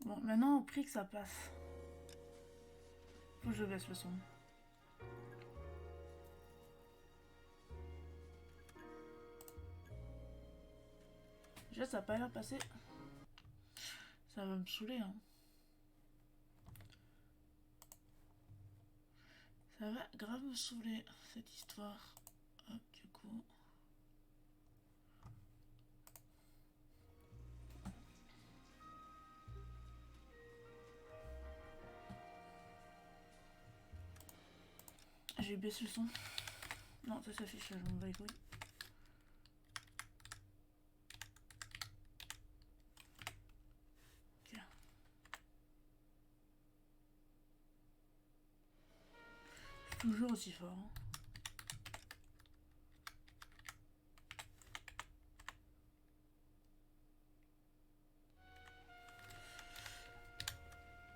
Bon, maintenant, au prix que ça passe. Faut que je baisse le son. Déjà, ça a pas l'air passé. Ça va me saouler, hein. Ça va grave me saouler, cette histoire. Hop, du coup... J'ai baissé le son. Non, ça s'affiche, je m'en bats les couilles. Ok. C'est toujours aussi fort.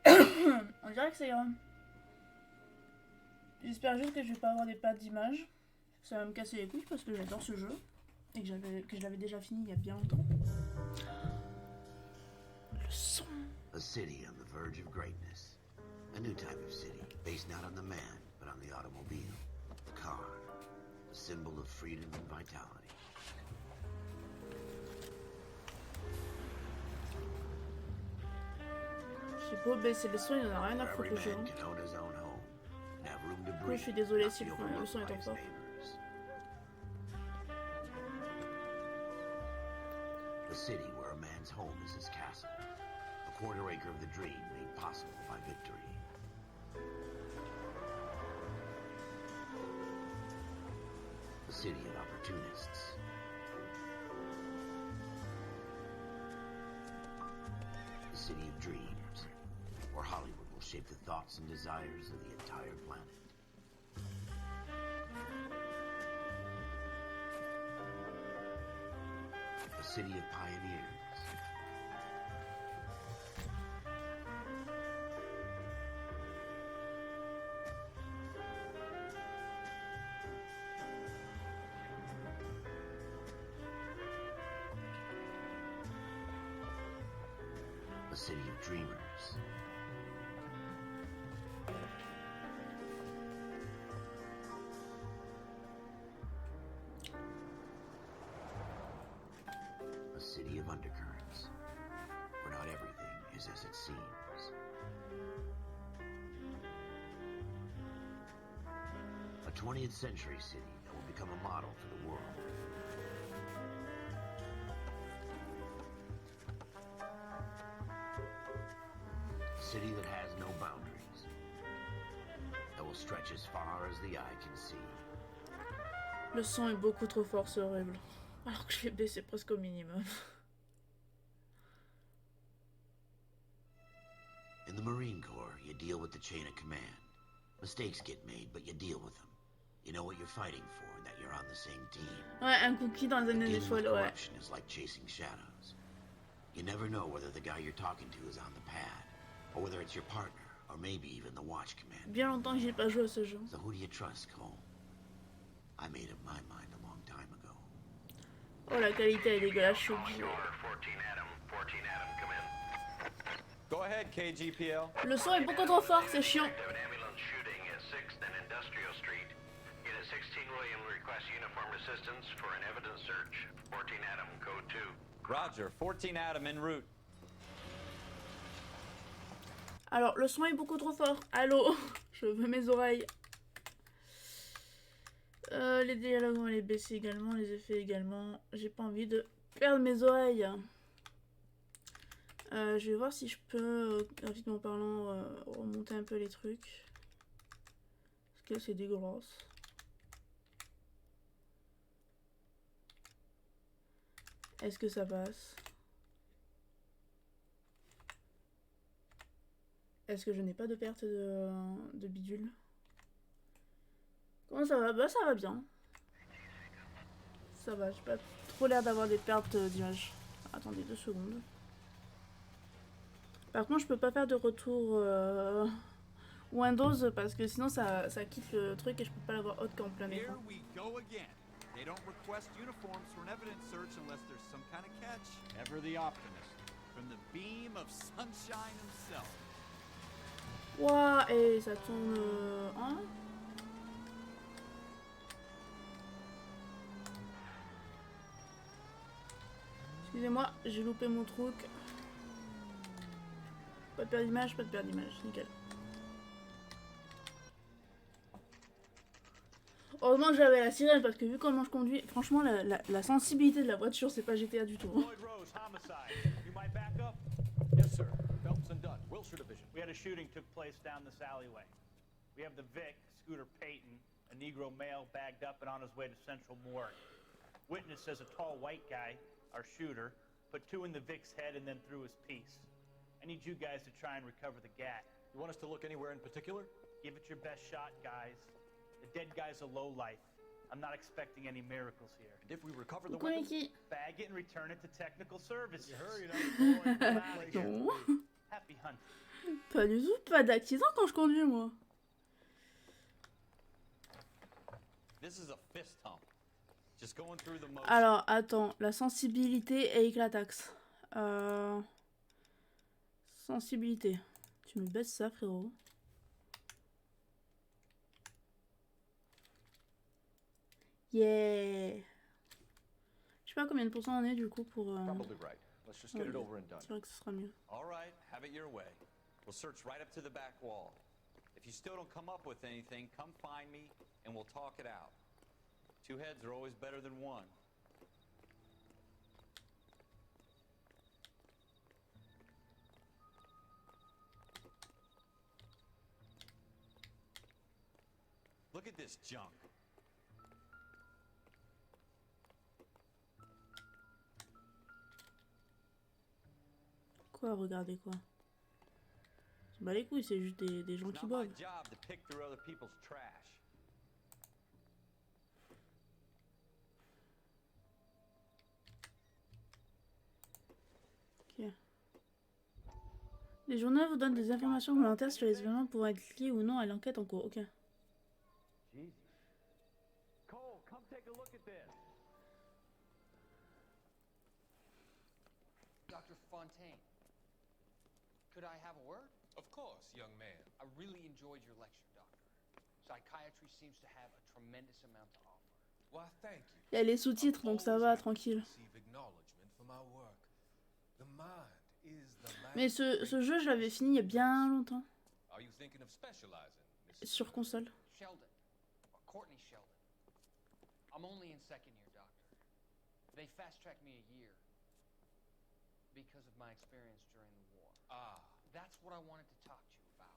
Hein. On dirait que ça ira. J'espère juste que je vais pas avoir des pattes d'image. Ça va me casser les couilles parce que j'adore ce jeu. Et que je l'avais déjà fini il y a bien longtemps. Le son. A city on the verge of greatness. A new type of city, based not on the man, but on the automobile. The car. A symbol of freedom and vitality. J'ai beau baisser le son, il en a rien à foutre le jeu. Je suis désolée si le son est trop fort. A city where a man's home is his castle. A quarter acre of the dream made possible by victory. A city of opportunists. A city of dreams, where Hollywood will shape the thoughts and desires of the entire planet. A city of pioneers. A city of dreamers. A city of undercurrents, where not everything is as it seems. A 20th century city that will become a model for the world. A city that has no boundaries, that will stretch as far as the eye can see. Le son est beaucoup trop fort, c'est horrible. Alors que je l'ai baissé presque au minimum. In the Marine Corps, you deal with the chain of command. Mistakes get made, but you deal with them. You know what you're fighting for, that you're on the same team. Ouais, un cookie dans les années d'étoiles, ouais. Corruption is like chasing shadows. You never know whether the guy you're talking to is on the pad, or whether it's your partner, or maybe even the watch commander. Bien longtemps que j'ai pas joué à ce jeu. So who do you trust, Cole? I made up my mind a long time ago. Oh, la qualité est dégueulasse, je suis obligée. Go ahead, KGPL. Le son est beaucoup trop fort, c'est chiant. Roger, 14 Adam en route. Alors, le son est beaucoup trop fort. Allô. Je veux mes oreilles. Les dialogues, on va les baisser également, les effets également. J'ai pas envie de perdre mes oreilles. Je vais voir si je peux, graphiquement parlant, remonter un peu les trucs. Parce que c'est dégueulasse. Est-ce que ça passe? Est-ce que je n'ai pas de perte de bidule? Comment ça va? Bah ça va bien. Ça va, j'ai pas trop l'air d'avoir des pertes d'image. Attendez 2 secondes. Par contre, je peux pas faire de retour Windows parce que sinon ça quitte le truc et je peux pas l'avoir haute qu'en plein écran. from the beam of sunshine himself. Ouah, et ça tourne... hein? Excusez-moi, j'ai loupé mon truc. Pas de perte d'image, pas de perte d'image, nickel. Heureusement que j'avais la sirène parce que vu comment je conduis, franchement la sensibilité de la voiture c'est pas GTA du tout. Lloyd Rose, homicide. You might back up? Yes, sir. Phelps and Dunn, Wilshire Division. We had a shooting took place down this alleyway. We have the Vic, Scooter Payton, a Negro male bagged up and on his way to Central Morgue. Witness says a tall white guy, our shooter, put two in the Vic's head and then threw his piece. I need you guys to try and recover the gat. You want us to look anywhere in particular? Give it your best shot, guys. The dead guy's a lowlife. I'm not expecting any miracles here. And if we recover the weapon, Bag it and return it to technical services. hurry up. Non, Happy hunting. pas du tout, pas d'accident quand je conduis moi. This is a fist hump. Just going through the motions. Alors attends, la sensibilité et éclataxe. Sensibilité. Tu me baisses ça frérot. Yeah. Je sais pas combien de pourcents on est du coup pour... Probably right. Let's just get it over and done. C'est vrai que ce sera mieux. All right, have it your way. We'll search right up to the back wall. If you still don't come up with anything, come find me and we'll talk it out. Two heads are always better than one. Look at this junk. Quoi, regardez quoi. C'est pas les couilles, c'est juste des gens It's qui not my boivent. job to pick through other people's trash. Ok. Les journaux vous donnent des informations volontaires sur les événements pouvant être liés ou non à l'enquête en cours. Ok. Jesus. Cole, come take a look at this. Dr. Fontaine, could I have a word? Of course, young man. I really enjoyed your lecture, Doctor. Psychiatry seems to have a tremendous amount to offer. Why, thank you. Il y a les sous-titres donc ça va, tranquille. Receive acknowledgement for my work. The mind is the Mais ce jeu, je l'avais fini il y a bien longtemps. Are you thinking of specializing, Mrs. Sur console. Sheldon, or Courtney Sheldon. I'm only in second year, Doctor. They fast-tracked me a year because of my experience during the war. Ah, That's what I wanted to talk to you about.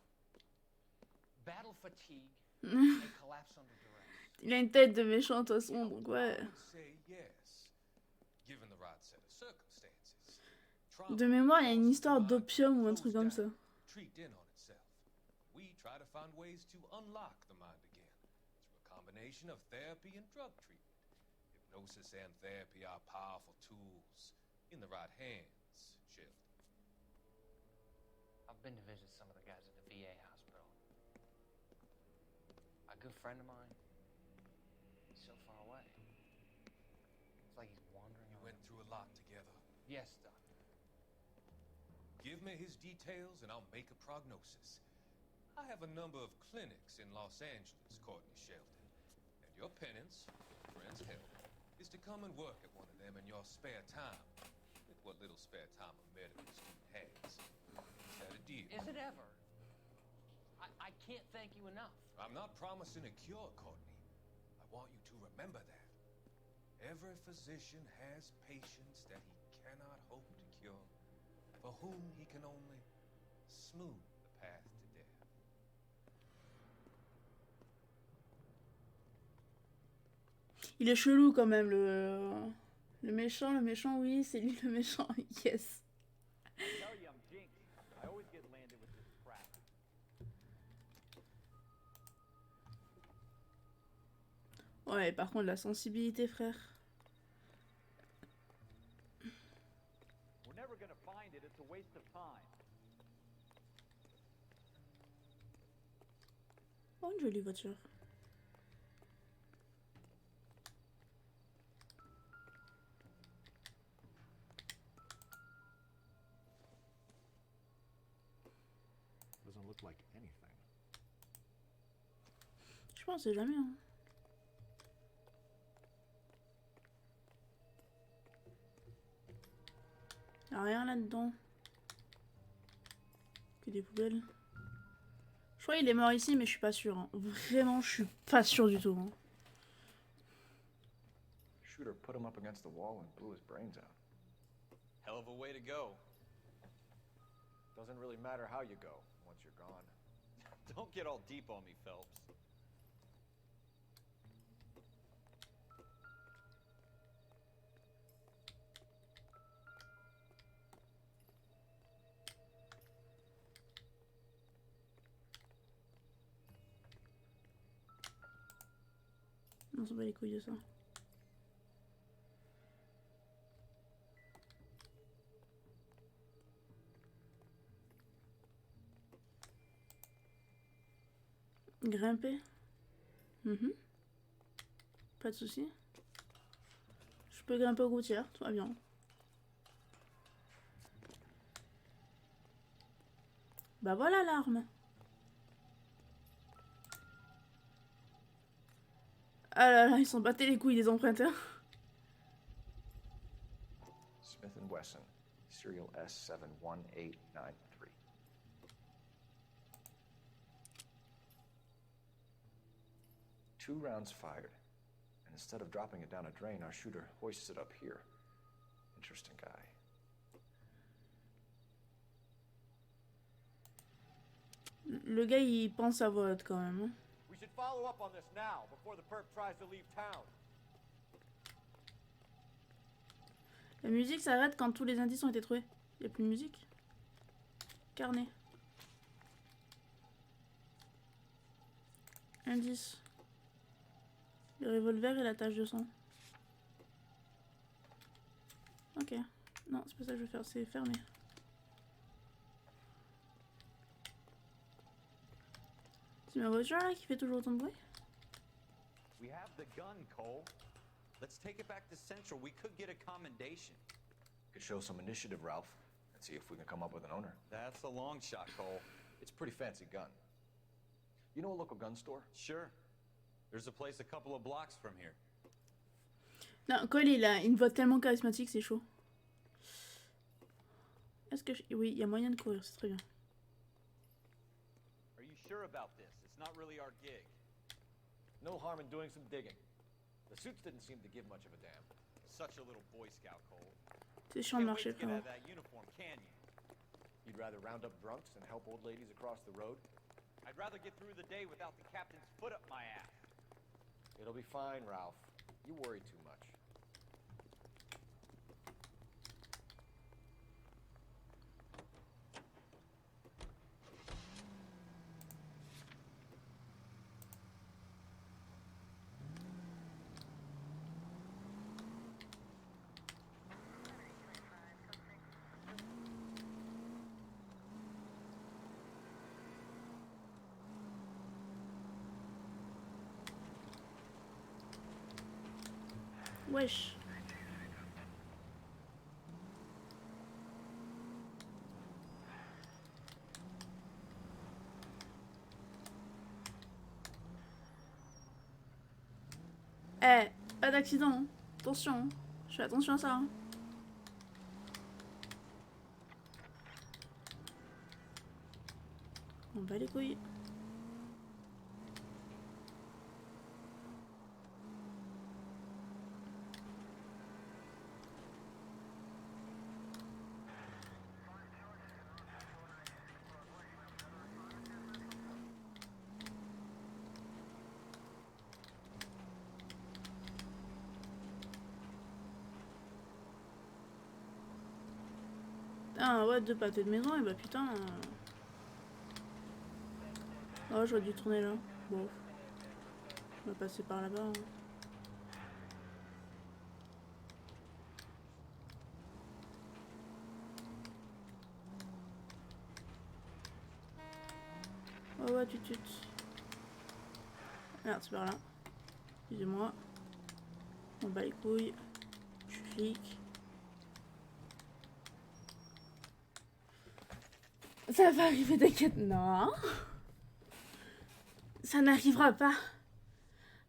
Battle fatigue and collapse under duress. Il a une tête de méchant de toute façon, donc ouais. I would say yes, given the right set of circumstances. Trauma De mémoire, il y a une histoire d'opium ou un truc comme ça. treat in on itself. We try to find ways to unlock the mind again through a combination of therapy and drug treatment. Hypnosis and therapy are powerful tools in the right hands, Sheldon. I've been to visit some of the guys at the VA hospital. A good friend of mine, he's so far away. It's like he's wandering You around. went through a lot together. Yes, Doctor. Give me his details and I'll make a prognosis. I have a number of clinics in Los Angeles, Courtney Sheldon. And your penance, with friends' help, is to come and work at one of them in your spare time. With what little spare time a medical student has. Is that a deal? Is it ever? I can't thank you enough. I'm not promising a cure, Courtney. I want you to remember that. Every physician has patients that he cannot hope to cure, for whom he can only smooth the path to death. Il est chelou quand même, le méchant, oui, c'est lui le méchant, yes. I tell you, I'm jinxed. I always get landed with this crap. Ouais, par contre, la sensibilité, frère. We're never gonna find it. It's a waste of time. Oh, une jolie voiture. look like anything. Je pensais jamais. Hein. Y'a rien là-dedans. Que des poubelles. Je crois qu'il est mort ici, mais je suis pas sûre. Hein. Vraiment, je suis pas sûre du tout. Hein. Shooter put him up against the wall and blew his brains out. Hell of a way to go. Doesn't really matter how you go once you're gone. Don't get all deep on me, Phelps. On s'en bat les couilles de ça. Grimper. Pas de soucis. Je peux grimper aux gouttières, tout va bien. Bah voilà l'arme. Ah là là, ils sont battés les couilles des emprunteurs. Smith & Wesson, serial S71893. Two rounds fired, and instead of dropping it down a drain, our shooter hoists it up here. Interesting guy. Le gars, il pense à voix haute quand même. Hein. We should follow up on this now, before the perp tries to leave town. La musique s'arrête quand tous les indices ont été trouvés. Il n'y a plus de musique. Carnet. Indice. Le revolver et la tache de sang. Ok. Non, c'est pas ça que je veux faire, c'est fermé. C'est ma voiture là qui fait toujours autant de bruit? We have the gun, Cole. Let's take it back to Central. We could get a commendation. Could show some initiative, Ralph, and see if we can come up with an owner. That's a long shot, Cole. It's a pretty fancy gun. You know a local gun store? Sure. There's a place a couple of blocks from here. Non, Cole il a une voix tellement charismatique, c'est chaud. Est-ce que oui, il y a moyen de courir, c'est très bien. Are you sure about this? It's not really our gig. No harm in doing some digging. The suits didn't seem to give much of a damn. Such a little Boy Scout, Cole. C'est chiant de Can't wait marcher, to get out frérot. of that uniform, can you? You'd rather round up drunks and help old ladies across the road? I'd rather get through the day without the captain's foot up my ass. It'll be fine, Ralph. You worry too much. Wesh. Eh, pas d'accident. Hein. Attention. Hein. Je fais attention à ça. Hein. On bat les couilles. Ah ouais, deux pâtés de maison, et bah putain. Oh, j'aurais dû tourner là. Bon. On va passer par là-bas. Hein. Oh ouais, tut. Merde, c'est par là. Excusez-moi. On bat les couilles. Je suis flic. Ça va arriver, t'inquiète. Non. Ça n'arrivera pas.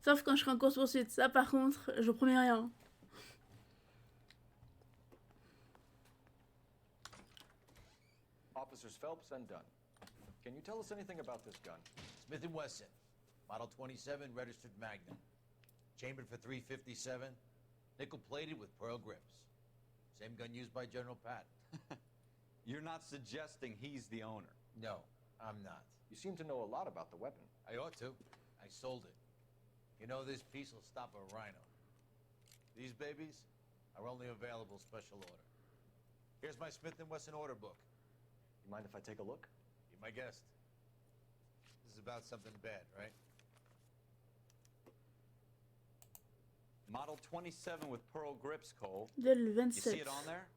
Sauf quand je serai en course-poursuite. Ça, par contre, je promets rien. Officers Phelps and Dunn. Can you tell us anything about this gun? Smith & Wesson, Model 27, registered Magnum. Chambered for .357, nickel-plated with pearl grips. Same gun used by General Patton. You're not suggesting he's the owner? No, I'm not. You seem to know a lot about the weapon. I ought to. I sold it. You know, this piece will stop a rhino. These babies are only available special order. Here's my Smith & Wesson order book. You mind if I take a look? Be my guest. This is about something bad, right? Model 27 with pearl grips, Cole. Dès le You 27. see it on there?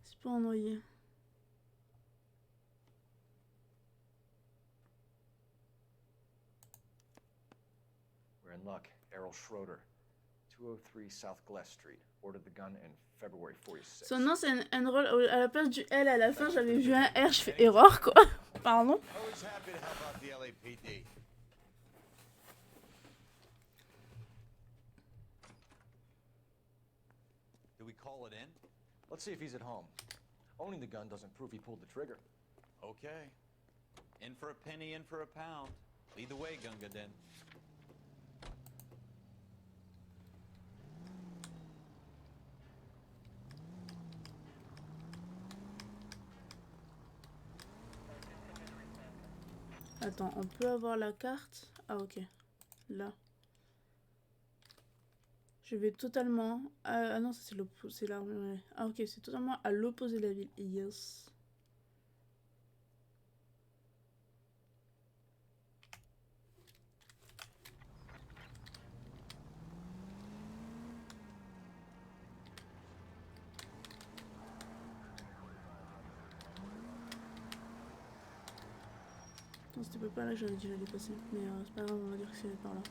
C'est pas envoyé. We're in luck. Errol Schroeder, 203 South Glass Street. Ordered the gun in February 46. Son nom, c'est un rôle. À la place du L à la fin, j'avais vu un R, je fais erreur, quoi. Pardon. Always happy to help out the LAPD. Do we call it in? Let's see if he's at home. Owning the gun doesn't prove he pulled the trigger. Okay. In for a penny, in for a pound. Lead the way, Gunga Din. Attends, on peut avoir la carte? Ah, ok. Là. Je vais totalement... Ah non, ça c'est l'opposé. C'est là. Ouais. Ah, ok, c'est totalement à l'opposé de la ville. Yes. Non, c'était pas là que j'avais dit que j'allais passer. Mais c'est pas grave, on va dire que c'est par là.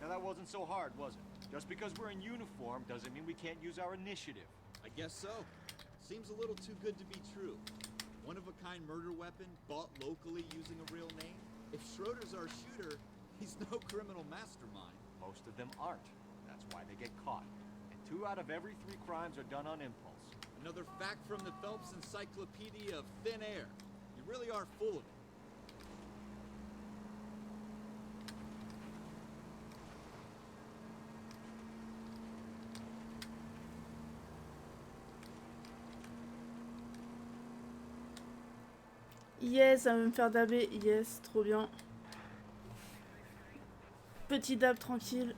Now that wasn't so hard, was it? Just because we're in uniform doesn't mean we can't use our initiative. I guess so. Seems a little too good to be true. One-of-a-kind murder weapon bought locally using a real name? If Schroeder's our shooter, he's no criminal mastermind. Most of them aren't. That's why they get caught. And 2 out of every 3 crimes are done on impulse. Another fact from the Phelps Encyclopedia of Thin Air. You really are full of it. Yes, ça va me faire daber. Yes, trop bien. Petit dab tranquille.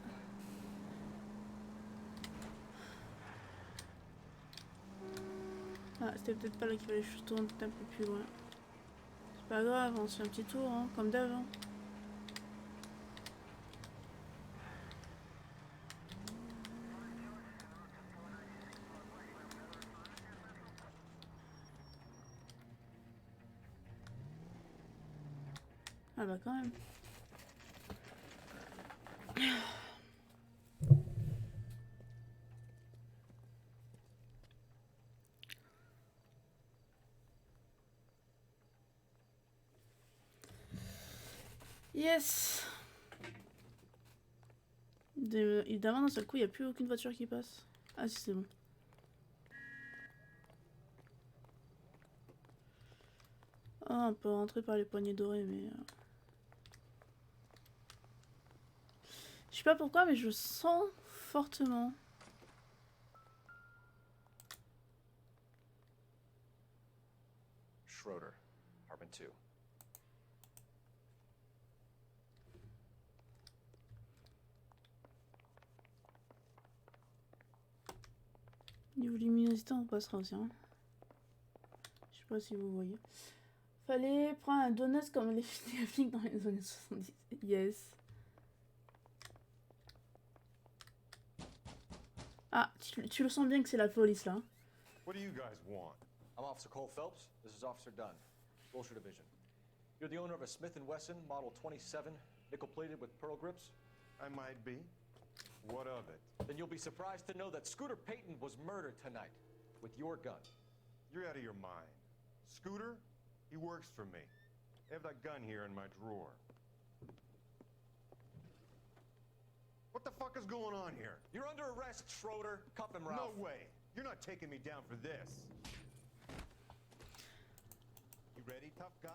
Ah, c'était peut-être pas là qu'il fallait que je tourne un peu plus loin. C'est pas grave, on se fait un petit tour, hein, comme d'hab. Hein. Ah bah quand même. Yes. Évidemment, d'un seul coup, il n'y a plus aucune voiture qui passe. Ah si, c'est bon. Ah, on peut rentrer par les poignées dorées, mais... Je sais pas pourquoi, mais je sens fortement... Schroeder, apartment 2. Niveau luminosité, on passera aussi. Hein. Je sais pas si vous voyez. Fallait prendre un donut comme les flics dans les années 70. Yes. Ah, tu le sens bien que c'est la police là. What do you guys want? I'm Officer Cole Phelps. This is Officer Dunn, Wilshire Division. You're the owner of a Smith & Wesson Model 27, nickel-plated with pearl grips? I might be. What of it? Then you'll be surprised to know that Scooter Payton was murdered tonight with your gun. You're out of your mind. Scooter? He works for me. I have that gun here in my drawer. What the fuck is going on here? You're under arrest, Schroeder. Cuff him, Ralph. No way. You're not taking me down for this. You ready, tough guy?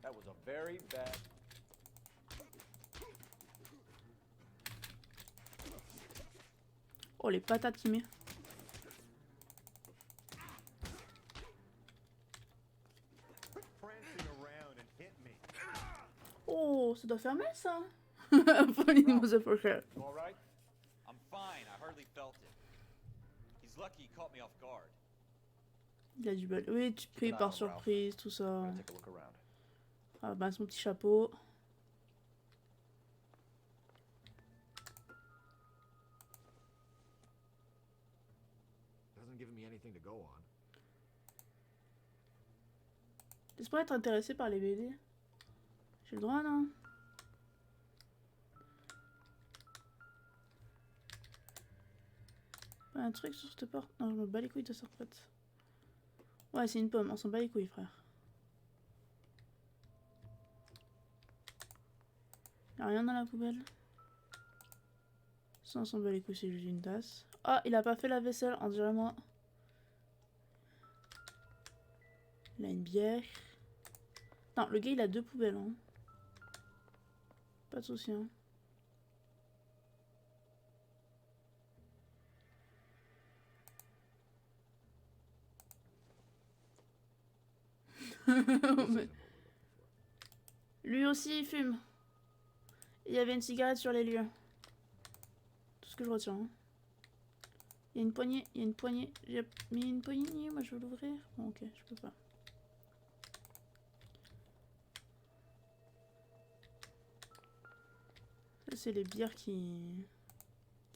That was a very bad... Oh, les patates qu'il met. Quit prancing around and hit me. Oh, ça doit faire mal ça. Funny motherfucker. You all right? I'm fine. I hardly felt it. He's lucky he caught me off guard. Il a du bol. Oui, tu pris par surprise, tout ça. I'm gonna take a look around. Ah bah son petit chapeau. Doesn't give me anything to go on. Laisse-moi être intéressé par les BD. J'ai le droit, non? Pas un truc sur cette porte? Non, je me bats les couilles de ça en fait. Ouais, c'est une pomme, on s'en bat les couilles, frère. Y'a rien dans la poubelle. Ça, on s'en bat les couilles, c'est juste une tasse. Ah, il a pas fait la vaisselle, on dirait moi. Il a une bière. Non, le gars, il a 2 poubelles, hein. Pas de soucis, hein. Mais... Lui aussi, il fume. Il y avait une cigarette sur les lieux. Tout ce que je retiens. Hein. Il y a une poignée, il y a une poignée. J'ai mis une poignée, moi je veux l'ouvrir. Bon, ok, je peux pas. Ça, c'est les bières qui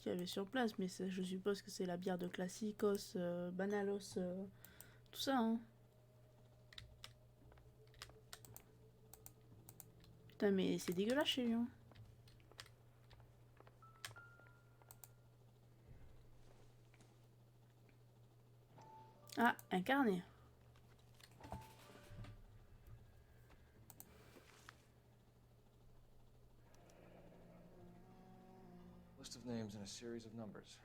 avaient sur place, mais je suppose que c'est la bière de Classicos, Banalos, tout ça, hein. Putain, mais c'est dégueulasse chez lui, hein. Ah, un carnet. List of names and a series of numbers.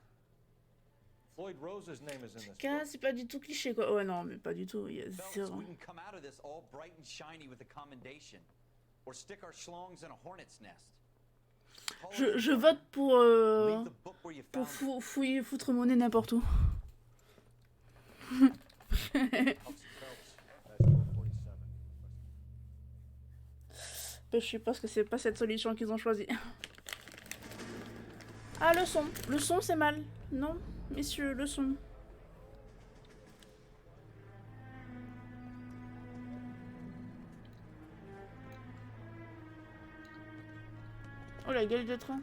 Floyd Rose's name is in this Cas, book. c'est pas du tout cliché, quoi. Ouais, non, mais pas du tout. Il y a Fellas, zéro. we can come out of this all bright and shiny with a commendation, or stick our schlongs in a hornet's nest. Je vote pour foutre mon nez n'importe où. Je sais pas que c'est pas cette solution qu'ils ont choisie. Ah, le son. Le son, c'est mal. Non, messieurs, le son. Oh, la gueule de train.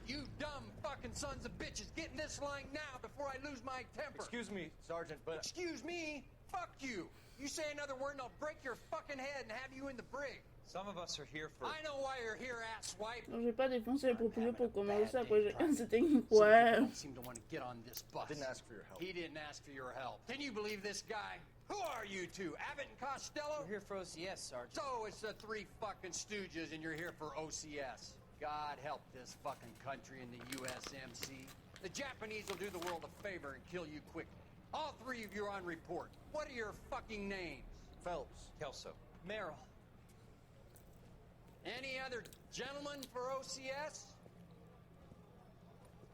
You dumb fucking sons of bitches, get in this line now before I lose my temper. Excuse me, Sergeant, but... Excuse me? Fuck you. You say another word and I'll break your fucking head and have you in the brig. Some of us are here for... I know why you're here, asswipe. Non, j'ai pas défoncé les propulseurs pour commencer, après j'ai un technique. Ouais. Don't seem to want to get on this bus. Didn't ask for your help. He didn't ask for your help. Can you believe this guy? Who are you two? Abbott and Costello? We're here for OCS, Sergeant. So it's the 3 fucking stooges and you're here for OCS. God help this fucking country and the USMC. The Japanese will do the world a favor and kill you quickly. All 3 of you are on report. What are your fucking names? Phelps. Kelso. Merrill. Any other gentlemen for OCS?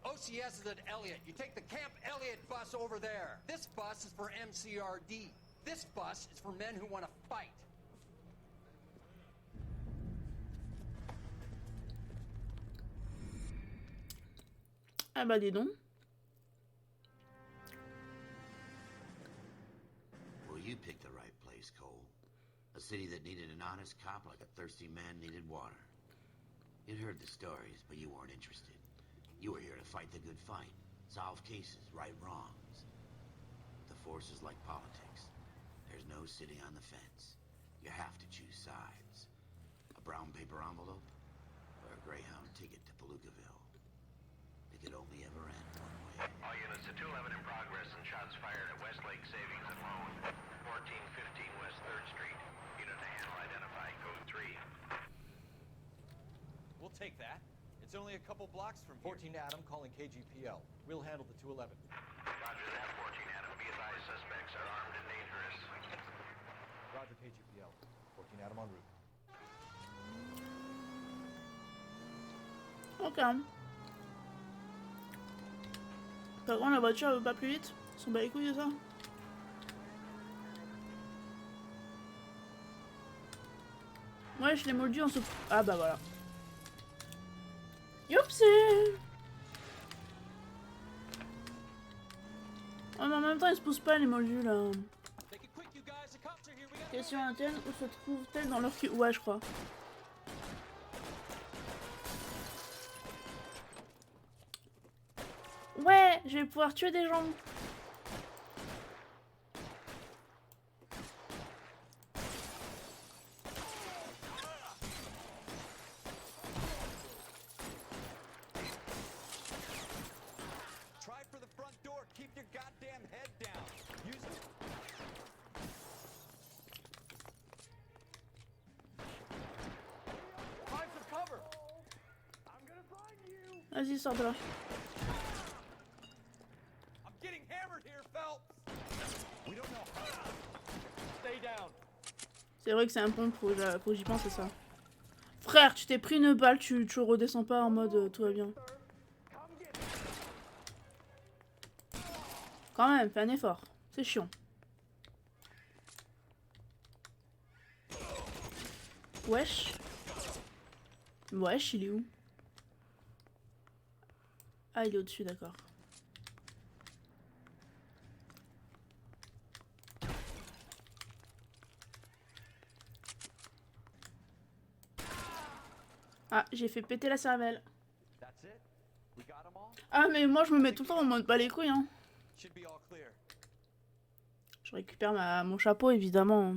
OCS is at Elliott. You take the Camp Elliott bus over there. This bus is for MCRD. This bus is for men who want to fight. Ah bah dis donc. Well, you picked the right place, Cole. A city that needed an honest cop like a thirsty man needed water. You'd heard the stories, but you weren't interested. You were here to fight the good fight, solve cases, right wrongs. The force is like politics. There's no sitting on the fence. You have to choose sides. A brown paper envelope or a Greyhound ticket to Palookaville. It could only ever end one way. All units to 211 in progress and shots fired at Westlake Savings and Loan, 1415 West 3rd Street. Unit to handle identified code 3. We'll take that. It's only a couple blocks from here. 14 Adam calling KGPL. We'll handle the 211. Roger that, 14 Adam. Be advised, suspects are armed and dangerous. Roger KGPL. 14 Adam en route. Ok. Par contre, la voiture veut pas plus vite. Ils sont bat les couilles de ça. Ouais, je l'ai moldu en se... Ah bah voilà. Youpsie. Oh, mais en même temps, ils se poussent pas les moldus là. Question interne, où se trouve-t-elle dans leur cul? Ouais, je crois. Ouais, je vais pouvoir tuer des gens. Try for the front door. Keep your goddamn head down. Use it. Find some cover. I'm gonna find you. Vas-y, sors de là. I'm getting hammered here, Phelps. We don't know how. Stay down. C'est vrai que c'est un pont, faut que j'y pense, c'est ça. Frère, tu t'es pris une balle, tu redescends pas en mode tout va bien. Quand même, fais un effort. C'est chiant. Wesh. Wesh, il est où? Ah, il est au-dessus, d'accord. Ah, j'ai fait péter la cervelle. Ah, mais moi, je me mets tout le temps en mode bas les couilles, hein. Je récupère mon chapeau, évidemment.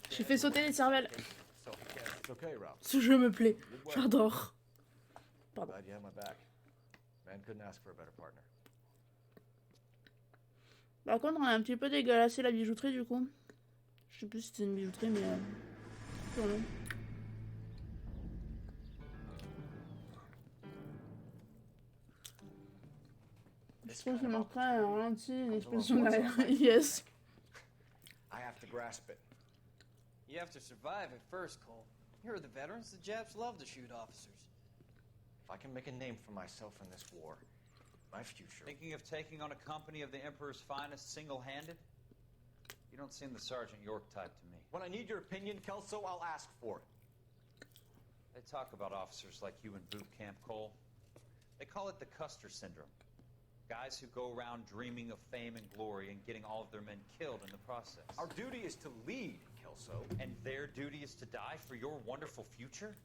J'ai fait sauter les cervelles. Ce jeu me plaît. J'adore. Pardon. Par contre, on a un petit peu dégueulassé la bijouterie, du coup. Je sais plus si c'était une bijouterie, mais... non. Je trouve qu'il manquerait un ralenti, une explosion derrière. Yes. I have to grasp it. You have to survive at first, Cole. Here are the veterans. The Japs love to shoot officers. If I can make a name for myself in this war, my future... Thinking of taking on a company of the Emperor's finest single-handed? You don't seem the Sergeant York type to me. When I need your opinion, Kelso, I'll ask for it. They talk about officers like you in boot camp, Cole. They call it the Custer Syndrome. Guys who go around dreaming of fame and glory and getting all of their men killed in the process. Our duty is to lead, Kelso. And their duty is to die for your wonderful future?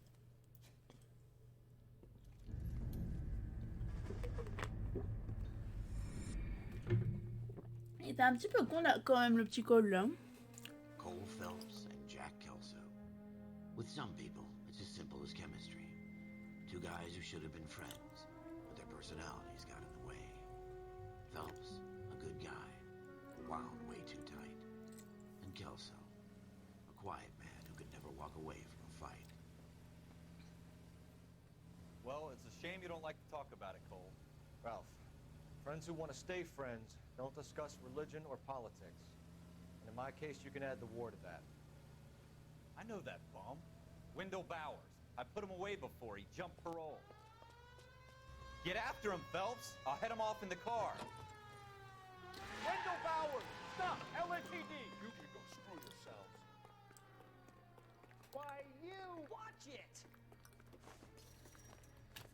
Il était un petit peu con là, quand même, le petit Cole là. Cole Phelps and Jack Kelso. With some people, it's as simple as chemistry. Two guys who should have been friends, but their personalities got in the way. Phelps, a good guy, wound way too tight. And Kelso, a quiet man who could never walk away from a fight. Well, it's a shame you don't like to talk about it, Cole. Ralph, friends who want to stay friends don't discuss religion or politics. And in my case, you can add the war to that. I know that bum. Wendell Bowers. I put him away before. He jumped parole. Get after him, Phelps. I'll head him off in the car. Wendell Bowers! Stop! LAPD! You can go screw yourselves. Why, you! Watch it!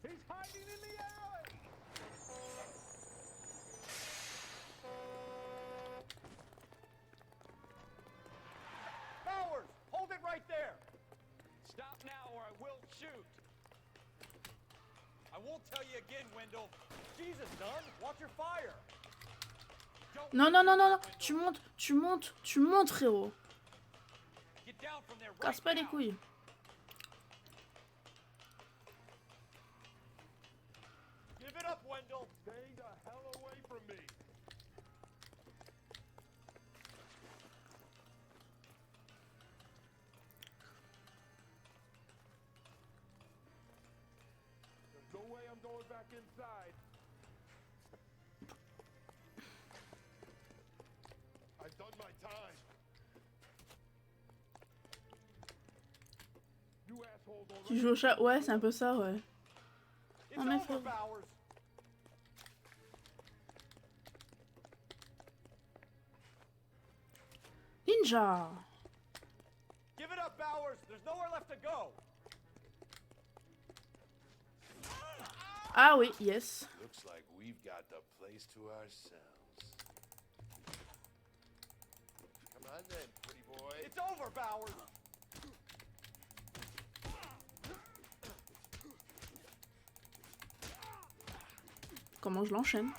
He's hiding in the alley! Bowers! Hold it right there! shoot. I won't tell you again, Wendell. Jesus, son, watch your fire. Don't Non, non, non, non, non. Tu montes, tu montes, tu montes, frérot. get down from there right Casse pas les now. couilles. Give it up, Wendell. Stay the hell away from me. There's no way I'm going back inside. I've done my time. You assholes Tu already. joues au chat? Ouais, c'est un peu ça, ouais. It's Oh, mais over, frère. Bowers. Ninja! Give it up, Bowers. There's nowhere left to go. Ah oui, yes. Looks like we've got the place to ourselves. Come on then, pretty boy. It's over, Bowers. Comment je l'enchaîne?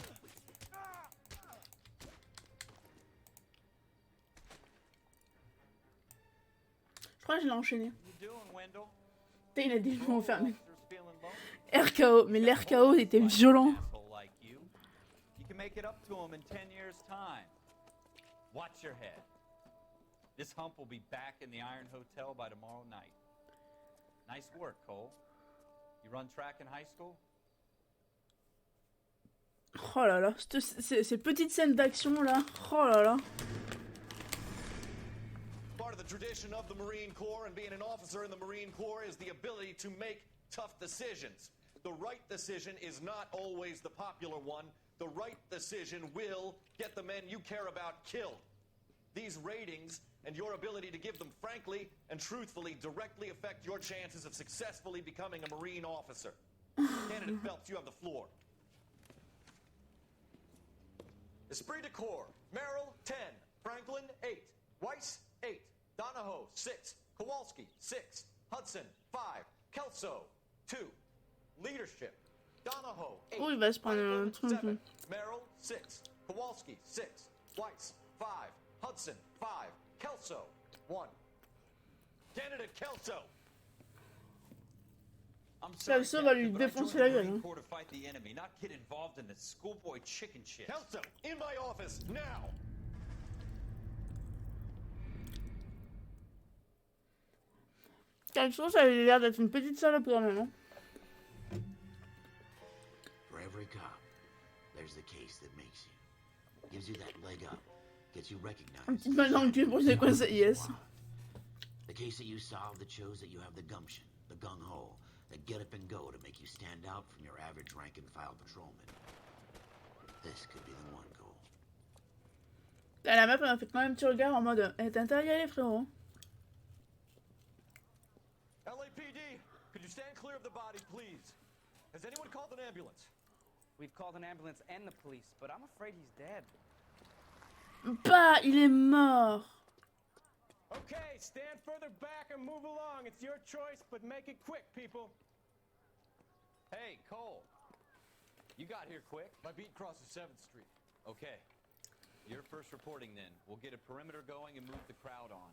Je crois que je l'ai enchaîné. You doing, Wendell? Putain, il a dit je vais enfermer. Officers feeling lonely? RKO, mais l'RKO était violent. Asshole like you. You can make it up to him in 10 years' time. Watch your head. This hump will be back in the Iron Hotel by tomorrow night. Nice work, Cole. You run track in high school? Oh là là, ces petites scènes d'action là. Oh là là. Part of the tradition of the Marine Corps and being an officer in the Marine Corps is the ability to make tough decisions. The right decision is not always the popular one. The right decision will get the men you care about killed. These ratings and your ability to give them frankly and truthfully directly affect your chances of successfully becoming a Marine officer. Candidate Phelps, you have the floor. Esprit de Corps, Merrill, 10. Franklin, 8. Weiss, 8. Donahoe, 6. Kowalski, 6. Hudson, 5. Kelso, 2. Leadership, Donahoe, 8. Oh, il va se prendre un Franklin, truc. 7. Merrill, 6. Kowalski, 6. Weiss, 5. Hudson, 5. Kelso, 1. Candidate Kelso. I'm sorry, Kelso va lui Captain, but I défoncer joined la the gueule, Marine hein. Corps to fight the enemy, not get involved in this schoolboy chicken shit. Kelso, in my office, now. Kelso, ça a l'air d'être une petite salope quand même. Hein. For every cop, there's the case that makes you. Gives you that leg up. Gets you recognized. Un petit mal dans le cul pour séquencer, yes. The case that you solved that shows that you have the gumption, the gung-ho, the get up and go to make you stand out from your average rank-and-file patrolman. This could be the one, Cole. La meuf elle m'a fait quand même un petit regard en mode t'as intérêt à y aller, frérot. LAPD, could you stand clear of the body, please? Has anyone called an ambulance? We've called an ambulance and the police, but I'm afraid he's dead. Bah, il est mort. Okay, stand further back and move along. It's your choice, but make it quick, people. Hey, Cole. You got here quick. My beat crosses 7th Street. Okay. You're first reporting then. We'll get a perimeter going and move the crowd on.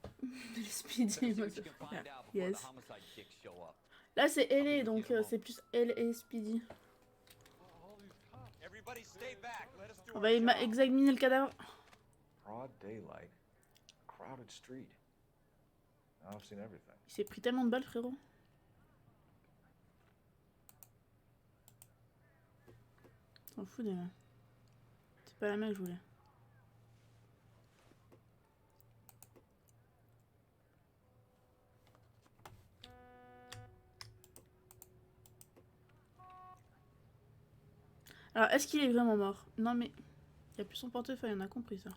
Speedy, See moi, what you can find out before yes. the homicide dicks show up. Là c'est LA donc c'est plus L et Speedy. Everybody stay back. Let us do On va examiner le cadavre. Broad daylight, crowded street. Now I've seen everything. Il s'est pris tellement de balles, frérot. S'en fout des mains. C'est pas la main que je voulais. Alors, est-ce qu'il est vraiment mort? Non, mais il n'y a plus son portefeuille, on a compris ça.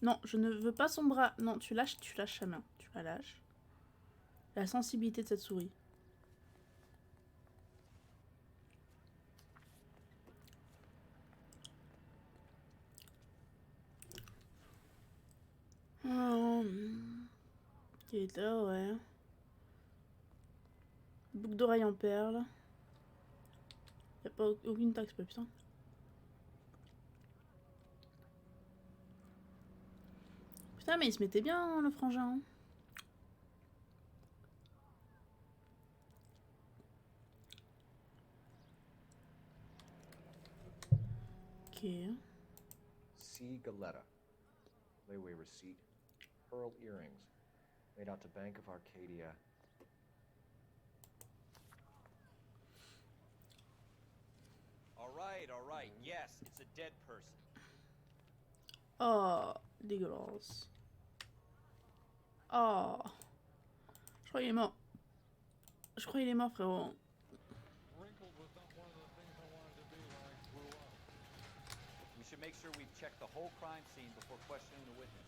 Non, je ne veux pas son bras. Non, tu lâches sa main. Tu la lâches. La sensibilité de cette souris. Il est là, ouais. Boucle d'oreille en perles. Y'a pas aucune taxe, pas putain. Putain, mais il se mettait bien, hein, le frangin. Hein. Ok. C. Galetta. Layaway receipt. Pearl earrings. Made out to Bank of Arcadia. All right. Yes, it's a dead person. Oh, dégueulasse. Oh. Je crois qu'il est mort. Je crois qu'il est mort, frérot. We should make sure we've checked the whole crime scene before questioning the witness.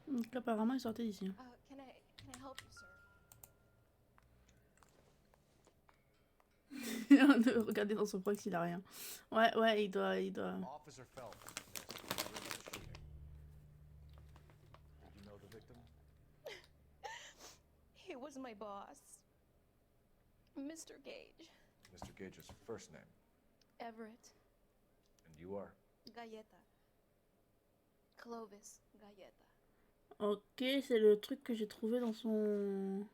Donc apparemment il sortait d'ici. Can I help you, sir? De regarder dans son prox, il a rien. Ouais, il doit. Officer Phelps. Did you know the victim? He was my boss, Mr. Gage. Mr. Gage's first name. Everett. And you are? Galleta. Clovis Galleta. Ok, c'est le truc que j'ai trouvé dans son...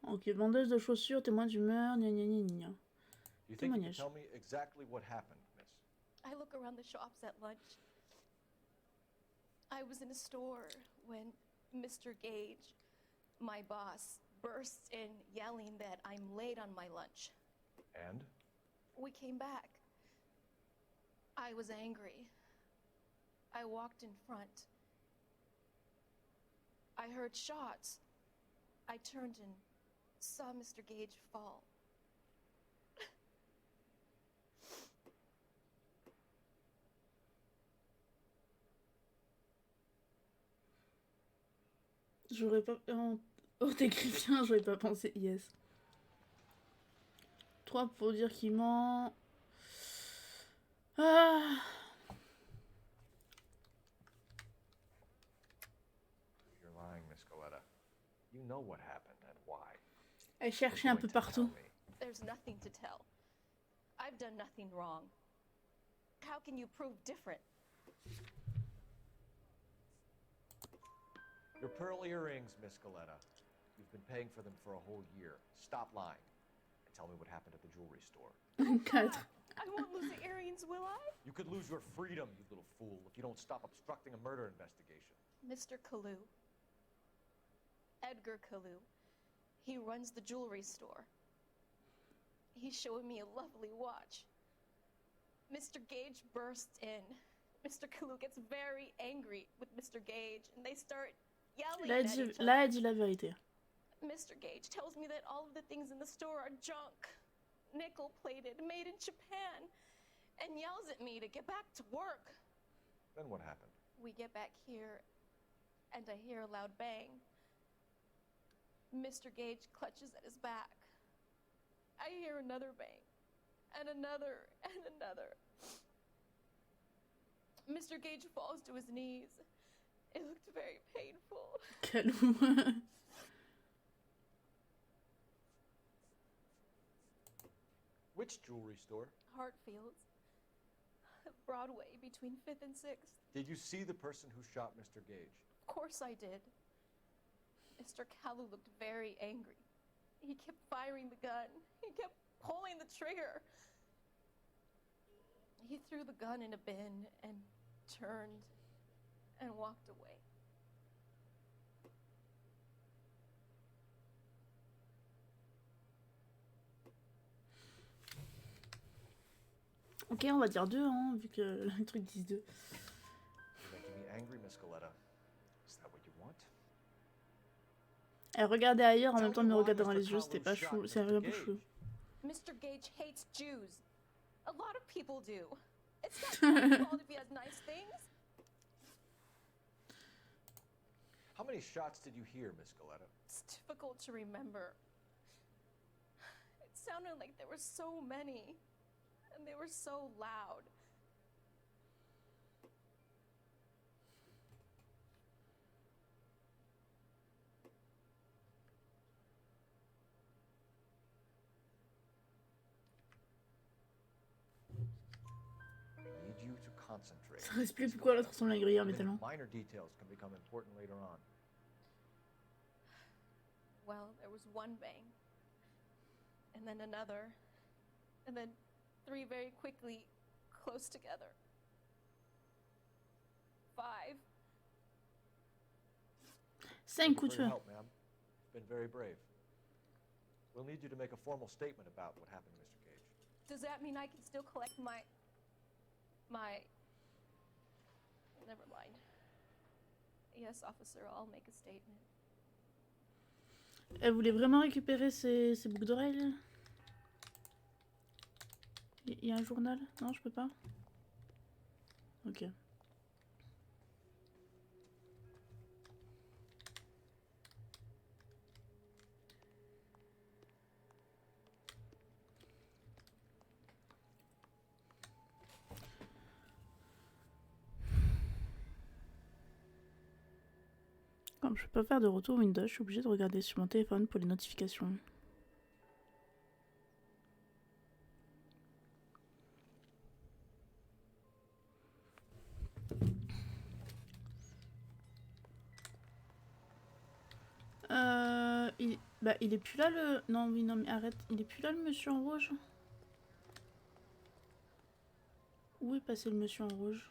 Ok, vendeuse de chaussures, témoin d'humeur, gna gna gna gna. You think you can Témoignage. tell me exactly what happened, miss? I look around the shops at lunch. I was in a store when Mr. Gage, my boss, bursts in yelling that I'm late on my lunch. And? We came back. I was angry. I walked in front. I heard shots. I turned and saw Mr. Gage fall. J'aurais pas... Oh, t'écris bien, j'aurais pas pensé. Yes. 3 pour dire qu'il ment. Ah. You're lying, Miss Galetta. You know what happened and why. Elle cherchait un peu partout. There's nothing to tell. I've done nothing wrong. How can you prove different? Your pearl earrings, Miss Galetta. You've been paying for them for a whole year. Stop lying. And tell me what happened at the jewelry store. God. I won't lose the earrings, will I? You could lose your freedom, you little fool, if you don't stop obstructing a murder investigation. Mr. Kalu. Edgar Kalu. He runs the jewelry store. He's showing me a lovely watch. Mr. Gage bursts in. Mr. Kalu gets very angry with Mr. Gage, and they start yelling at each other. Là, elle dit la vérité. Mr. Gage tells me that all of the things in the store are junk, nickel-plated, made in Japan, and yells at me to get back to work. Then what happened? We get back here, and I hear a loud bang. Mr. Gage clutches at his back. I hear another bang, and another, and another. Mr. Gage falls to his knees. It looked very painful. Calme. Which jewelry store? Hartfield's. Broadway, between 5th and 6th. Did you see the person who shot Mr. Gage? Of course I did. Mr. Kalu looked very angry. He kept firing the gun. He kept pulling the trigger. He threw the gun in a bin and turned and walked away. Ok, on va dire 2, hein, vu que le truc dit 2. You're making me angry, Miss Galetta. Is that what you want? Elle regardait ailleurs en même temps de me regarder dans les yeux, c'était pas chou, c'est un peu chou. Mr. Gage hates Jews. A lot of people do. It's not my fault if he has nice things. How many shots did you hear, Miss Galetta? It's difficult to remember. It sounded like there were so many, and they were so loud. I need you to concentrate. Ça explique pourquoi l'autre ressemble à une gruyère, mais tellement. Minor details can become important later on. Well, there was one bang, and then another, and then 3 very quickly, close together. 5. 5 coups de feu. Help, ma'am. You've been very brave. We'll need you to make a formal statement about what happened to Mr. Gage. Does that mean I can still collect my... Never mind. Yes, officer, I'll make a statement. Elle voulait vraiment récupérer ses boucles d'oreilles. Il y a un journal? Non, je peux pas. Ok. Comme je peux pas faire de retour Windows, je suis obligée de regarder sur mon téléphone pour les notifications. Il est plus là le... Non, oui, non, mais arrête. Il est plus là le monsieur en rouge. Où est passé le monsieur en rouge?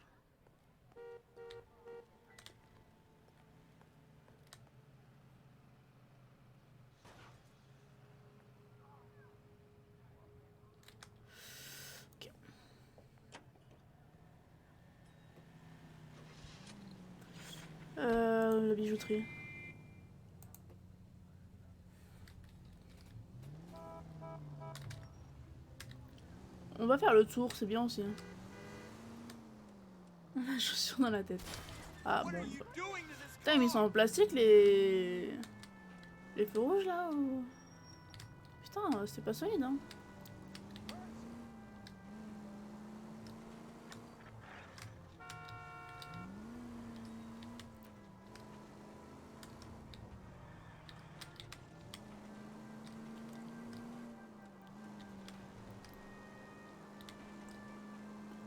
La bijouterie. On va faire le tour, c'est bien aussi. La chaussure dans la tête. Ah bon. Putain, mais ils sont en plastique les feux rouges là ou... Putain, c'est pas solide hein.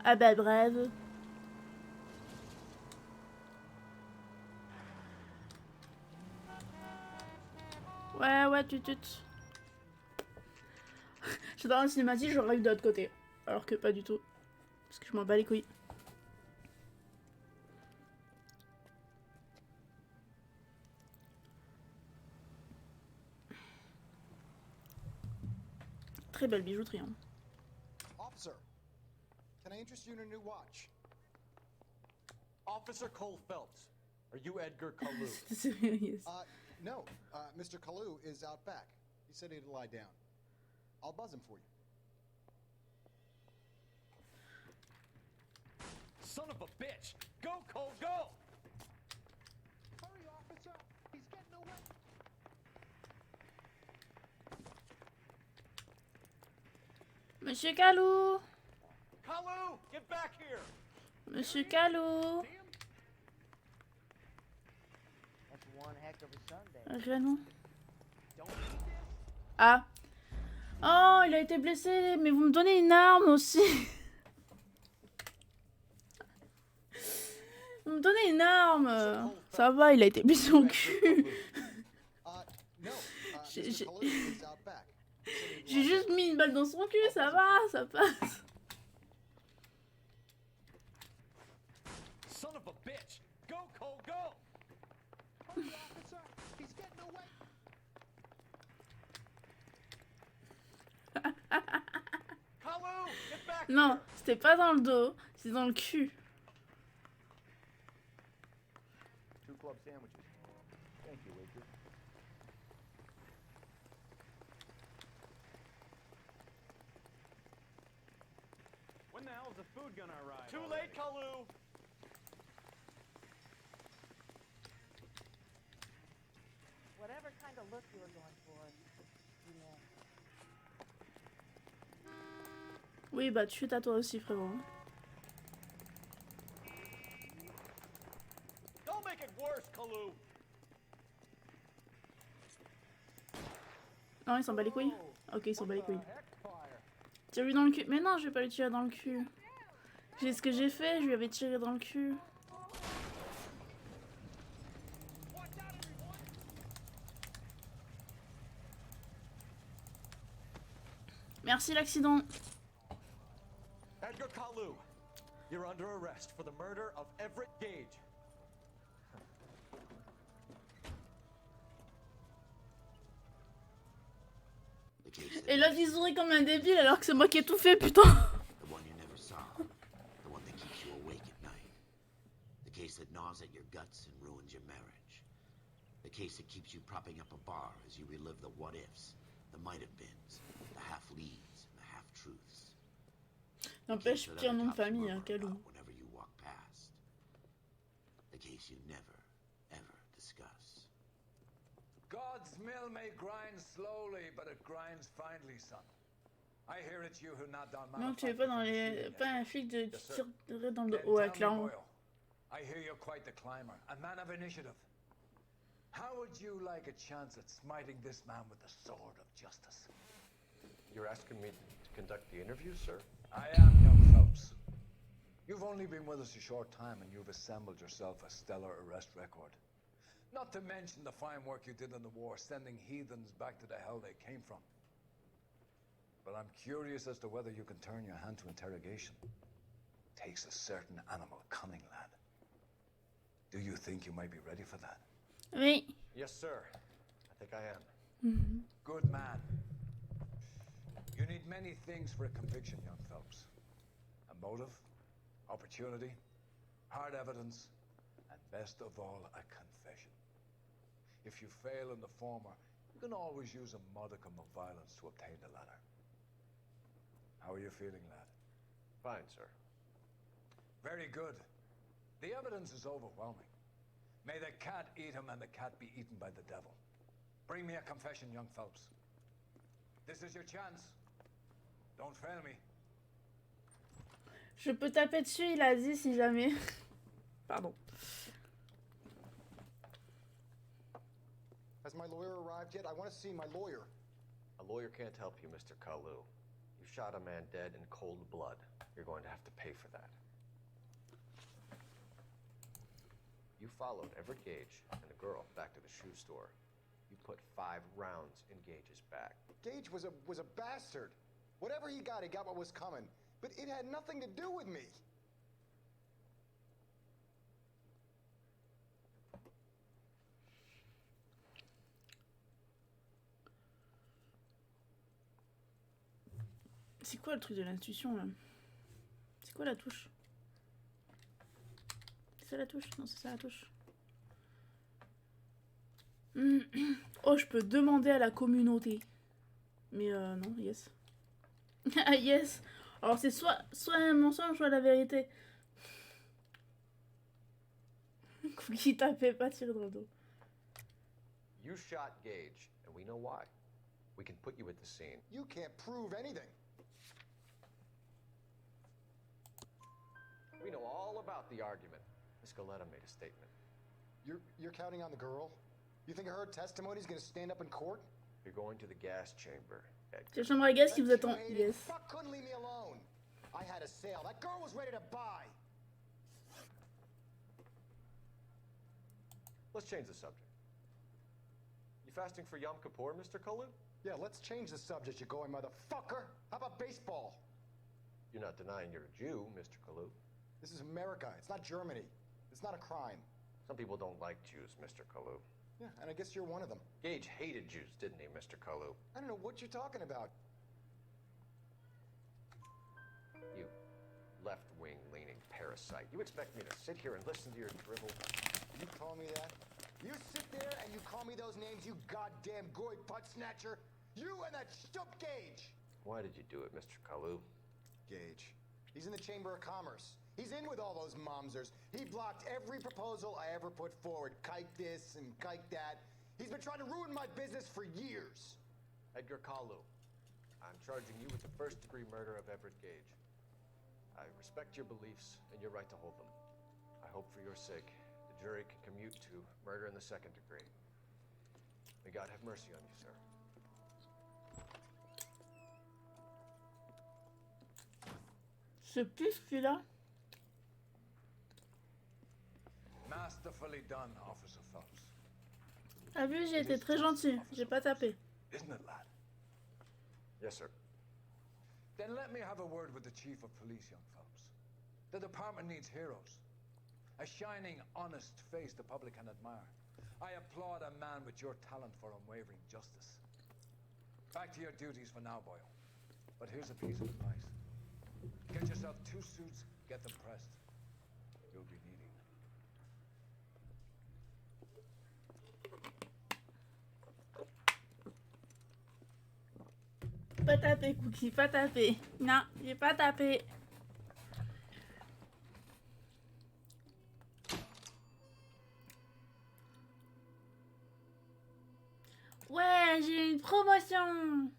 Ah bah bref. Ouais, tutut. J'étais dans la cinématique, j'aurais eu de l'autre côté. Alors que pas du tout. Parce que je m'en bats les couilles. Très belle bijouterie. Hein. Officer, can I interest you in a new watch? Officer Cole Phelps, are you Edgar Kalu? Serious. No, Mr. Kalu is out back. He said he'd lie down. I'll buzz him for you. Son of a bitch! Go, Cole, go! Hurry, officer! He's getting away! Monsieur Kalou! Kalu, get back here! Monsieur Kalou! That's one heck of a Sunday. Réellement. Ah! Oh, il a été blessé, mais vous me donnez une arme aussi! Vous me donnez une arme! Ça va, il a été blessé au cul! J'ai juste mis une balle dans son cul, ça va, ça passe! Son of a bitch! Go, Cole, go! Hurry, officer! He's getting away! Kalu, get back Non, c'était pas dans le dos, c'est dans le cul. 2 club sandwiches. Thank you, waiter. When the hell is the food gonna arrive? Too late, Kalu! Whatever kind of look you were going for, you know. Oui, bah tue à toi aussi, frérot. Don't make it worse, Kalu. Non, il s'en bat les couilles. Ok, il s'en bat les couilles. Tire-lui dans le cul. Mais non, je vais pas lui tirer dans le cul. J'ai ce que j'ai fait, je lui avais tiré dans le cul. Merci l'accident. Edgar Kalu, you're under arrest for the murder of Everett Gage. Et là, il sourit comme un débile alors que c'est moi qui ai tout fait, putain. The one you never solve. The one that keeps you awake at night. The case that gnaws at your guts and ruins your marriage. The case that keeps you propping up a bar as you relive the what-ifs, the might-have-beens, the half-leads, and the half-truths. N'empêche, pire nom de famille, hein, Kalou. Whenever you walk past. The case you never, ever discuss. God's mill may grind slowly, but it grinds finely, son. I hear it's you who knocked on my. Non, tu es pas dans les. Pas un flic de qui tirerait dans le dos. Ouais, clairement. I hear you're quite the climber, a man of initiative. How would you like a chance at smiting this man with the sword of justice? You're asking me to conduct the interview, sir? I am, young Phelps. You've only been with us a short time, and you've assembled yourself a stellar arrest record. Not to mention the fine work you did in the war, sending heathens back to the hell they came from. But I'm curious as to whether you can turn your hand to interrogation. Takes a certain animal cunning, lad. Do you think you might be ready for that? Oui. Yes, sir. I think I am. Good man. You need many things for a conviction, young Phelps. A motive, opportunity, hard evidence, and best of all, a confession. If you fail in the former, you can always use a modicum of violence to obtain the latter. How are you feeling, lad? Fine, sir. Very good. The evidence is overwhelming. May the cat eat him and the cat be eaten by the devil. Bring me a confession, young Phelps. This is your chance. Don't fail me. Je peux taper dessus, il a dit si jamais. Pardon. Has my lawyer arrived yet? I want to see my lawyer. A lawyer can't help you, Mr. Kalu. You shot a man dead in cold blood. You're going to have to pay for that. You followed Everett Gage and a girl back to the shoe store. You put 5 rounds in Gage's back. Gage was a bastard. Whatever he got what was coming. But it had nothing to do with me. C'est quoi le truc de l'intuition là? C'est quoi la touche? C'est ça la touche? Non, c'est ça la touche. Oh, je peux demander à la communauté. Mais non, yes. Ah yes. Alors c'est soit un mensonge, soit la vérité. Cookie tapait pas tirer dans le dos. You shot Gage, and we know why. We can put you at the scene. You can't prove anything. We know all about the argument. Miss Goleta made a statement. You're counting on the girl? You think her testimony is going to stand up in court? You're going to the gas chamber, Edgar. C'est la chambre à gaz qui vous attend. Yes. Fuck couldn't leave me alone. I had a sale. That girl was ready to buy. Let's change the subject. You fasting for Yom Kippur, Mr. Kalu? Yeah, let's change the subject, you going motherfucker. How about baseball? You're not denying you're a Jew, Mr. Kalu. This is America. It's not Germany. It's not a crime. Some people don't like Jews, Mr. Kalu. Yeah, and I guess you're one of them. Gage hated Jews, didn't he, Mr. Kalu? I don't know what you're talking about. You left-wing leaning parasite. You expect me to sit here and listen to your drivel? You call me that? You sit there and you call me those names, you goddamn goy butt snatcher? You and that stup Gage! Why did you do it, Mr. Kalu? Gage. He's in the Chamber of Commerce. He's in with all those momsers. He blocked every proposal I ever put forward. Kike this and kike that. He's been trying to ruin my business for years. Edgar Kalu, I'm charging you with the first-degree murder of Everett Gage. I respect your beliefs and your right to hold them. I hope for your sake the jury can commute to murder in the second degree. May God have mercy on you, sir. Ce pif celui-là. Masterfully done, Officer Phelps. T'as vu, j'ai été très gentil. J'ai pas tapé. Isn't it, lad? Yes, sir. Then let me have a word with the Chief of Police, young Phelps. The department needs heroes. A shining, honest face the public can admire. I applaud a man with your talent for unwavering justice. Back to your duties for now, boyo. But here's a piece of advice. Get yourself 2 suits, get them pressed. You'll be needing them. Pas tapé, Cookie, pas tapé. Non, j'ai pas tapé. Ouais, j'ai une promotion.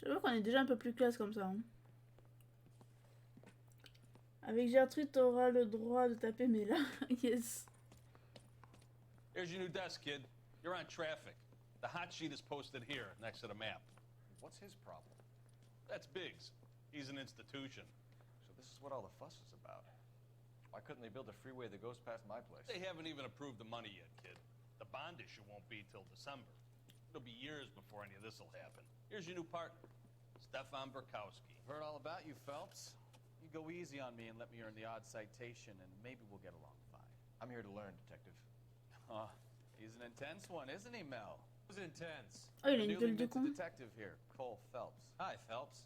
J'avoue qu'on est déjà un peu plus classe comme ça. Hein. Avec Gertrude, t'auras le droit de taper, mais là, yes. Here's your new desk, kid. You're on traffic. The hot sheet is posted here, next to the map. What's his problem? That's Biggs. He's an institution. So this is what all the fuss is about. Why couldn't they build a freeway that goes past my place? They haven't even approved the money yet, kid. The bond issue won't be till December. It'll be years before any of this will happen. Here's your new partner, Stefan Burkowski. Heard all about you, Phelps. You go easy on me and let me earn the odd citation, and maybe we'll get along fine. I'm here to learn, Detective. He's an intense one, isn't he, Mel? Who's intense? Oh, il a The une newly gueule de minted con. detective here, Cole Phelps. Hi, Phelps.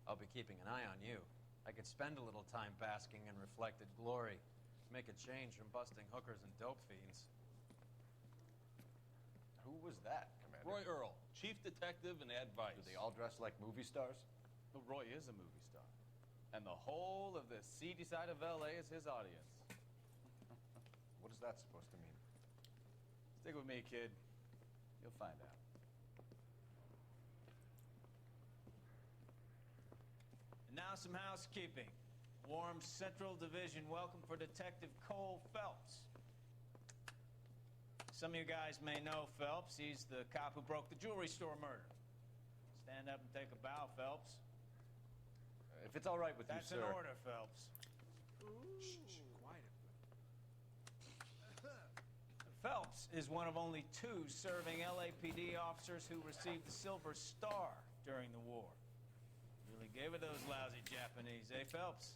I'll be keeping an eye on you. I could spend a little time basking in reflected glory. Make a change from busting hookers and dope fiends. Who was that, Commander? Roy Earl, chief detective and advice. Do they all dress like movie stars? Well, Roy is a movie star. And the whole of the seedy side of L.A. is his audience. What is that supposed to mean? Stick with me, kid. You'll find out. And now some housekeeping. Warm Central Division welcome for Detective Cole Phelps. Some of you guys may know Phelps. He's the cop who broke the jewelry store murder. Stand up and take a bow, Phelps. If it's all right with That's you, sir. an order, Phelps. Shh, quiet. Phelps is one of only 2 serving LAPD officers who received the Silver Star during the war. Really gave it those lousy Japanese, eh, Phelps?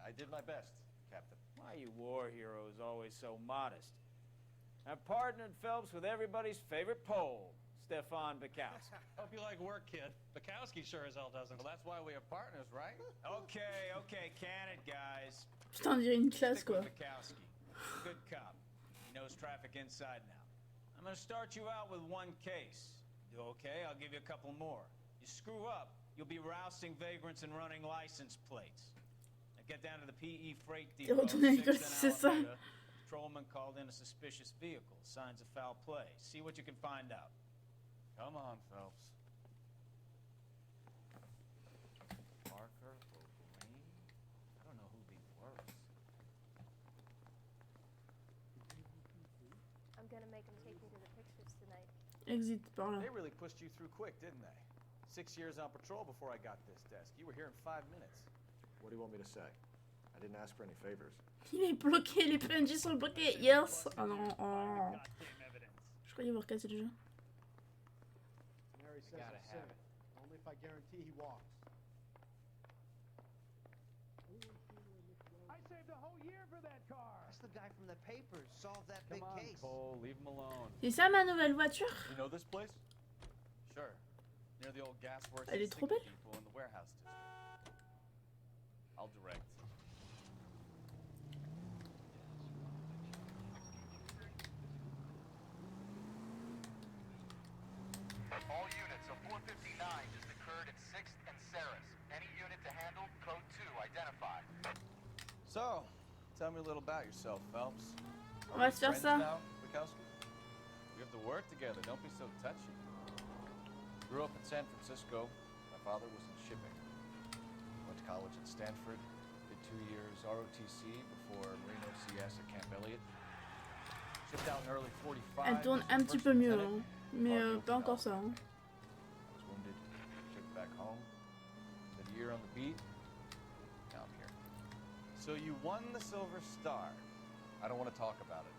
I did my best, Captain. Why you war heroes always so modest? I've partnered Phelps with everybody's favorite Pole, Stefan Bukowski. Hope you like work, kid. Bukowski sure as hell doesn't. Well, that's why we are partners, right? Okay, can it, guys. Putain, on dirait une classe, Stick quoi. with Bukowski. Good cop. He knows traffic inside and out. I'm gonna start you out with one case. Do okay? I'll give you a couple more. You screw up, you'll be rousting vagrants and running license plates. Now get down to the PE freight depot. retourner à l'école, 6th c'est and ça. Alameda. Patrolman called in a suspicious vehicle. Signs of foul play. See what you can find out. Come on, Phelps. Parker or Green? I don't know who'd be worse. I'm gonna make him take me to the pictures tonight. Exit par là. They really pushed you through quick, didn't they? 6 years on patrol before I got this desk. You were here in 5 minutes. What do you want me to say? I didn't ask for any favors. Il est bloqué, les PNJ sont bloqués. Yes. Ah non. Oh. Je croyais voir casser le jeu. Mary says Gotta I'm have safe. Only if I guarantee he walks. I saved a whole year for that car. That's the guy from the papers. Solved that big Come on, case. Cole, leave him alone. C'est ça ma nouvelle voiture? You know this place? Sure. Near the old gas works Elle and est trop Sticky belle. Depot in the warehouse district. I'll direct. All So, tell me a little about yourself, Phelps. On va se faire ça. Now, Bukowski? We have to work together. Don't be so touchy. Grew up in San Francisco. My father was in shipping. Went to college at Stanford. Did 2 years ROTC before Marine OCS at Camp Elliott. Shipped out in early 45. Elle tourne un petit peu mieux, hein. Mais pas encore ça. Hein. I was wounded, shipped back home. Did a year on the beat. Now I'm here. So you won the Silver Star. I don't want to talk about it.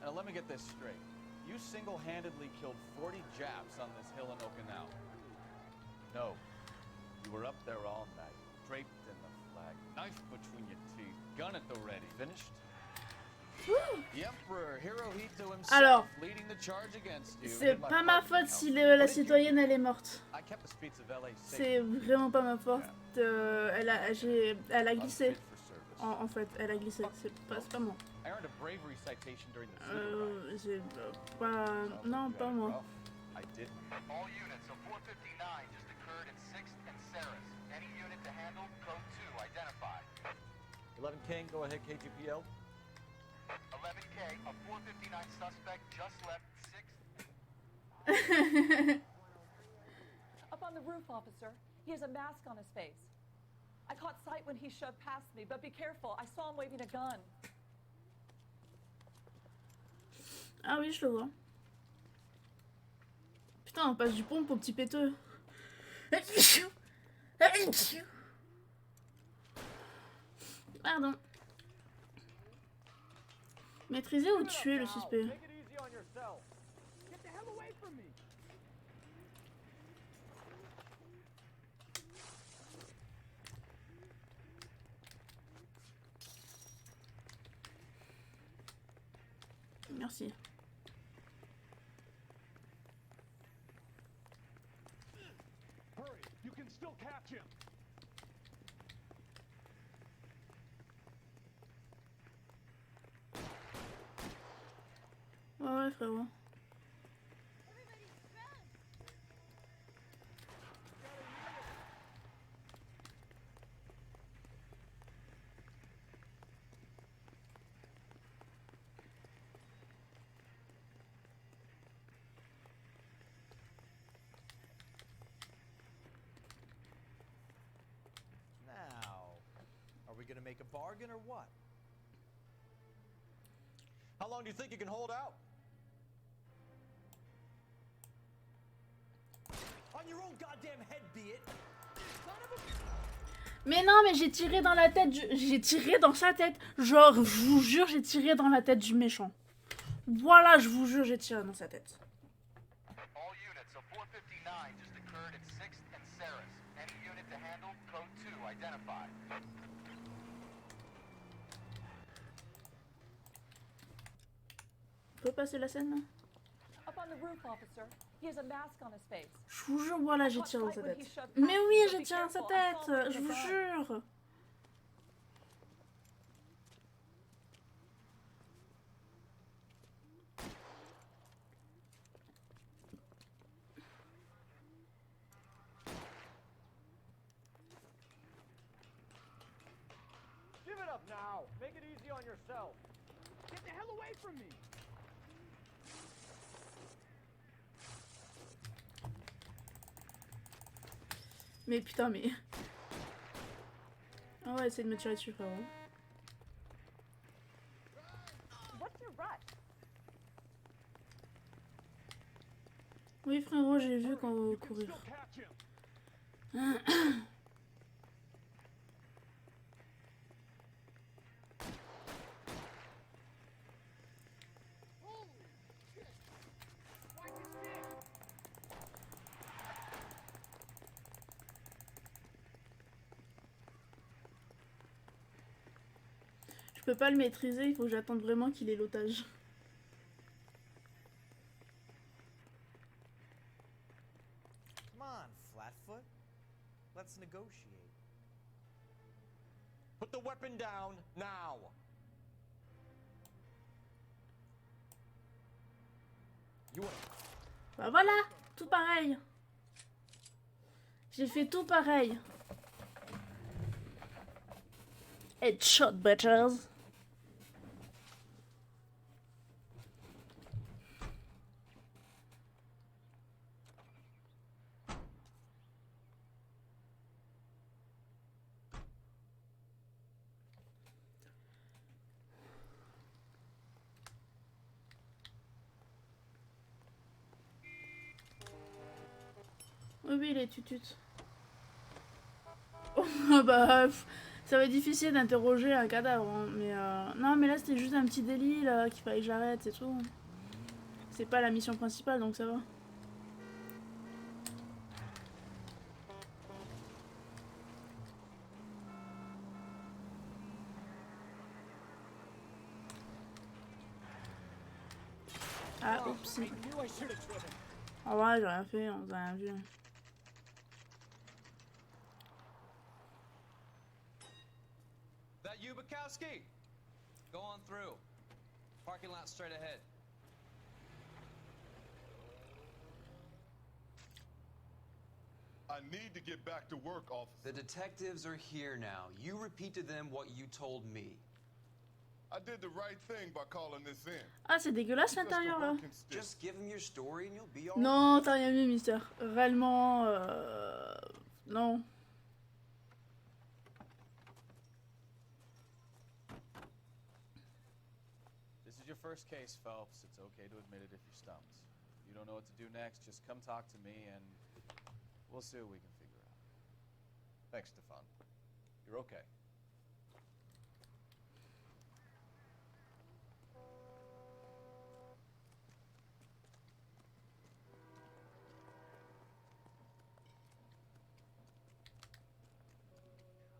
Now let me get this straight. You single-handedly killed 40 Japs on this hill in Okinawa. No. You were up there all night, draped in the flag, knife between your teeth, gun at the ready. Finished? The Emperor Hirohito himself Alors, leading the charge against you. c'est pas ma faute si la citoyenne elle est morte. I kept the streets of LA safe. C'est vraiment pas ma faute. Elle a glissé. En fait, elle a glissé. C'est pas moi. I earned a bravery citation during the Super C'est pas... Non, pas moi. I didn't. All units of 459 just occurred in 6th and Saris. Any unit to handle, code 2, identified. 11 King, go ahead, KGPL. 11K, a 459 suspect just left 6th. Up on the roof, officer. He has a mask on his face. I caught sight when he shoved past me, but be careful. I saw him waving a gun. Ah oui, je le vois. Putain, on passe du pompe au petit péteux. Pardon. Maîtriser ou tuer le suspect? Take it easy on yourself. Get the hell away from me. Merci. Hurry, you can still catch him. Ouais, frérot. Now, are we gonna make a bargain or what? How long do you think you can hold out? On your own goddamn head, be it. Mais non, mais j'ai tiré dans la tête j'ai tiré dans sa tête. Genre, je vous jure, j'ai tiré dans la tête du méchant. Voilà, je vous jure, j'ai tiré dans sa tête. All units of 459 just occurred in 6th and Saris. Any unit to handle, code 2, identified. On peut passer la scène là? Up on the roof, officer. He has a mask on his face. Je vous jure, voilà, j'ai tiré dans sa tête. Mais oui, j'ai tiré dans sa tête, je vous jure. Give it up now. Make it easy on yourself. Get the hell away from me. Mais putain, mais... Ah ouais, essaye de me tirer dessus, frérot. What's your rush? Oui, frérot, j'ai vu quand vous courir. Je peux pas le maîtriser, il faut que j'attende vraiment qu'il ait l'otage. Come on, Flatfoot. Let's negotiate. Put the weapon down now. Bah voilà, tout pareil. J'ai fait tout pareil. Headshot, bitches. Oui, il est tutut. Oh, bah, ça va être difficile d'interroger un cadavre, hein, mais non, mais là c'était juste un petit délit là qu'il fallait que j'arrête, c'est tout. C'est pas la mission principale, donc ça va. Ah, oups. En vrai, j'ai rien fait, on a rien vu. That you, Bukowski? Go on through. Parking lot straight ahead. I need to get back to work, officer. The detectives are here now. You repeat to them what you told me. I did the right thing by calling this in. Ah, c'est dégueulasse l'intérieur là. Just give them your story and you'll be all Non, t'as rien vu, Mister. Réellement, non. This is your first case, Phelps. It's okay to admit it if you're stumped. If you don't know what to do next, just come talk to me and we'll see what we can figure out. Thanks, Stefan. You're okay.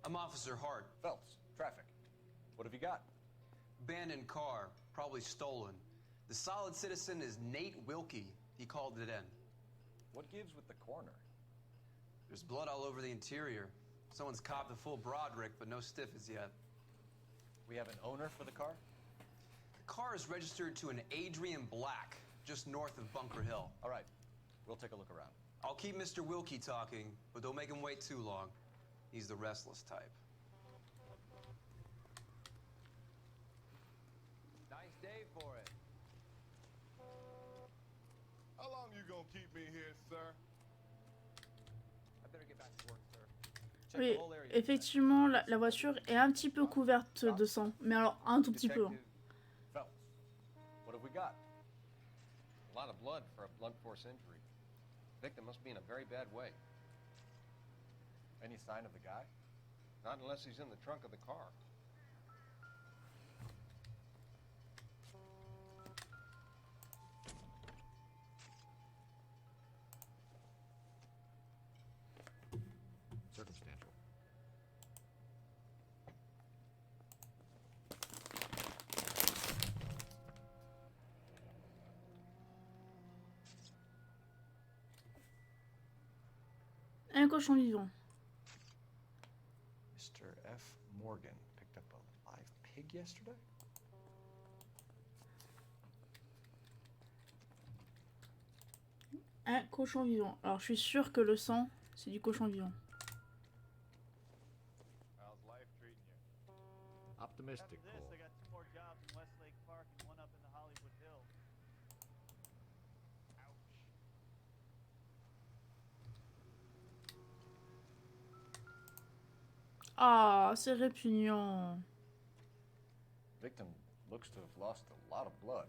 I'm Officer Hart. Phelps, traffic. What have you got? Abandoned car, probably stolen. The solid citizen is Nate Wilkie. He called it in. What gives with the corner? There's blood all over the interior. Someone's copped a full Broderick, but no stiff as yet. We have an owner for the car? The car is registered to an Adrian Black, just north of Bunker Hill. All right, we'll take a look around. I'll keep Mr. Wilkie talking, but don't make him wait too long. He's the restless type. Nice day for it. How long you gonna keep me here, sir? I better get back to work, sir. Check Oui, the whole area. effectivement, la voiture est un petit peu couverte de sang. Mais alors, un tout petit peu. Detective Phelps, what have we got? A lot of blood for a blunt force injury. Victim must be in a very bad way. Any sign of the guy? Not unless he's in the trunk of the car. Circumstantial. Un cochon vivant. Mr. F. Morgan picked up a live pig yesterday? Un cochon vivant. Alors, je suis sûre que le sang, c'est du cochon vivant. How's life treating you? Optimistic, After this, I got 2 more jobs in Westlake Park and 1 up in the Hollywood Hills. Ah, c'est répugnant. Victim looks to have lost a lot of blood.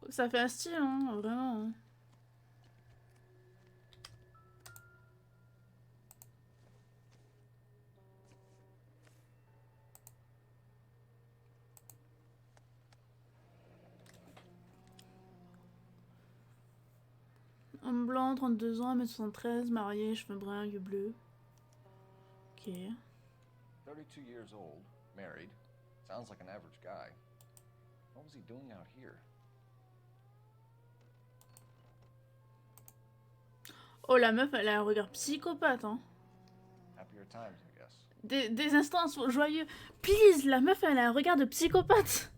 Ça fait un style, hein, vraiment. Hein. Homme blanc, 32 ans, 1m73, marié, cheveux bruns, yeux bleus. Ok. 32 years old, married. Sounds like an average guy. What was he doing out here? Oh, la meuf, elle a un regard psychopathe, hein. Happier times, I guess. Des instants joyeux. Please, la meuf, elle a un regard de psychopathe.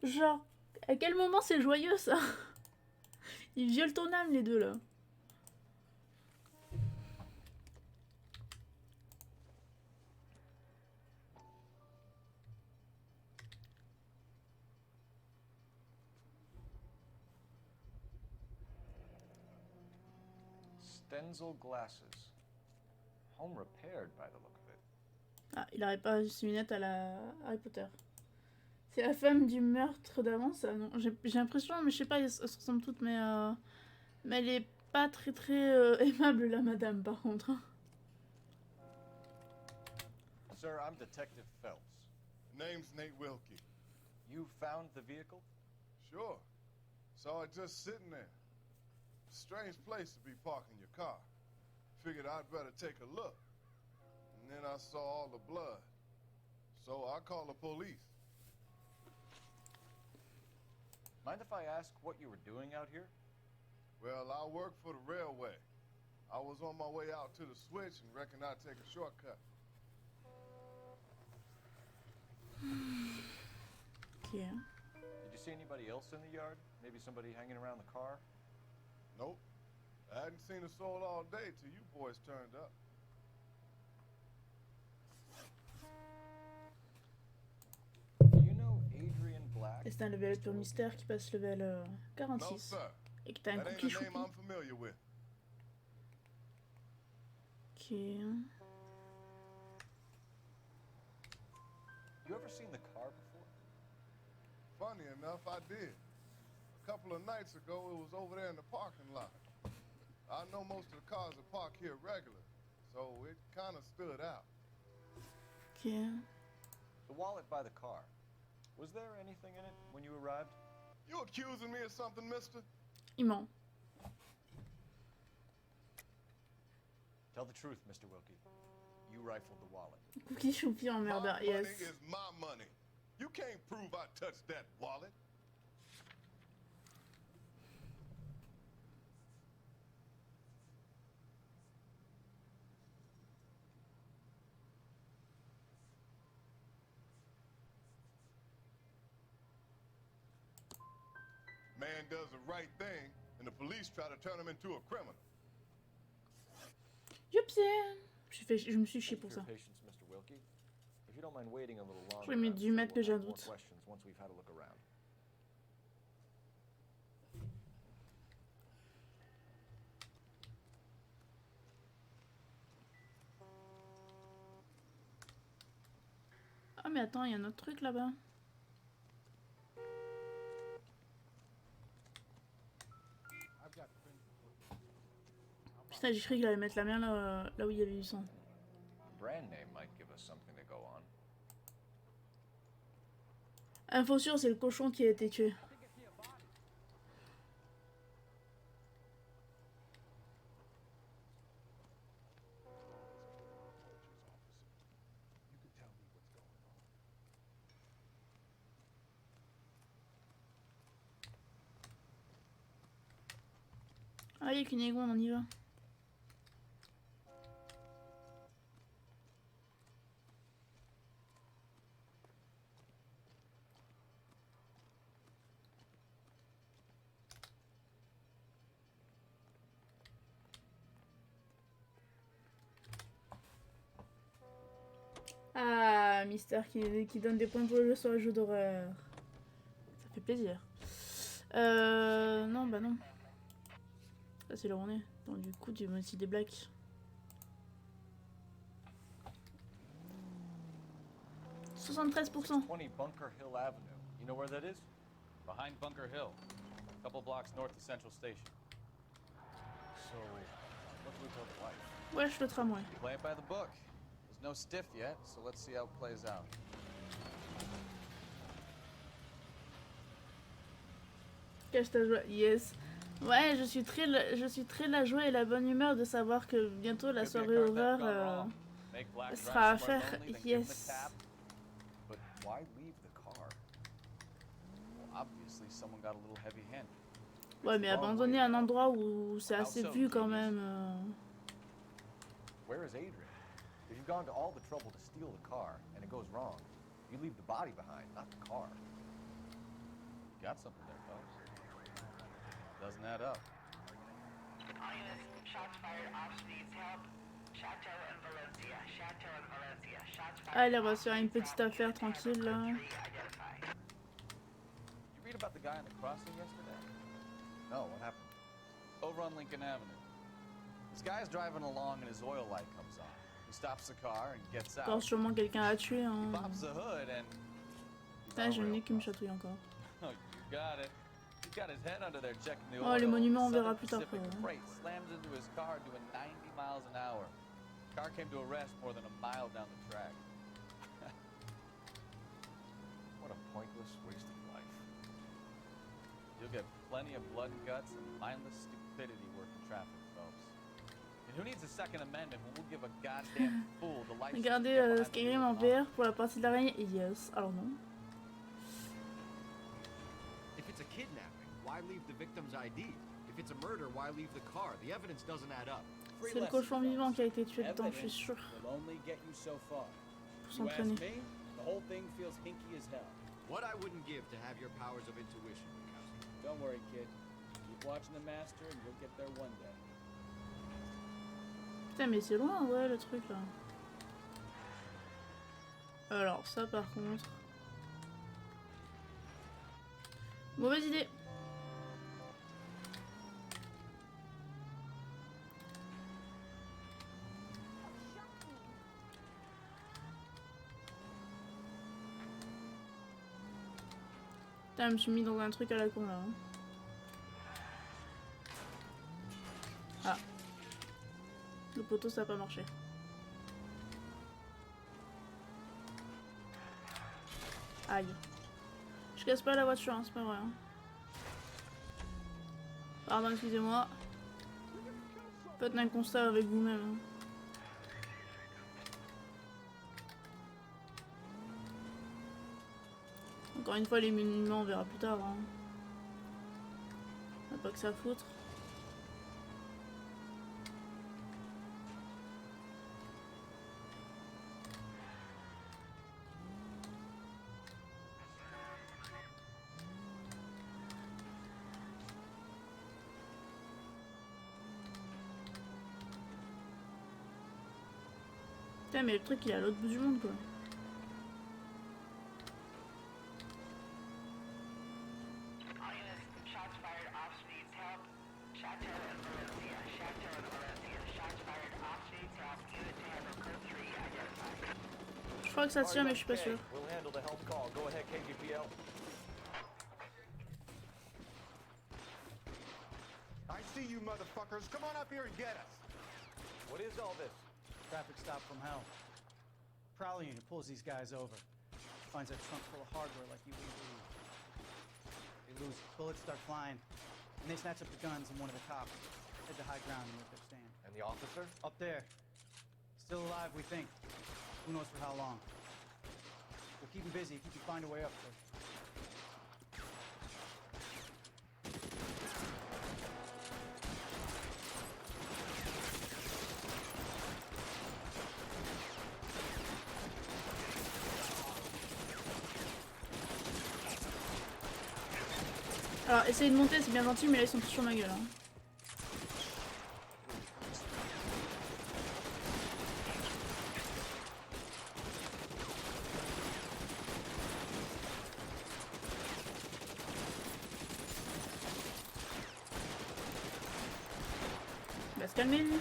Genre, à quel moment c'est joyeux, ça? Ils violent ton âme, les deux, là. Denzel glasses. Home repaired by the look of it. Ah, il aurait pas ses lunettes à la Harry Potter. C'est la femme du meurtre d'avant, ça? Non, j'ai l'impression, mais je sais pas, elles se ressemblent toutes, mais elle est pas très aimable, la madame, par contre. Sir, I'm Detective Phelps. Name's Nate Wilkie. You found the vehicle? Sure. Saw it just sitting there. Strange place to be parking your car. Figured I'd better take a look. And then I saw all the blood. So I called the police. Mind if I ask what you were doing out here? Well, I work for the railway. I was on my way out to the switch and reckoned I'd take a shortcut. Yeah. Did you see anybody else in the yard? Maybe somebody hanging around the car? Nope. I hadn't seen a soul all day till you boys turned up. Do you know Adrian Black? Et c'est un level pour mystère qui passe level 46. No, sir. Et que t'as un That ain't cookie a name choupi. I'm familiar with. Ok. You ever seen the car before? Funny enough, I did. A couple of nights ago, it was over there in the parking lot. I know most of the cars are parked here regular, so it kind of stood out. Ok. The wallet by the car. Was there anything in it when you arrived? You accusing me of something, mister? Il ment. Tell the truth, Mr. Wilkie. You rifled the wallet. Cookie choupi emmerdeur, My yes. money is my money. You can't prove I touched that wallet. Man does the right thing, and the police try to turn him into a criminal. Youpsie. Je me suis chié pour ça. Patience, Mr. Wilkie. If you don't mind waiting a little longer, J'aurais mieux dû mettre que j'ai un more doute. questions once we've had a look around. Ah mais attends, il y a un autre truc là-bas. Putain, j'ai cru qu'il allait mettre la main là où il y avait du sang. Brand name might give us something to go on. Info sûre, c'est le cochon qui a été tué. Allez, Cunégon, on y va. Ah, Mister qui donne des points pour le jeu sur les jeux d'horreur. Ça fait plaisir. Non, bah non. Ça, c'est là où on est. Donc, du coup, tu veux aussi des blacks. « 73%. 20 Bunker Hill Avenue. You know where that is? Behind Bunker Hill. A couple blocks north of Central Station. So, what do we tell the wife? Wesh, le tramway. Play it by the book. There's no stiff yet, so let's see how it plays out. Cache ta joie, yes. Ouais, je suis très la joie et la bonne humeur de savoir que bientôt la soirée horreur sera à faire. Yes. But why leave the car? Well, obviously someone got a little heavy-handed. Ouais, mais abandonner un endroit où c'est assez vu quand même. Where is Adrian? If you've gone to all the trouble to steal the car and it goes wrong, you leave the body behind, not the car. Got something there, folks. Doesn't add up. All units, shots fired, ops needs help. Chateau and Valencia, Chateau and Valencia, shots fired. Allez, on va se faire une petite affaire tranquille là. You read about the guy on the crossing yesterday? No, what happened? Over on Lincoln Avenue. This guy's driving along and his oil light comes on. He stops the car and gets out. Encore sûrement quelqu'un à tuer, hein. He pops the hood and... Putain, j'ai le nez qui me chatouille encore. Oh, you got it. He's got his head under there checking the Oh, oil. les monuments, on verra Southern plus tard. Pacific Freight slams into his car doing 90 miles an hour. Car came to a rest more than a mile down the track. What a pointless waste of life. You'll get plenty of blood and guts and mindless stupidity working traffic, folks. And who needs a Second Amendment when we'll give a goddamn fool the license to Regardez get behind the Skyrim wheel en of an VR pour la partie de l'araignée. Yes. Alors non. If it's a kidnapping, why leave the victim's ID? If it's a murder, why leave the car? The evidence doesn't add up. C'est le cochon vivant qui a été tué dedans, je suis sûr. Will only get you so far. Pour You ask s'entraîner. me, the whole thing feels hinky as hell. What I wouldn't give to have your powers of intuition, Mikowski. Don't worry, kid. Keep watching the master and you'll get there one day. Putain, mais c'est loin, ouais, le truc là. Alors, ça par contre. Mauvaise idée. Putain, je me suis mis dans un truc à la con là. Hein. Ah. Le poteau ça a pas marché. Aïe. Je casse pas la voiture, hein, c'est pas vrai. Hein. Pardon, excusez-moi. Faites un constat avec vous-même. Hein. Encore une fois, les monuments, on verra plus tard. Hein. On a pas que ça à foutre. Putain, mais le truc il est à l'autre bout du monde quoi. All units, shots fired off needs help. Chateau and Valencia. Chateau and Valencia. Shots fired off needs help. Unit to handle code 3 identified. Je crois que ça tire mais je suis pas sûr. We'll handle the help call. Go ahead, KGPL. I see you motherfuckers. Come on up here and get us. What is all this? Traffic stop from hell. Prowler unit pulls these guys over. Finds a trunk full of hardware like you wouldn't believe. They lose. Bullets start flying. And they snatch up the guns and one of the cops. Head to high ground and make their stand. And the officer? Up there. Still alive, we think. Who knows for how long. We'll keep him busy if you can find a way up there. Alors, essayez de monter, c'est bien gentil, mais là ils sont tous sur ma gueule. Hein. Il va se calmer lui.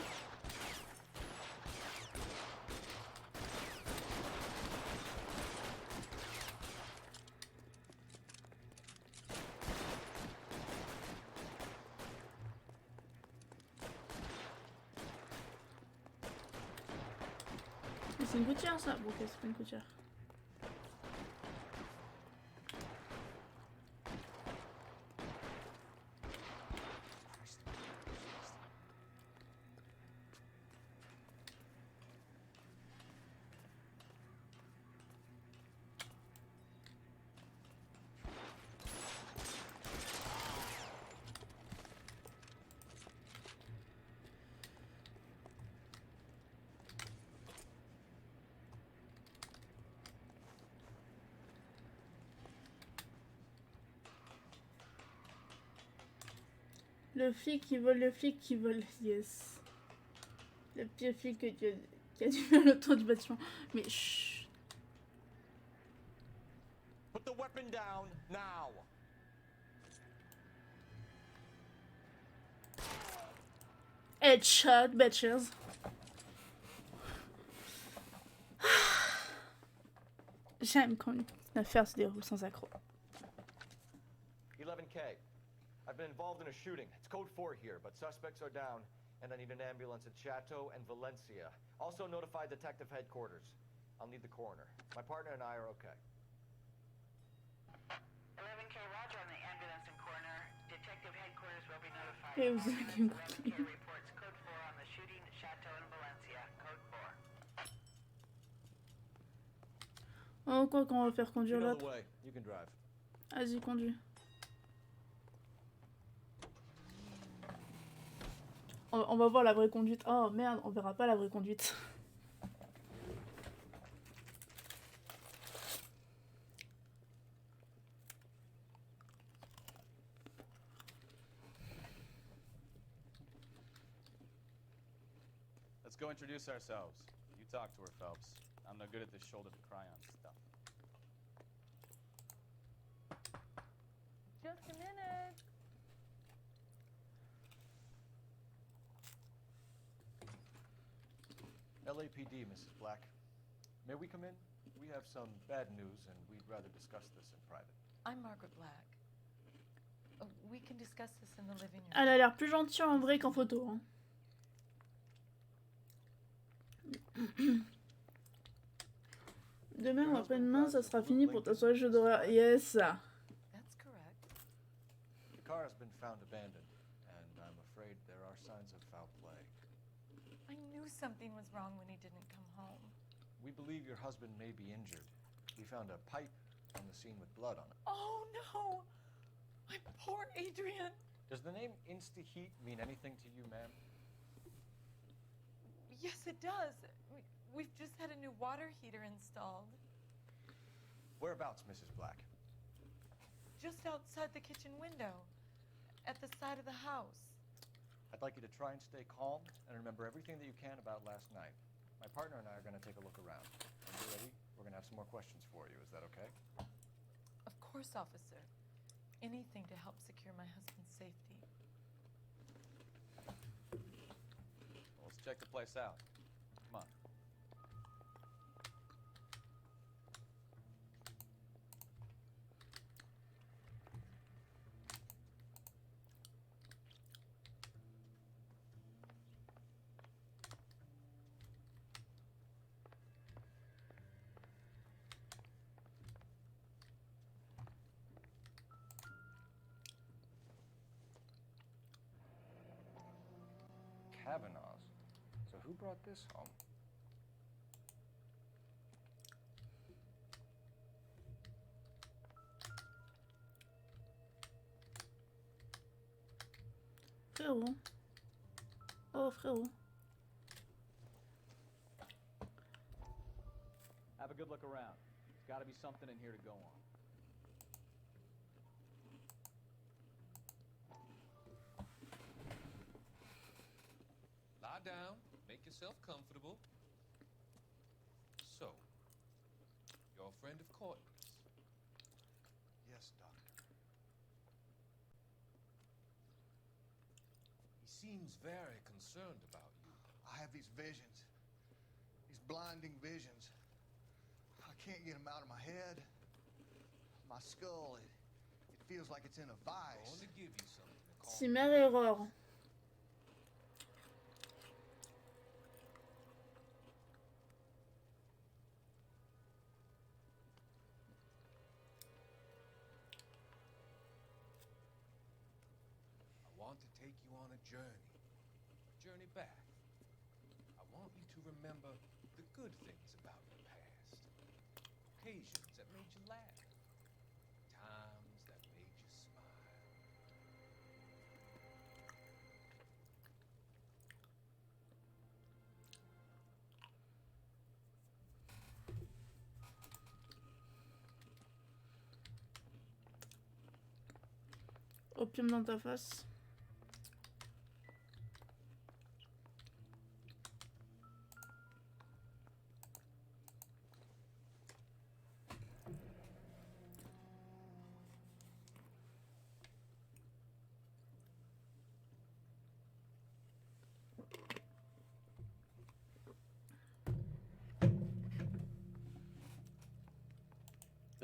C'est une gouttière ça? Bon ok, c'est pas une gouttière. Le flic qui vole, le flic qui vole, yes. Le pire flic qui a dû faire le tour du bâtiment. Mais chut. Put the weapon down now. Headshot, bitches. J'aime quand une affaire se déroule sans accroc. 11K. I've been involved in a shooting. It's code 4 here, but suspects are down, and I need an ambulance at Chateau and Valencia. Also notify detective headquarters. I'll need the coroner. My partner and I are okay. 11K, roger on the ambulance and coroner. Detective headquarters will be notified. Et vous avez qui me 11K reports code 4 on the shooting at Chateau and Valencia. Code 4. Oh, quoi qu'on va faire conduire You know the l'autre. way. You can drive. Vas-y, conduis. On va voir la vraie conduite. Oh merde, on verra pas la vraie conduite. Let's go introduce ourselves. You talk to her, Phelps. I'm no good at this shoulder-to-cry on stuff. Just a minute. LAPD, Mrs. Black. May we come in? We have some bad news, and we'd rather discuss this in private. I'm Margaret Black. We can discuss this in the living room. Elle a l'air plus gentille en vrai qu'en photo. Hein. Demain ou après-demain, ça sera fini pour ta soirée jeu d'horreur. Yes. That's correct. The car has been found abandoned, and I'm afraid there are signs of foul play. I knew something was wrong when he didn't come home. We believe your husband may be injured. We found a pipe on the scene with blood on it. Oh no! My poor Adrian! Does the name Insta-Heat mean anything to you, ma'am? Yes, it does. We've just had a new water heater installed. Whereabouts, Mrs. Black? Just outside the kitchen window. At the side of the house. I'd like you to try and stay calm and remember everything that you can about last night. My partner and I are going to take a look around. When you're ready, we're going to have some more questions for you. Is that okay? Of course, officer. Anything to help secure my husband's safety. Well, let's check the place out. Come on. Kavanaugh's. So who brought this home? Frérot. Oh, frérot. Have a good look around. There's got to be something in here to go on. Lie down, make yourself comfortable. So, you're a friend of Courtney's? Yes, Doctor. He seems very concerned about you. I have these visions. These blinding visions. I can't get them out of my head. My skull, it feels like it's in a vice. I want to give you something to calm Si mère erreur. I want to take you on a journey back. I want you to remember the good things about your past. Occasions that made you laugh. Times that made you smile. Opium dans ta face.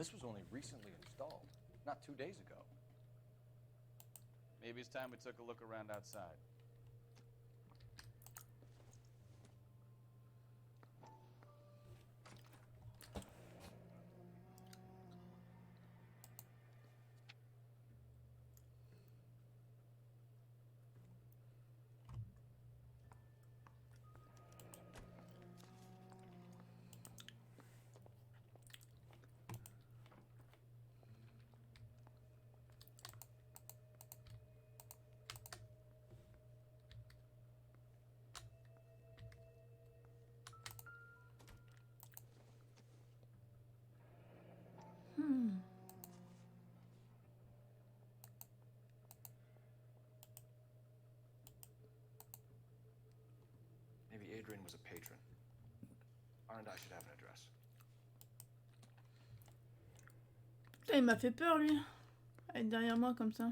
This was only recently installed, not 2 days ago. Maybe it's time we took a look around outside. Maybe Adrian was a patron. R&I should have an address. Putain, il m'a fait peur lui. Être derrière moi comme ça.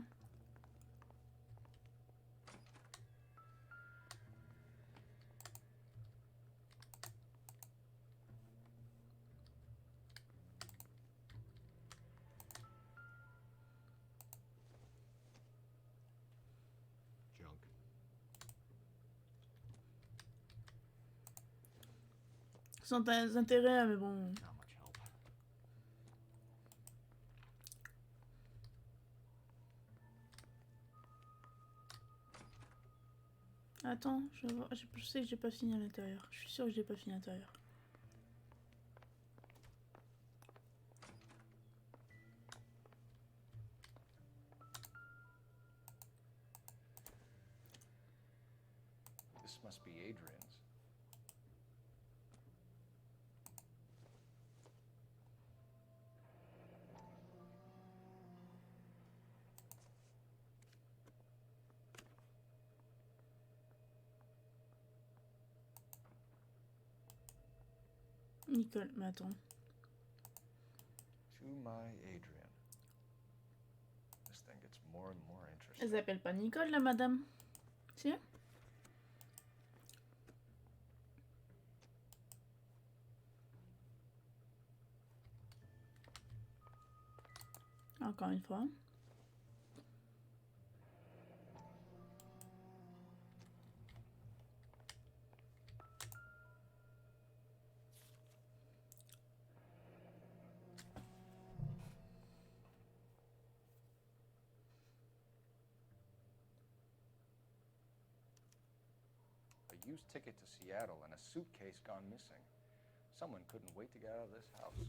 Junk. Sans intérêt, mais bon. Not much help. Attends, je sais que j'ai pas fini à l'intérieur. Je suis sûre que j'ai pas fini à l'intérieur. This must be Adrian's. Nicole, mais attends. To my Adrian. This thing gets more and more interesting. Elle s'appelle pas Nicole, la madame. Si? Encore une fois. A used ticket to Seattle and a suitcase gone missing. Someone couldn't wait to get out of this house.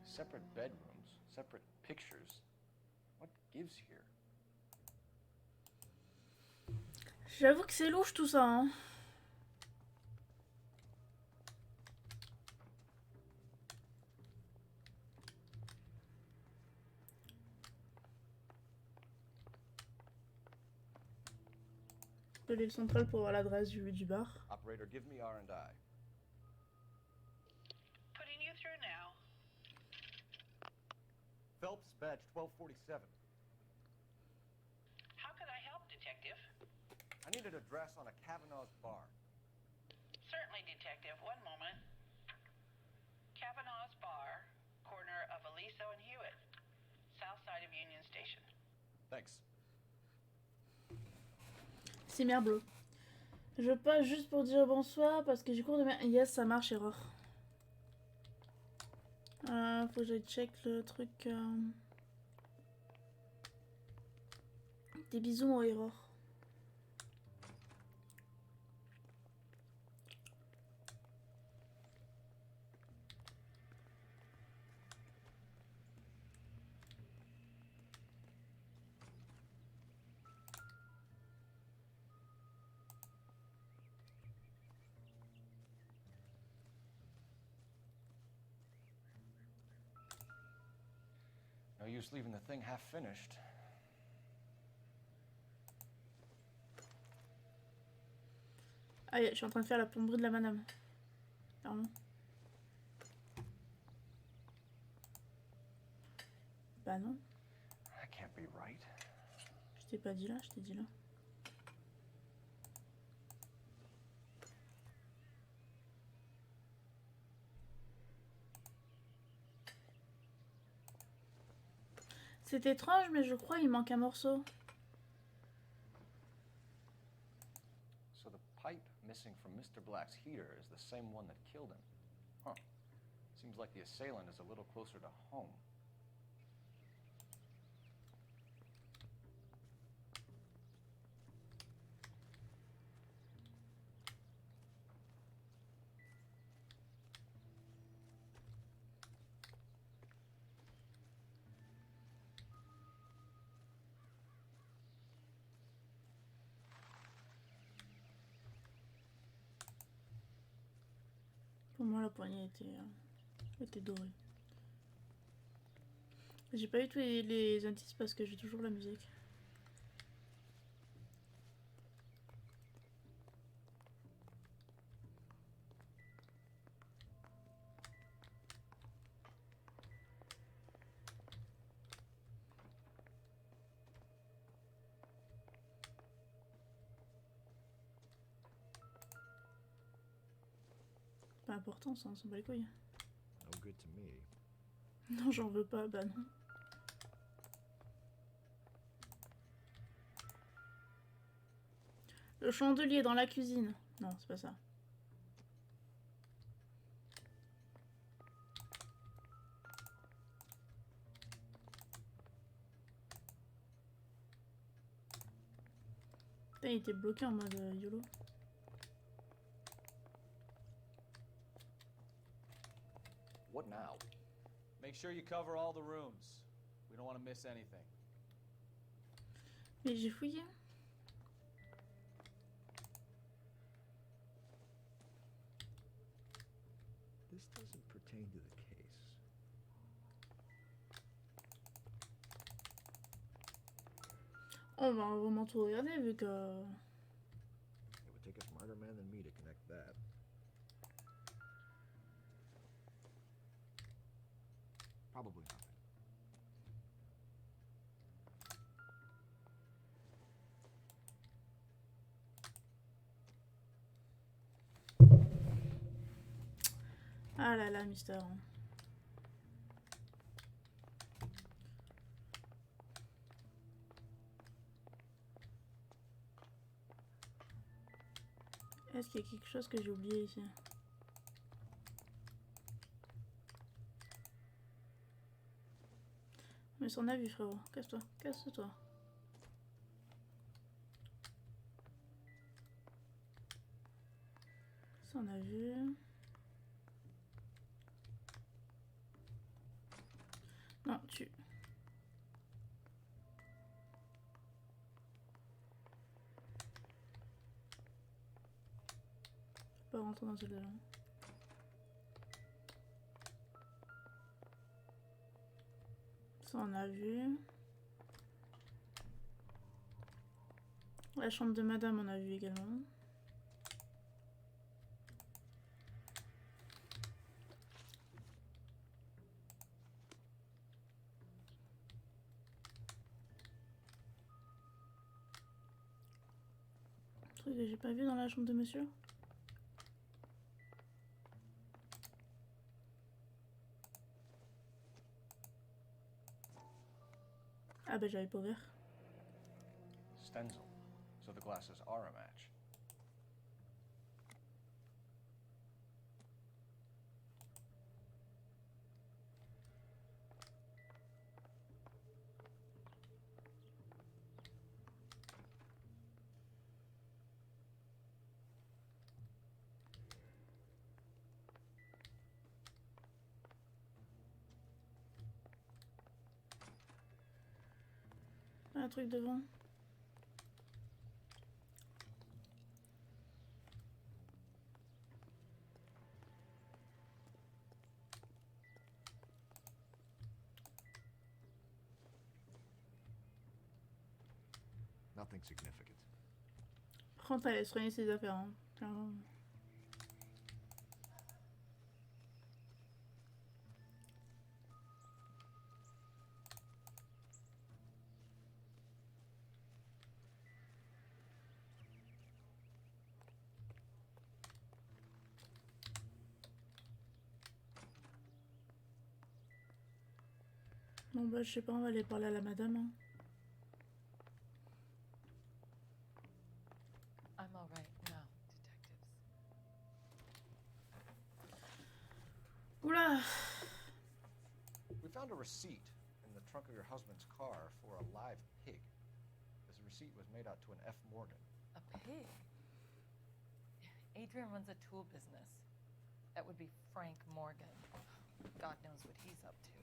Separate bedrooms, separate pictures. What gives here? J'avoue que c'est louche tout ça, hein. Je vais le central pour avoir l'adresse du bar. Operator, give me R&I. Putting you through now. Phelps, badge 1247. How can I help, Detective? I need an address on a Kavanaugh's bar. Certainly, Detective. One moment. Kavanaugh's Bar, corner of Aliso and Hewitt, south side of Union Station. Thanks. C'est merblot. Je passe juste pour dire bonsoir parce que j'ai cours demain. Yes, ça marche, erreur. Faut que j'aille check le truc. Des bisous, mon erreur. No use leaving the thing half finished. Aïe, je suis en train de faire la plomberie de la madame. Pardon. Bah non. That can't be right. Je t'ai pas dit là, je t'ai dit là. C'est étrange, mais je crois qu'il manque un morceau. So the pipe missing from Mr. Black's heater is the same one that killed him. Huh. Seems like the assailant is a little closer to home. Pour moi, la poignée était dorée. J'ai pas eu tous les indices parce que j'ai toujours la musique. Pas important ça, on s'en bat les couilles. No good to me. Non, j'en veux pas, bah non. Le chandelier dans la cuisine. Non, c'est pas ça. Putain, il était bloqué en mode YOLO. What now? Make sure you cover all the rooms. We don't want to miss anything. Mais j'ai fouillé. This doesn't pertain to the case. On va vraiment tout regarder vu que... It would take a smarter man than me to connect that. Probably nothing. Ah là là, Mister. Est-ce qu'il y a quelque chose que j'ai oublié ici? Mais ça on a vu, frérot. Casse-toi, casse-toi. Ça on a vu. Non, tu... Je peux pas rentrer dans celui-là. Ça on a vu. La chambre de madame on a vu également. Truc que j'ai pas vu dans la chambre de monsieur. Ah bah j'avais pas ouvert. Stencil. So the glasses are a match. Un truc devant. Nothing significant. Par contre, elle soigner ses affaires. Hein. Clairement. Bon bah je sais pas, on va aller parler à la madame. Hein. I'm all right now, detectives. Oula. We found a receipt in the trunk of your husband's car for a live pig. This receipt was made out to an F. Morgan. A pig? Adrian runs a tool business. That would be Frank Morgan. God knows what he's up to.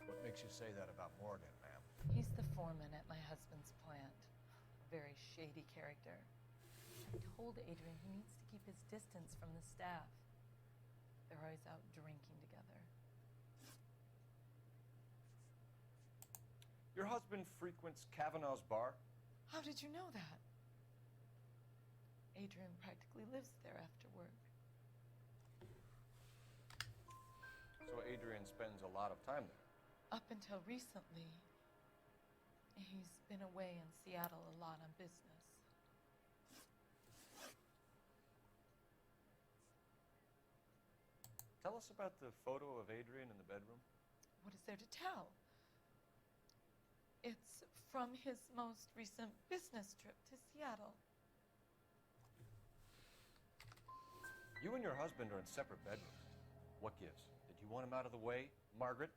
What makes you say that about Morgan, ma'am? He's the foreman at my husband's plant. A very shady character. I told Adrian he needs to keep his distance from the staff. They're always out drinking together. Your husband frequents Kavanaugh's bar? How did you know that? Adrian practically lives there after work. So Adrian spends a lot of time there? Up until recently, he's been away in Seattle a lot on business. Tell us about the photo of Adrian in the bedroom. What is there to tell? It's from his most recent business trip to Seattle. You and your husband are in separate bedrooms. What gives? Did you want him out of the way, Margaret?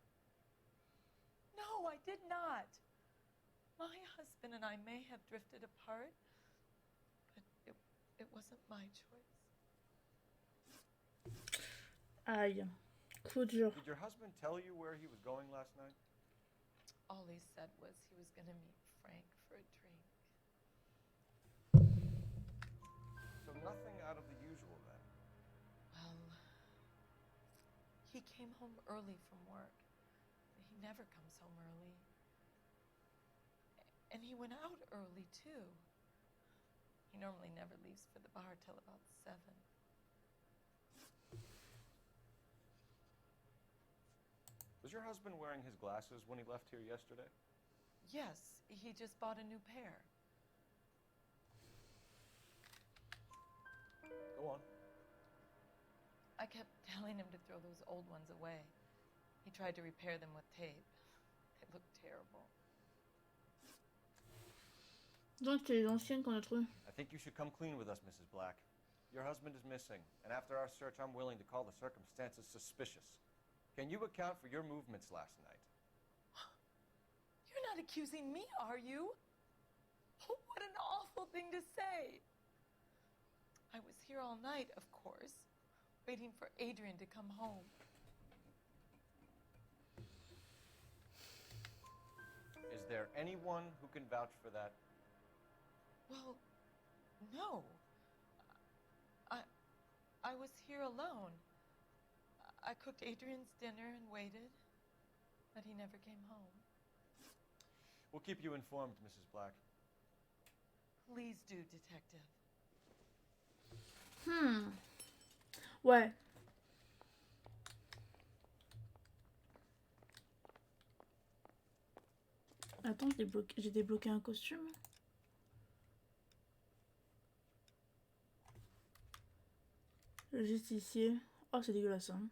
No, I did not. My husband and I may have drifted apart, but it wasn't my choice. Aïe. Coup dur. Did your husband tell you where he was going last night? All he said was he was going to meet Frank for a drink. So nothing out of the usual then? Well, he came home early from work. He never comes home early. And he went out early, too. He normally never leaves for the bar till about 7. Was your husband wearing his glasses when he left here yesterday? Yes, he just bought a new pair. Go on. I kept telling him to throw those old ones away. He tried to repair them with tape. They looked terrible. Donc c'est les anciennes qu'on a trouvées. I think you should come clean with us, Mrs. Black. Your husband is missing, and after our search, I'm willing to call the circumstances suspicious. Can you account for your movements last night? You're not accusing me, are you? What an awful thing to say. I was here all night, of course, waiting for Adrian to come home. Is there anyone who can vouch for that? Well, no. I was here alone. I cooked Adrian's dinner and waited, but he never came home. We'll keep you informed, Mrs. Black. Please do, detective. Ouais. Attends, j'ai débloqué un costume. Le justicier. Oh, c'est dégueulasse, hein.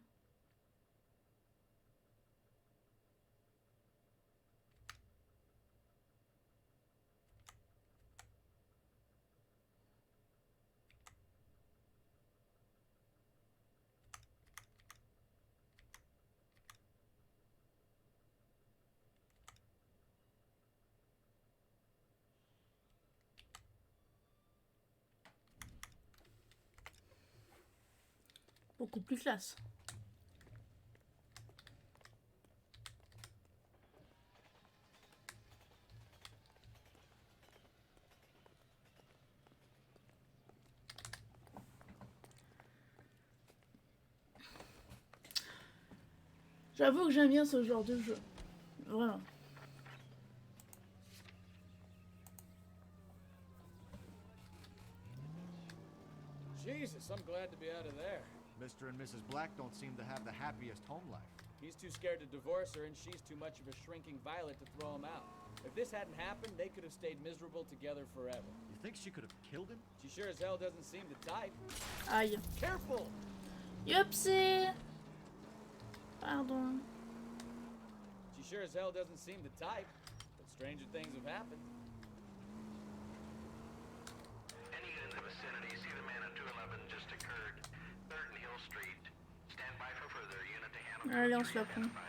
Beaucoup plus classe. J'avoue que j'aime bien ce genre de jeu. Vraiment. Jesus, I'm glad to be out of there. Mr. and Mrs. Black don't seem to have the happiest home life. He's too scared to divorce her, and she's too much of a shrinking violet to throw him out. If this hadn't happened, they could have stayed miserable together forever. You think she could have killed him? She sure as hell doesn't seem to type. Aïe. Careful! Yupsie! Pardon. She sure as hell doesn't seem the type, but stranger things have happened. Any unit in the vicinity, see the man at 211 just occurred. 3rd and Hill Street. Stand by for further. Unit to handle Allez, on code se la 3 prend. identified.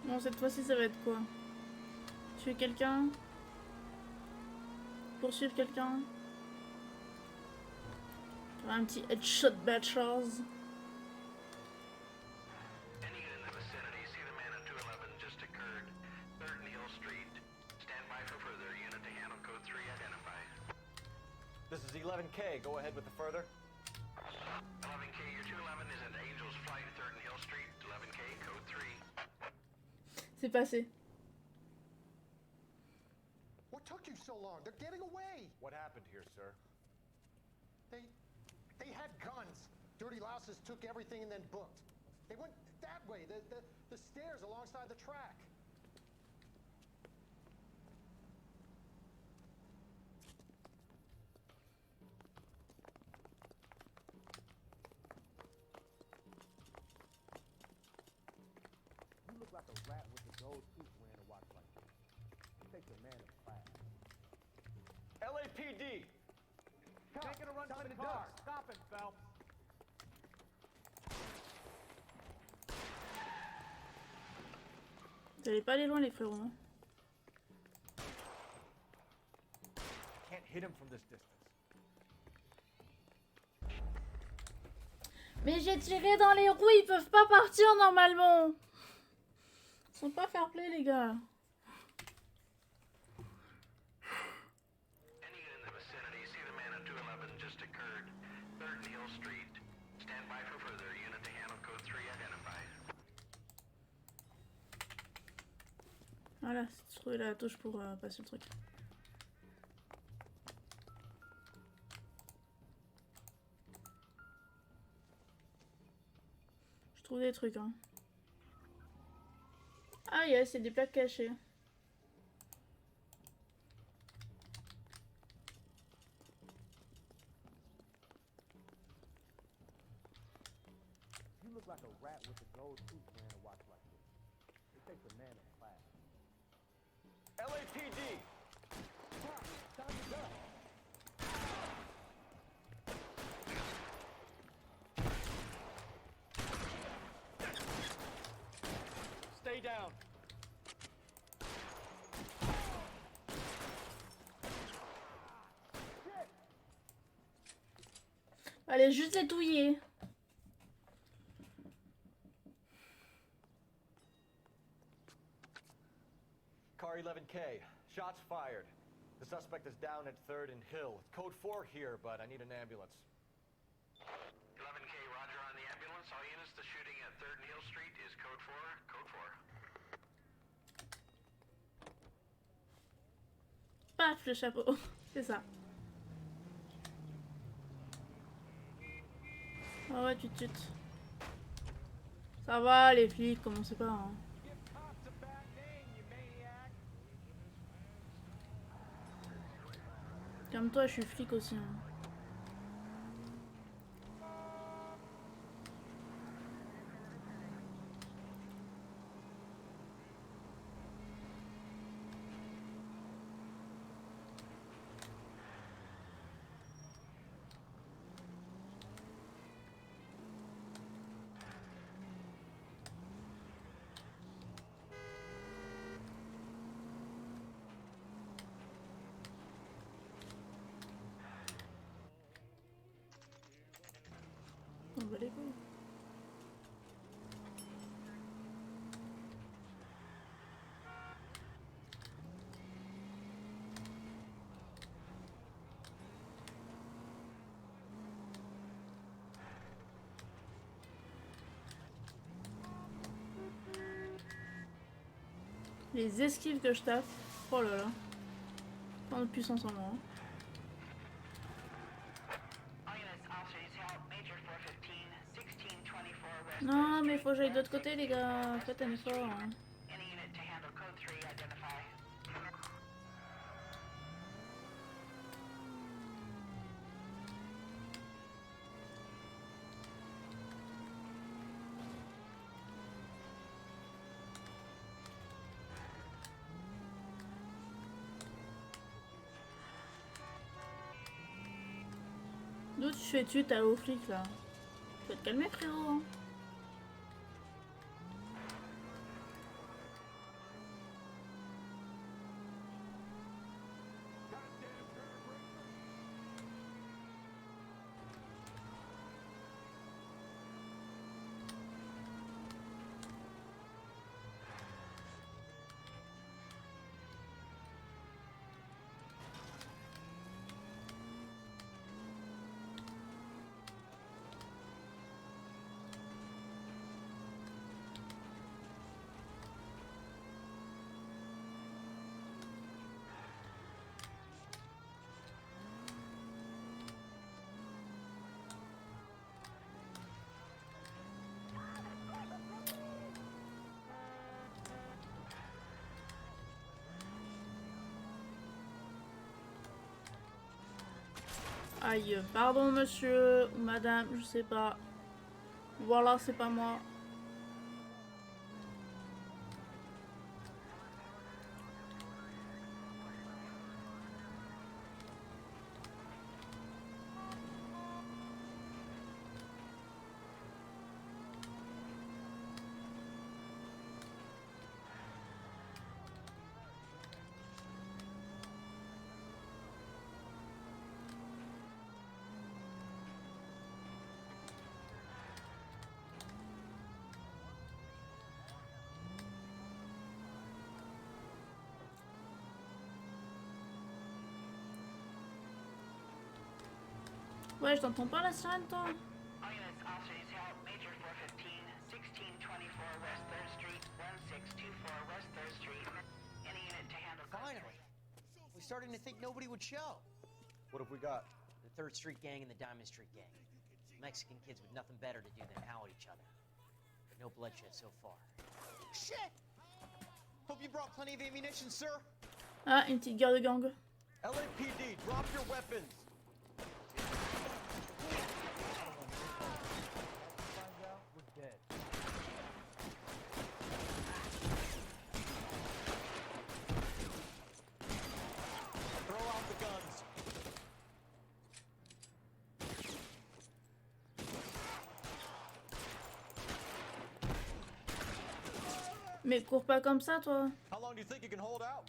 Bon, cette fois-ci, ça va être quoi? Tuer quelqu'un? Poursuivre quelqu'un? Faire un petit headshot bad-chose. Any unit in the vicinity, see the man at 211 just occurred. 3rd and Hill Street. Stand by for further. Unit to handle code 3 identified. This is 11K. Go ahead with the further. 11K, your 211 is at Angel's Flight, 3rd and Hill Street. 11K, code 3. C'est passé. What took you so long? They're getting away. What happened here, sir? They had guns. Dirty louses took everything and then booked. They went that way, the stairs alongside the track. You look like a rat with a gold tooth wearing a watch like this. It takes a man of class. LAPD! Taking a run to the car. Stop it, Phelps. Vous allez pas aller loin, les frérots. Hein. Can't hit him from this distance. Mais j'ai tiré dans les roues, ils peuvent pas partir normalement. Ils sont pas fair play, les gars. Any unit in the vicinity, see the man at 211 just occurred. 3rd and Hill Street. Stand by for further. Unit to handle code 3 identified. Voilà, c'est trouver la touche pour passer le truc. Je trouve des trucs, hein. Ah yes, c'est des plaques cachées. You look like a rat with a gold tooth wearing a watch like this. It takes a man of class. LAPD! Time to go. Stay down. Allez, juste les touiller. Car 11K. Shots fired. The suspect is down at 3rd and Hill. Code 4 here, but I need an ambulance. 11K, roger on the ambulance. All units, the shooting at 3rd and Hill Street is code 4. Code 4. Paf, le chapeau. C'est ça. Ah ouais, tu te tutes. Ça va, les flics, commencez pas. Hein. Calme-toi, je suis flic aussi. Hein. bats les couilles. Les esquives que je tape. Oh là là. Tant de puissance en moi. Hein. Non, mais faut que j'aille de l'autre côté, les gars. Faites un effort. Hein. D'où tu fais tuer ta haut flic là? Faut te calmer, frérot. Hein. Aïe, pardon monsieur ou madame, je sais pas. Voilà, c'est pas moi. Ouais, je t'entends pas la sirène, toi. Finally! We're starting to think nobody would show. What have we got? The 3rd Street Gang and the Diamond Street Gang. Mexican kids with nothing better to do than howl at each other. But no bloodshed so far. Shit! Hope you brought plenty of ammunition, sir. Ah, une petite guerre de gang. LAPD, drop your weapons! We're dead. Throw out the guns. Mais cours pas comme ça, toi. How long do you think you can hold out?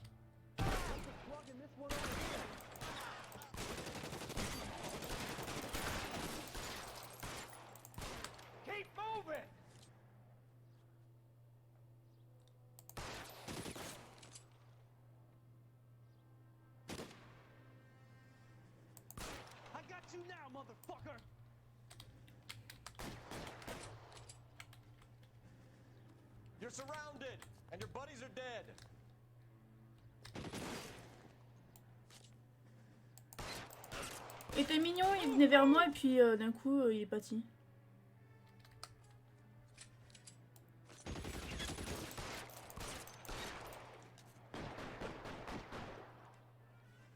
Keep moving! I got you now, motherfucker! You're surrounded, and your buddies are dead. Il était mignon, il venait vers moi et puis d'un coup, il est parti.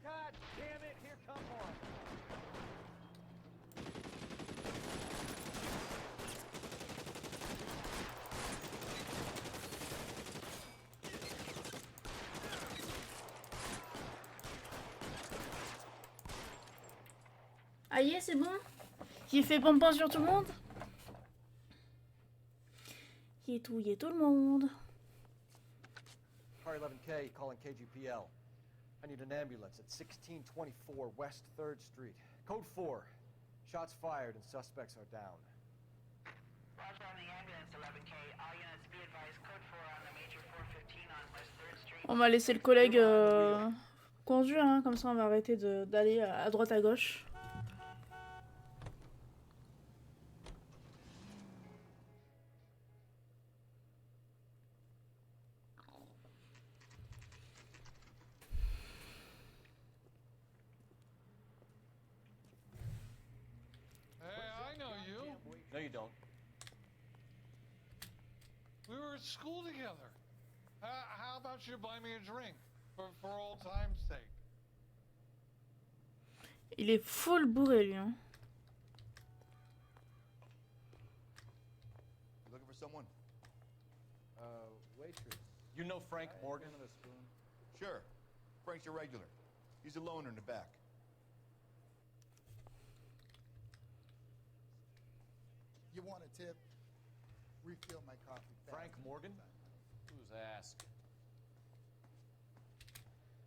God damn it, here come one! Aïe, c'est bon. J'ai fait pompon sur tout le monde. J'ai touillé tout le monde. Car 11K, calling KGPL. I need an ambulance at 1624 West 3rd Street. Code 4. Shots fired and suspects are down. Roger on the ambulance, 11K. All units be advised, code 4 on the major 415 on West 3rd Street. On va laisser le collègue conduire, hein, comme ça on va arrêter d'aller à droite à gauche. Hey, I know you. No, you don't. We were at school together. How about you buy me a drink for old time's sake? Il est full bourré lui. Hein. You looking for someone? Waitress. You know Frank Morgan? Sure. Frank's your regular. He's a loner in the back. You want a tip? Refill my coffee fast. Frank Morgan? Who's asking?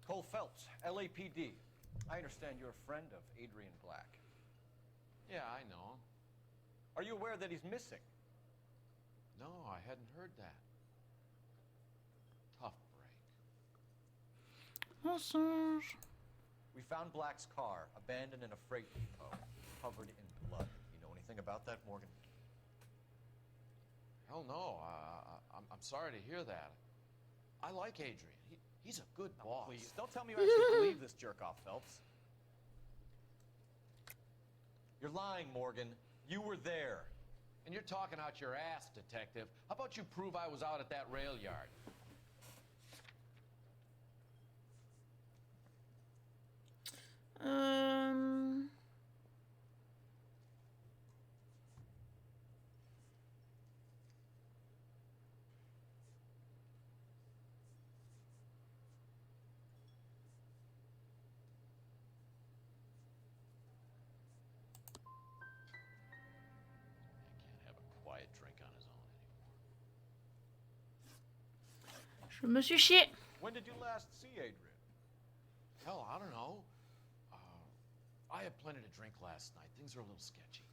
Cole Phelps, LAPD. I understand you're a friend of Adrian Black. Yeah, I know. Are you aware that he's missing? No, I hadn't heard that. Tough break. Mensonge. We found Black's car, abandoned in a freight depot, covered in blood. You know anything about that, Morgan? Hell no. I'm sorry to hear that. I like Adrian. He's a good boss. Please, don't tell me you actually believe this jerk-off, Phelps. You're lying, Morgan. You were there. And you're talking out your ass, detective. How about you prove I was out at that rail yard? Je me suis chié. When did you last see Adrian? Hell, I don't know. I had plenty to drink last night. Things are a little sketchy.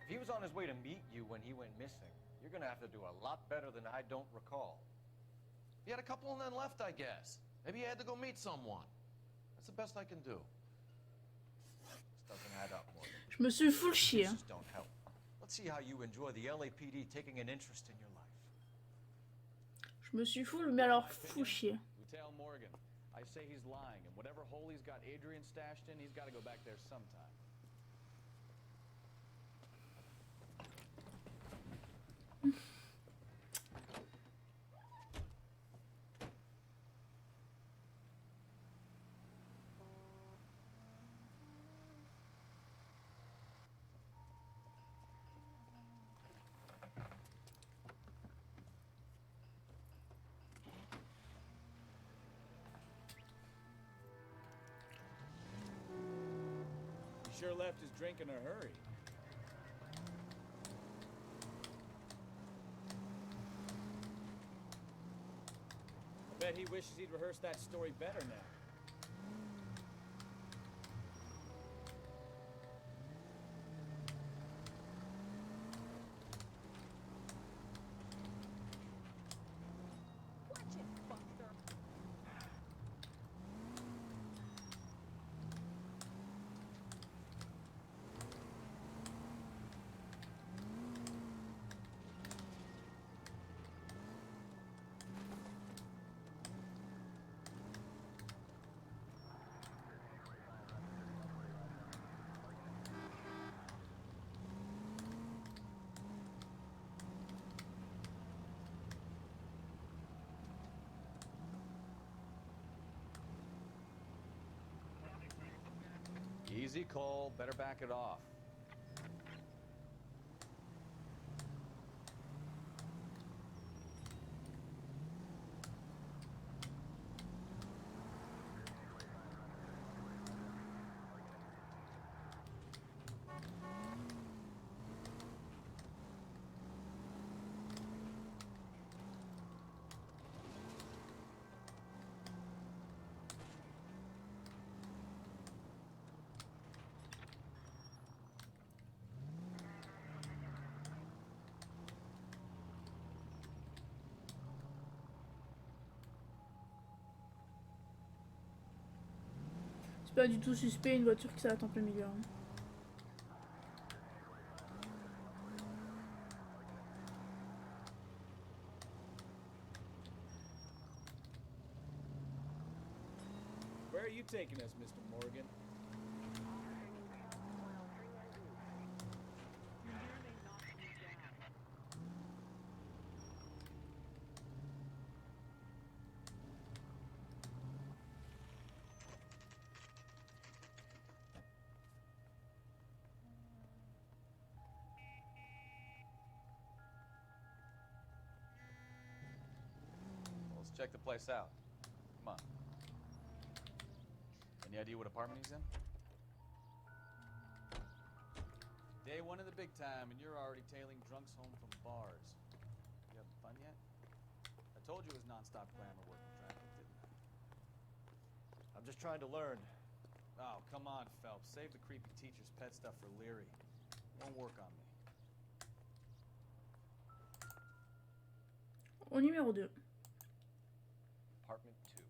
If he was on his way to meet you when he went missing, you're gonna have to do a lot better than I don't recall. He had a couple and then left, I guess. Maybe he had to go meet someone. That's the best I can do. Doesn't add up, Morgan. Je me suis full chier. Excuses don't help. Let's see how you enjoy the LAPD taking an interest in your life. Je me suis full, mais alors full chier. Lieutenant Morgan, I say he's lying, and whatever hole he's got Adrian stashed in, he's got to go back there sometime. He sure left his drink in a hurry. I bet he wishes he'd rehearsed that story better now. Watch it, Buster. Easy, Cole. Better back it off. C'est pas du tout suspect une voiture qui s'arrête en plein milieu. Hein. Where are you taking us, Mr. Morgan? Let's check the place out. Come on. Any idea what apartment he's in? Day one of the big time, and you're already tailing drunks home from bars. You having fun yet? I told you it was non-stop glamour working traffic, didn't I? I'm just trying to learn. Oh, come on, Phelps. Save the creepy teacher's pet stuff for Leary. Won't work on me. Au numéro 2. Apartment 2.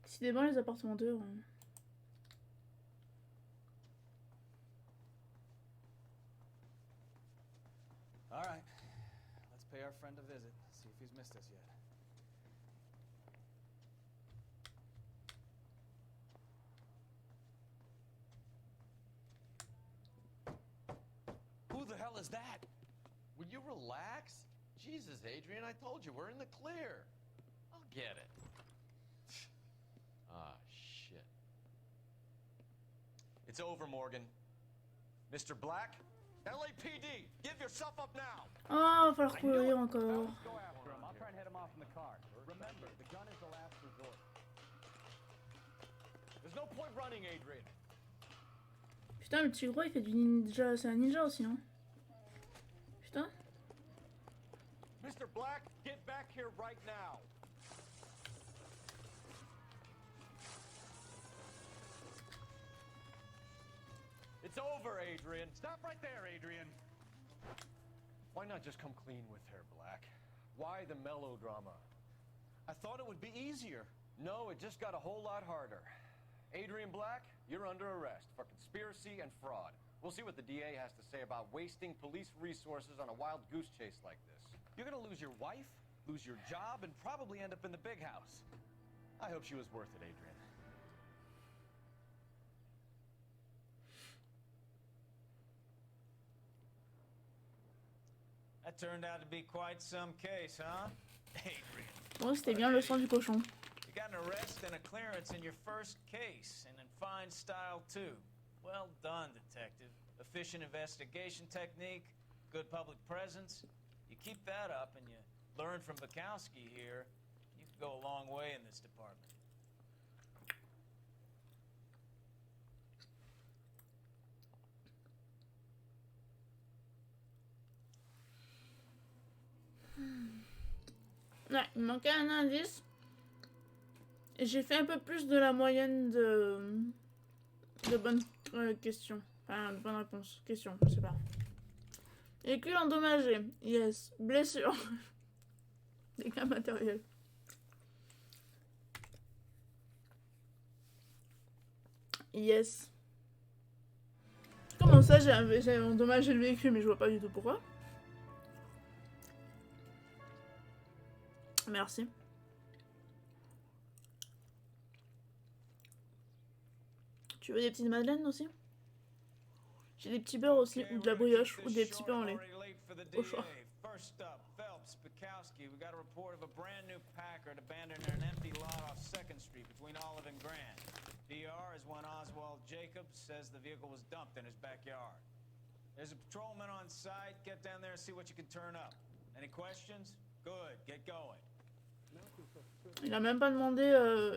Décidément, les appartements 2. All right. Let's pay our friend a visit. See if he's missed us yet. Who the hell is that? Will you relax? Jesus, Adrian, I told you, we're in the clear. I'll get it. Ah, shit. It's over, Morgan. Mr. Black? LAPD, give yourself up now! Oh, va falloir courir encore. Go after him. I'll try and head him off in the car. Remember, the gun is the last resort. There's no point running, Adrian. Putain, le petit gros il fait du ninja. C'est un ninja aussi, hein. Putain. Mr. Black, get back here right now. It's over, Adrian. Stop right there, Adrian. Why not just come clean with her, Black? Why the melodrama? I thought it would be easier. No, it just got a whole lot harder. Adrian Black, you're under arrest for conspiracy and fraud. We'll see what the DA has to say about wasting police resources on a wild goose chase like this. You're gonna lose your wife, lose your job, and probably end up in the big house. I hope she was worth it, Adrian. That turned out to be quite some case, huh? Adrian. Bon, c'était bien le sang du cochon. You got an arrest and a clearance in your first case, and in fine style, too. Well done, detective. Efficient investigation technique, good public presence. You keep that up and you learn from Bukowski here, you can go a long way in this department. Ouais, il manquait un indice. J'ai fait un peu plus de la moyenne de bonnes questions. Enfin, de bonnes réponses. Questions, je sais pas. Véhicule endommagé. Yes. Blessure. Dégâts matériels. Yes. Comment ça, j'ai endommagé le véhicule, mais je vois pas du tout pourquoi. Merci. Tu veux des petites madeleines aussi? J'ai des petits beurres aussi, ou de la brioche, ou des petits pains au lait. Au choix. First up, Phelps, Bukowski. We got a report of a brand new Packard abandoned in an empty lot off 2nd Street between Olive and Grand. DR is one Oswald Jacobs says the vehicle was dumped in his backyard. There's a patrolman on site. Get down there and see what you can turn up. Any questions? Good, get going. Il a même pas demandé,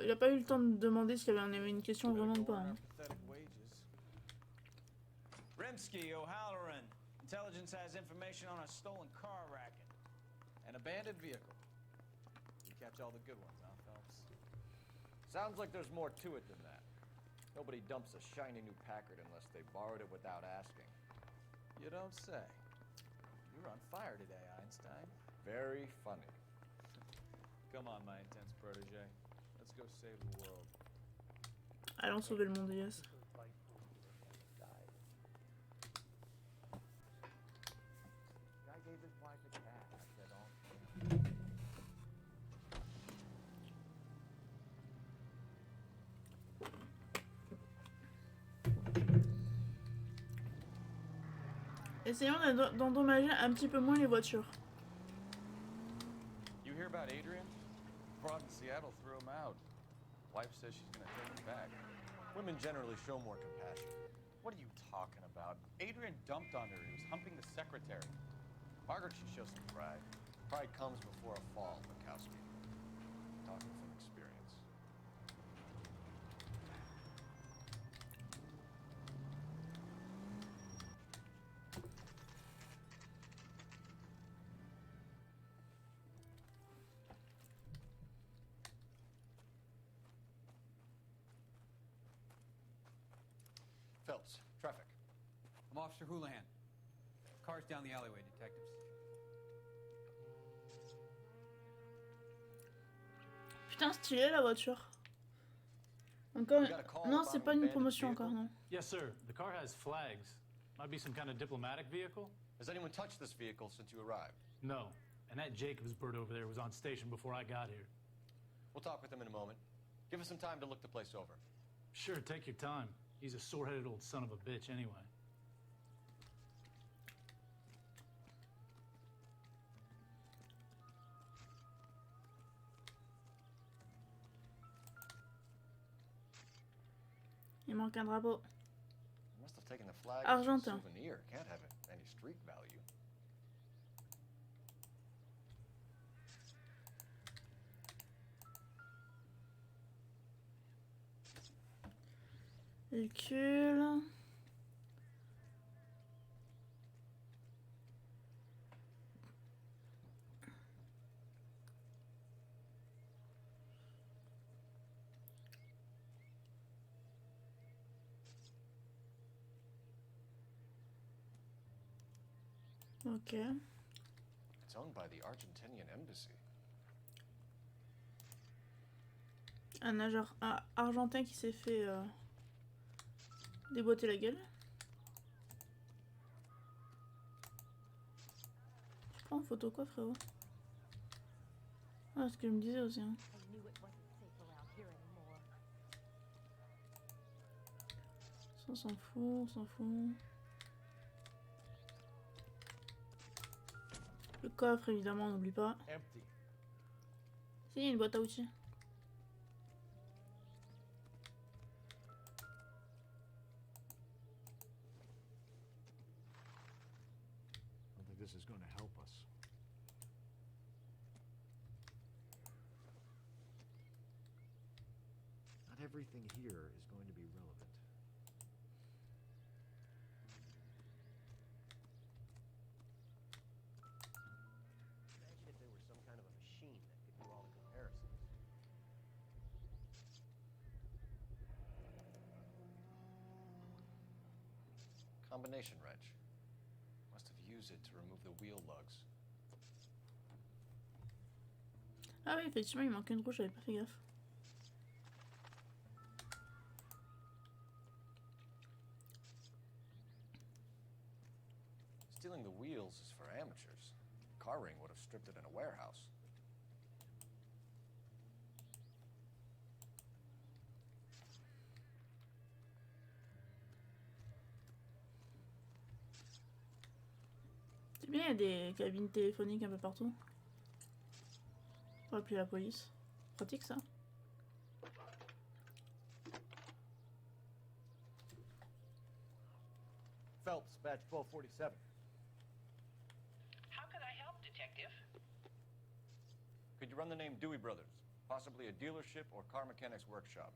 il a pas eu le temps de demander s'il y avait une question vraiment ou pas. Hein. Rimsky, O'Halloran. Intelligence has information on a stolen car racket. An abandoned vehicle. You catch all the good ones, huh, Phelps? Sounds like there's more to it than that. Nobody dumps a shiny new Packard unless they borrowed it without asking. You don't say. You're on fire today, Einstein. Very funny. Come on, my intense protege. Let's go save the world. Allons sauver le monde, yes. Guy gave his wife a cat. I said, oh. Essayons d'endommager un petit peu moins les voitures. You hear about Adrian? Broad in Seattle threw him out. Wife says she's gonna take him back. Women generally show more compassion. What are you talking about? Adrian dumped on her. He was humping the secretary. Margaret should show some pride. Pride comes before a fall, Bukowski. Talking from experience. Phelps, traffic. I'm Officer Houlihan. Cars down the alleyway, detectives. Putain, stylé la voiture. Encore. Non, c'est pas une promotion encore, non. Yes, sir. The car has flags. Might be some kind of diplomatic vehicle. Has anyone touched this vehicle since you arrived? No. And that Jacobs bird over there was on station before I got here. We'll talk with him in a moment. Give us some time to look the place over. Sure, take your time. He's a sore-headed old son of a bitch anyway. Il manque un drapeau. Must have taken the flag Argentin. as a souvenir. Can't have any street value. Véhicule. Ok. It's owned by the Argentinian embassy. Un nageur argentin qui s'est fait déboîter la gueule. Je prends en photo quoi, frérot? Ah, ce que je me disais aussi. Hein. Ça, on s'en fout, on s'en fout. Le coffre, évidemment, on n'oublie pas. Empty. Si, il y a une boîte à outils. I don't think this is going to help us. Not everything here is going to be relevant. Imagine if there were some kind of a machine that could do all the comparisons. Combination wrench. Must have used it to remove the wheel lugs. Ah oui, effectivement, il manque une roue, j'avais pas fait gaffe. Stealing the wheels is for amateurs. Car ring would have stripped it in a warehouse. C'est bien, il y a des cabines téléphoniques un peu partout. Pour appeler la police. Pratique ça. Phelps, badge 1247. How can I help, Detective? Could you run the name Dewey Brothers? Possibly a dealership or car mechanics workshop.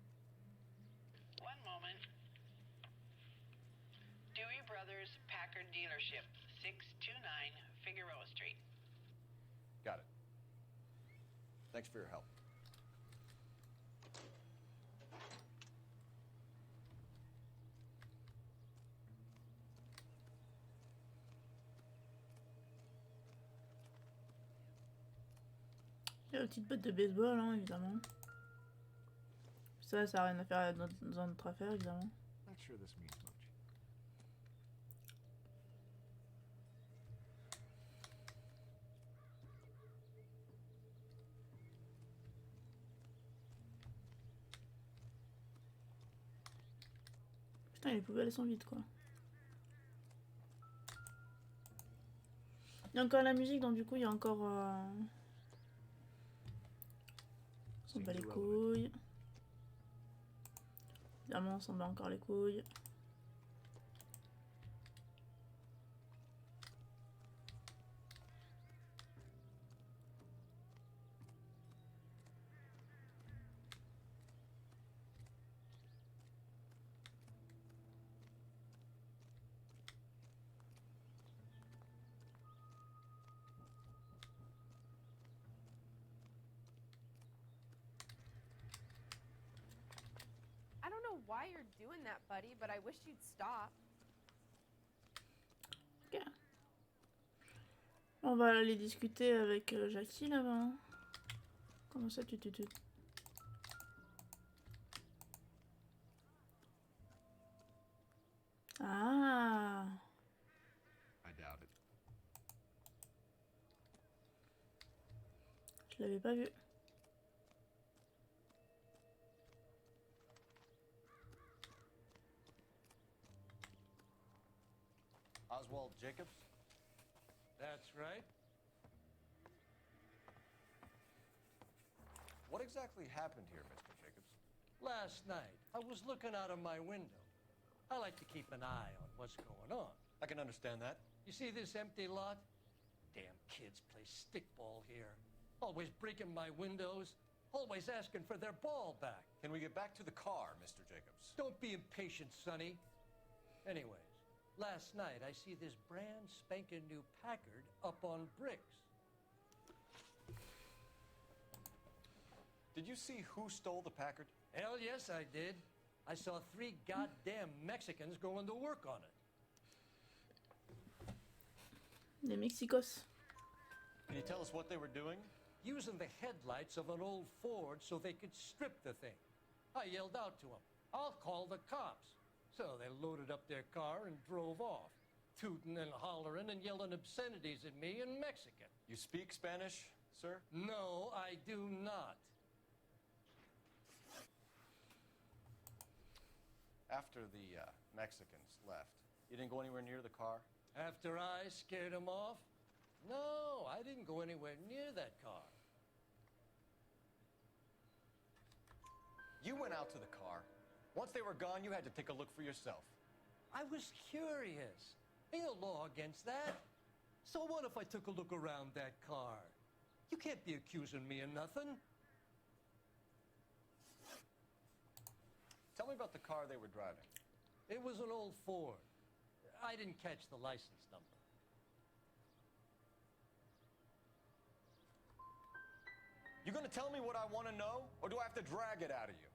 One moment. Dewey Brothers Packard Dealership, 629 Figueroa Street. Got it. Thanks for your help. Il y a la petite botte de baseball, hein, évidemment. Ça a rien à faire dans notre affaire, évidemment. Not sure this means much. Putain, les poubelles sont vides, quoi. Il y a encore la musique, donc du coup, il y a encore... On s'en bat les couilles. Évidemment, on s'en bat encore les couilles. I don't know why you're doing that, buddy, but I wish you'd stop. Ok. On va aller discuter avec Jackie là-bas. Comment ça tu. Ah. I doubt it. Je l'avais pas vu. Oswald Jacobs? That's right. What exactly happened here, Mr. Jacobs? Last night, I was looking out of my window. I like to keep an eye on what's going on. I can understand that. You see this empty lot? Damn kids play stickball here. Always breaking my windows. Always asking for their ball back. Can we get back to the car, Mr. Jacobs? Don't be impatient, Sonny. Anyways, last night I see this brand spanking new Packard up on bricks. Did you see who stole the Packard? Hell yes, I did. I saw 3 goddamn Mexicans going to work on it. Les Mexicos. Can you tell us what they were doing? Using the headlights of an old Ford so they could strip the thing. I yelled out to them, "I'll call the cops." So they loaded up their car and drove off, tooting and hollering and yelling obscenities at me in Mexican. You speak Spanish, sir? No, I do not. After the Mexicans left, you didn't go anywhere near the car? After I scared them off? No, I didn't go anywhere near that car. You went out to the car. Once they were gone, you had to take a look for yourself. I was curious. Ain't no law against that. So what if I took a look around that car? You can't be accusing me of nothing. Tell me about the car they were driving. It was an old Ford. I didn't catch the license number. You gonna tell me what I want to know, or do I have to drag it out of you?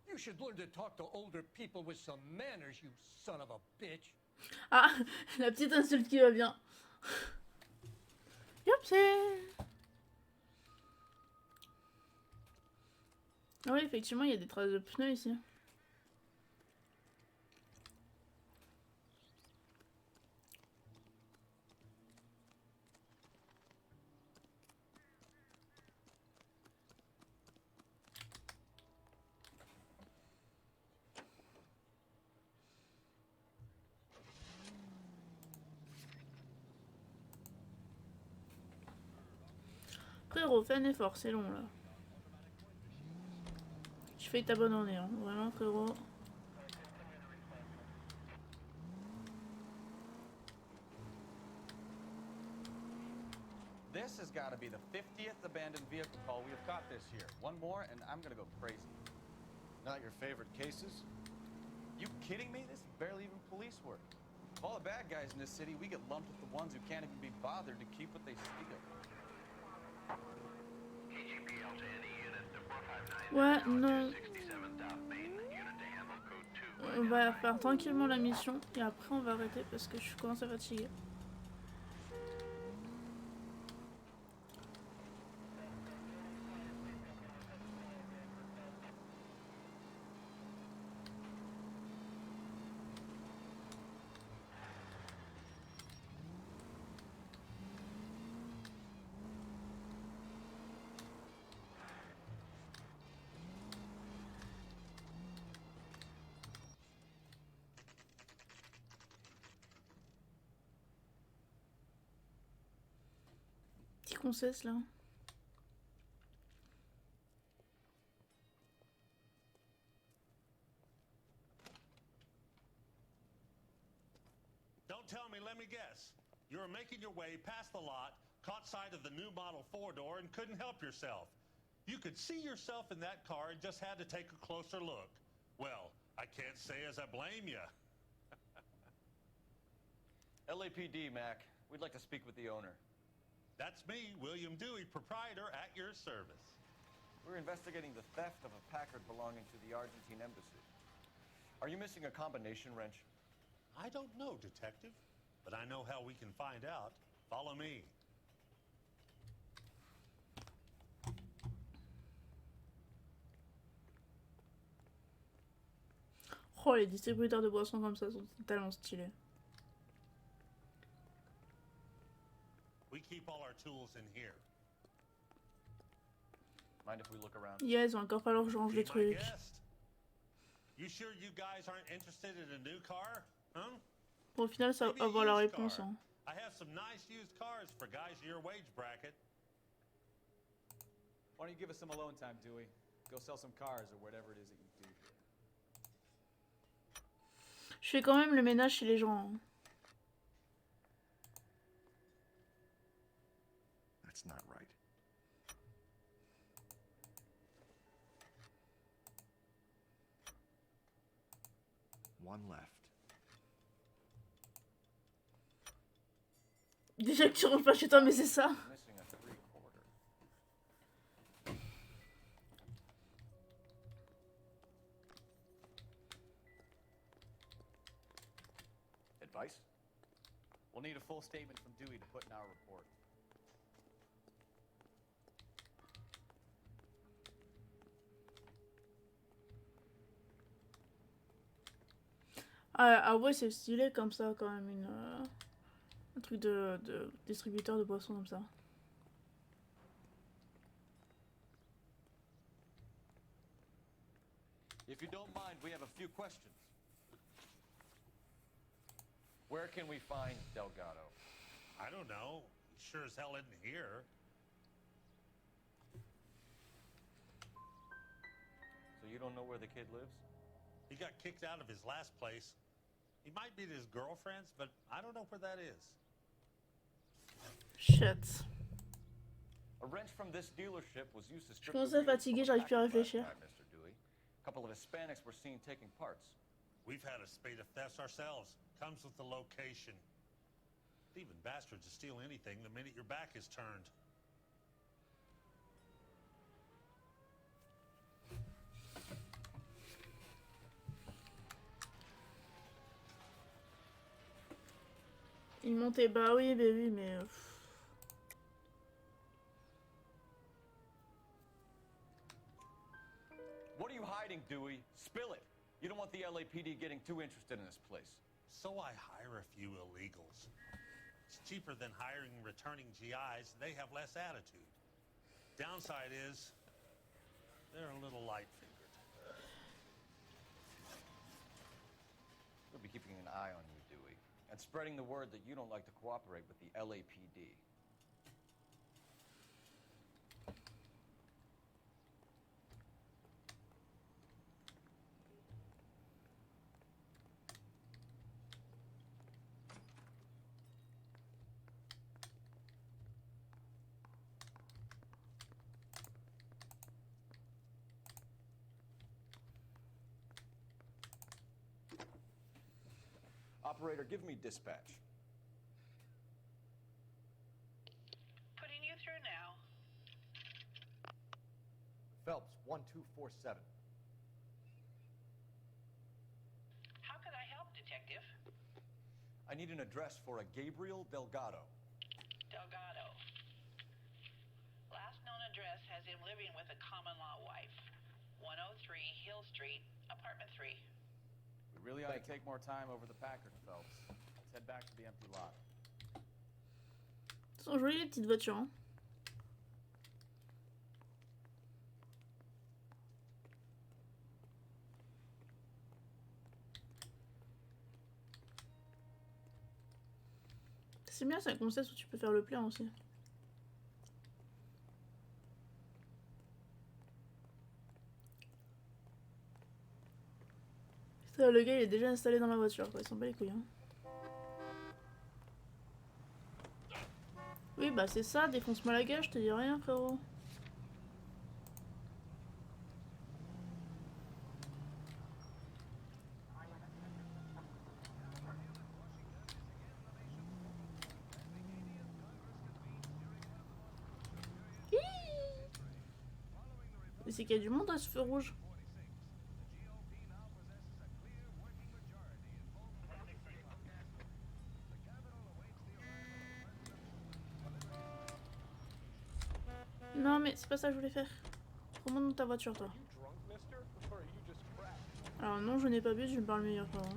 You should learn to talk to older people with some manners, you son of a bitch. Ah, la petite insulte qui va bien. Youpsie. Ah oui, effectivement, il y a des traces de pneus ici. Frérot, fais un effort, c'est long là. Je fais t'abandonner, hein. Vraiment, frérot. This has got to be the 50th abandoned vehicle call we have got this year. One more, and I'm going to go crazy. Not your favorite cases? You kidding me? This is barely even police work. Of all the bad guys in this city, we get lumped with the ones who can't even be bothered to keep what they steal. Ouais, non. On va faire tranquillement la mission et après on va arrêter parce que je commence à fatiguer. Qu'est-ce qu'on cesse là? Don't tell me, let me guess. You were making your way past the lot, caught sight of the new model 4-door, and couldn't help yourself. You could see yourself in that car and just had to take a closer look. Well, I can't say as I blame you. LAPD, Mac. We'd like to speak with the owner. That's me, William Dewey, proprietor, at your service. We're investigating the theft of a Packard belonging to the Argentine embassy. Are you missing a combination wrench? I don't know, Detective, but I know how we can find out. Follow me. Oh, les distributeurs de boissons comme ça sont tellement stylés. We keep all our tools in here. Mind if we look around? Yeah, il va encore falloir que je range les trucs. You sure you guys aren't interested in a new car? Huh? Bon, au final, ça va avoir la réponse. Hein. I have some nice used cars for guys your wage bracket. Why don't you give us some alone time, Dewey? Go sell some cars or whatever it is that you do here. Je fais quand même le ménage chez les gens. Hein. That's not right. One left. Déjà que tu rentres pas chez toi, mais c'est ça. Missing a 3/4. Advice? We'll need a full statement from Dewey to put in our report. Ah ouais, c'est stylé comme ça, quand même, un truc de distributeur de boissons comme ça. If you don't mind, we have a few questions. Where can we find Delgado? I don't know. He sure as hell isn't here. So you don't know where the kid lives? He got kicked out of his last place. He might be at his girlfriend's, but I don't know where that is. Shit. A wrench from this dealership was used to strip Je commence à fatiguer, j'arrive plus à réfléchir. Mr. Dewey. A couple of Hispanics were seen taking parts. We've had a spate of thefts ourselves. Comes with the location. Thieving bastards will steal anything the minute your back is turned. Il montait, bah oui, mais... What are you hiding, Dewey? Spill it. You don't want the LAPD getting too interested in this place. So I hire a few illegals. It's cheaper than hiring returning GIs. They have less attitude. Downside is, they're a little light-fingered. We'll be keeping an eye on you, Dewey, and spreading the word that you don't like to cooperate with the LAPD. Operator, give me dispatch. Putting you through now. Phelps, 1247. How can I help, Detective? I need an address for a Gabriel Delgado. Delgado. Last known address has him living with a common-law wife. 103 Hill Street, apartment 3. We really ought to take more time over the Packard, Phelps. Let's head back to the empty lot. Elles sont jolies les petites voitures. Hein. C'est bien, c'est un concept où tu peux faire le plein aussi. Le gars il est déjà installé dans la voiture quoi, il s'en bat les couilles hein. Oui bah c'est ça, défonce-moi la gueule, je te dis rien frérot. Mais c'est qu'il y a du monde à ce feu rouge. Non mais c'est pas ça que je voulais faire. Remonte dans ta voiture toi. Alors non je n'ai pas bu, je me parle meilleur frérot.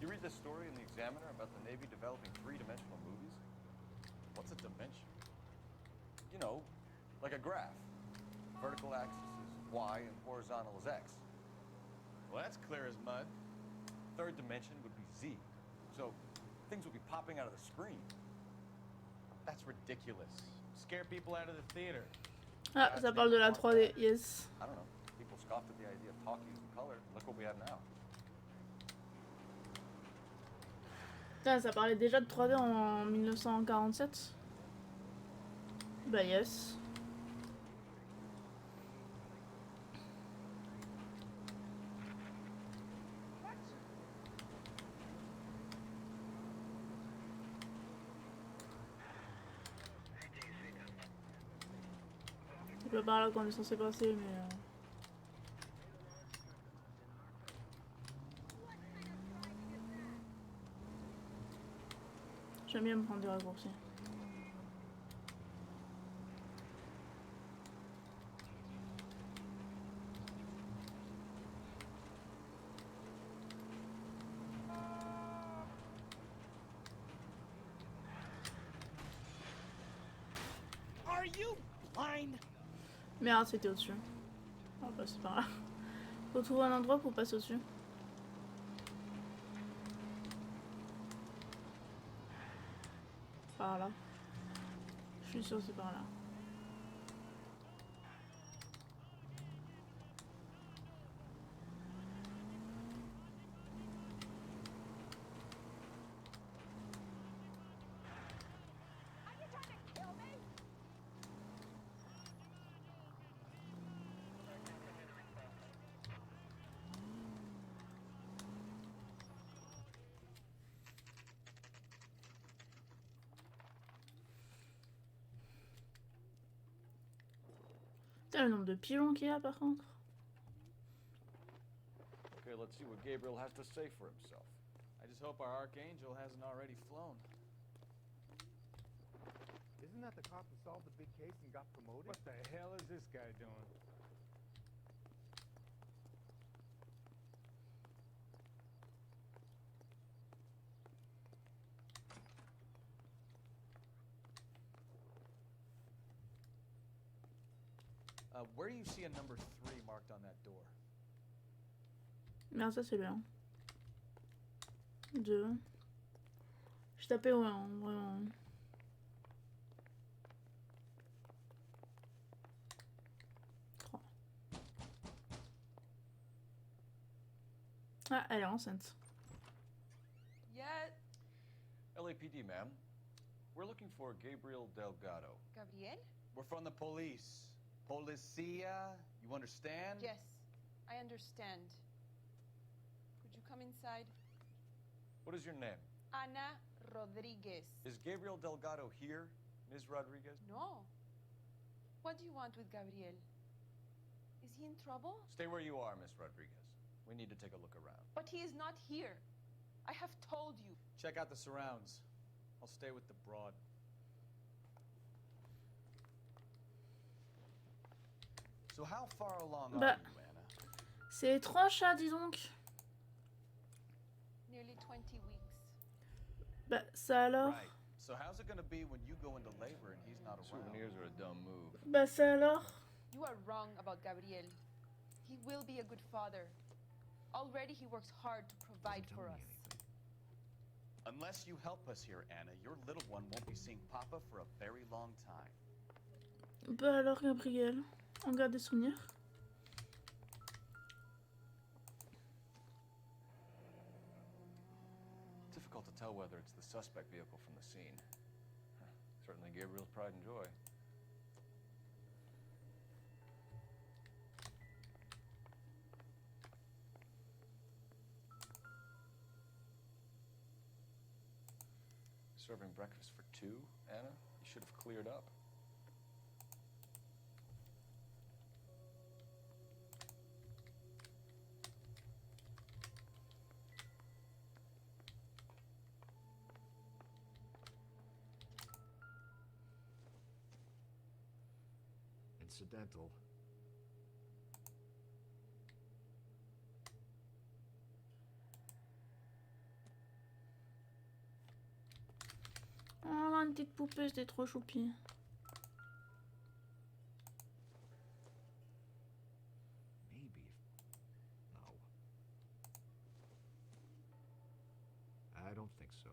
You read this story in the Examiner about the Navy developing three-dimensional movies? What's a dimension? You know, like a graph. Vertical axis is Y and horizontal is X. Well, that's clear as mud. Third dimension would be Z. So things would be popping out of the screen. That's ridiculous. Scare people out of the theater. Ah, ça parle de la 3D, yes. I don't know. People scoffed at the idea of talk using color. Look what we have now. Putain, ça parlait déjà de 3D en 1947. Bah yes. C'est pas par là qu'on est censé passer, mais... J'aime bien me prendre des raccourcis. Are you blind? Merde, c'était au-dessus. On va passer par là. Faut trouver un endroit pour passer au-dessus. Par là. Je suis sûre que c'est par là. Putain, le nombre de pigeons qu'il y a par contre. Okay, let's see what Gabriel has to say for himself. I just hope our archangel hasn't already flown. Isn't that the cop who solved the big case and got promoted? What the hell is this guy doing? Where do you see a number 3 marked on that door? Merde, ça c'est le 1. 2. Je tapais au 1, vraiment. Ah, elle est enceinte. Yeah, LAPD, ma'am. We're looking for Gabriel Delgado. Gabriel? We're from the police. Policia, you understand? Yes, I understand. Could you come inside? What is your name? Ana Rodriguez. Is Gabriel Delgado here, Ms. Rodriguez? No. What do you want with Gabriel? Is he in trouble? Stay where you are, Ms. Rodriguez. We need to take a look around. But he is not here. I have told you. Check out the surrounds. I'll stay with the broad. So how far along are Bah, you, Anna? c'est étrange ça, dis donc. Nearly 20 weeks. Bah, ça alors. Right. So how's it gonna be when you go into labor and he's not around? Souvenirs are a dumb move. Bah, ça alors. You are wrong about Gabriel. He will be a good father. Already he works hard to provide for us. Unless you help us here, Anna, your little one won't be seeing Papa for a very long time. Bah alors, Gabriel, on garde des souvenirs. Difficult to tell whether it's the suspect vehicle from the scene. Certainly Gabriel's pride and joy. Serving breakfast for two, Anna? You should have cleared up. Incidental. Oh, une petite poupée, c'était trop choupi. Maybe. No. I don't think so.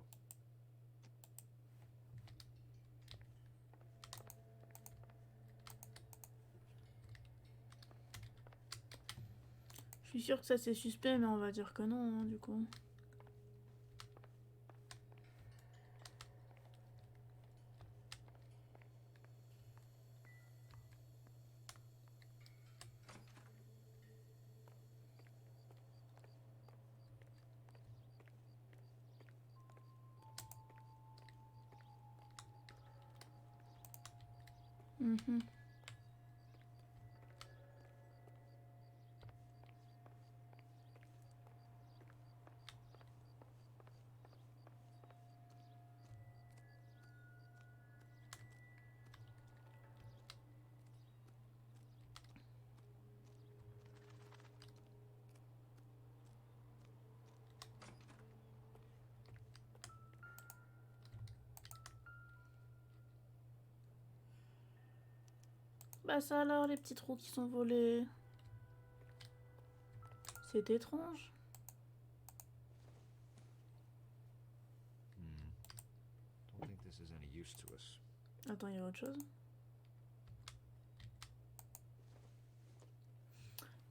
Je suis sûre que ça c'est suspect, mais on va dire que non, hein, du coup. Mhm. Bah ça alors, les petits trous qui sont volés. C'est étrange. Don't think this is any use to us. Attends, il y a autre chose.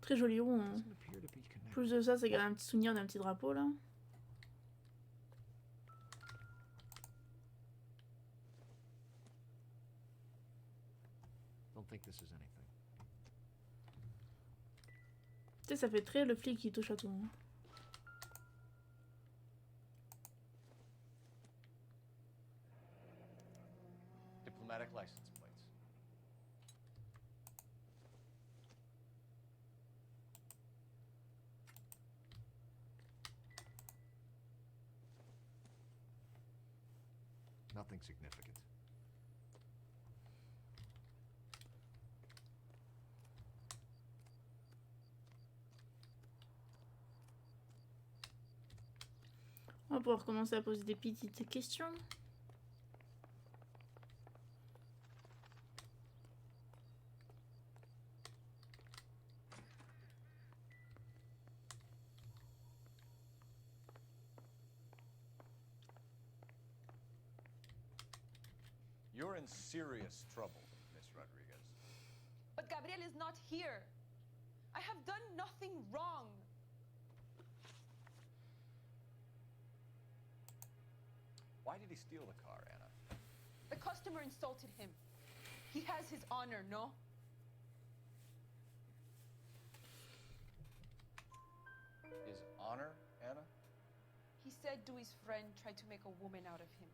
Très joli rond. Hein. Plus de ça, c'est quand même un petit souvenir d'un petit drapeau là. Don't think this is anything. Tu sais, ça fait très le flic qui touche à tout. Hein. Diplomatic license plates. Nothing significant. On va pouvoir commencer à poser des petites questions. You're in serious trouble, Miss Rodriguez. But Gabriel is not here. I have done nothing wrong. Why did he steal the car, Anna? The customer insulted him. He has his honor, no? His honor, Anna? He said Dewey's friend tried to make a woman out of him.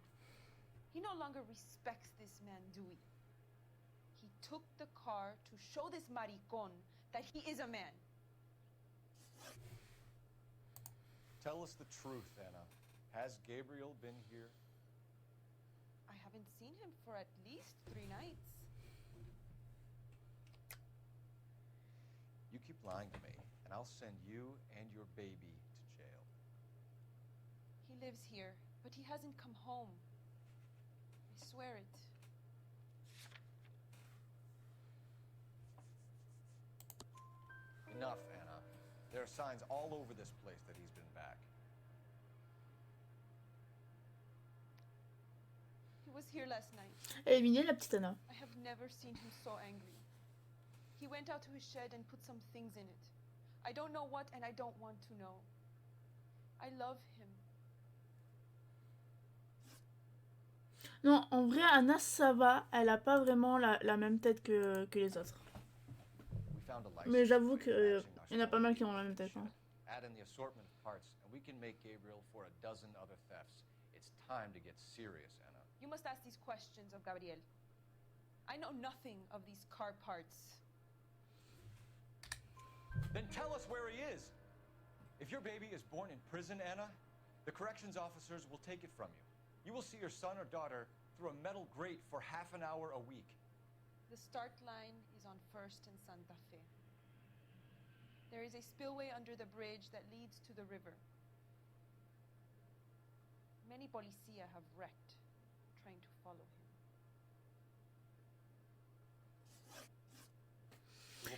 He no longer respects this man, Dewey. He took the car to show this maricon that he is a man. Tell us the truth, Anna. Has Gabriel been here? I haven't seen him for at least 3 nights. You keep lying to me, and I'll send you and your baby to jail. He lives here, but he hasn't come home. I swear it. Enough, Anna. There are signs all over this place that he's been back. He was here last night. Elle est mignonne, la petite Anna. I have never seen him so angry. He went out to his shed and put some things in it. I don't know what, and I don't want to know. I love him. Non, en vrai, Anna, ça va. Elle a pas vraiment la même tête que les autres. Mais j'avoue que il y en a pas mal qui ont la même tête. Hein. Add in the assortment of parts, and we can make Gabriel for a dozen other thefts. It's time to get serious, Anna. You must ask these questions of Gabriel. I know nothing of these car parts. Then tell us where he is. If your baby is born in prison, Anna, the corrections officers will take it from you. You will see your son or daughter through a metal grate for half an hour a week. The start line is on 1st and Santa Fe. There is a spillway under the bridge that leads to the river. Many policia have wrecked trying to follow him.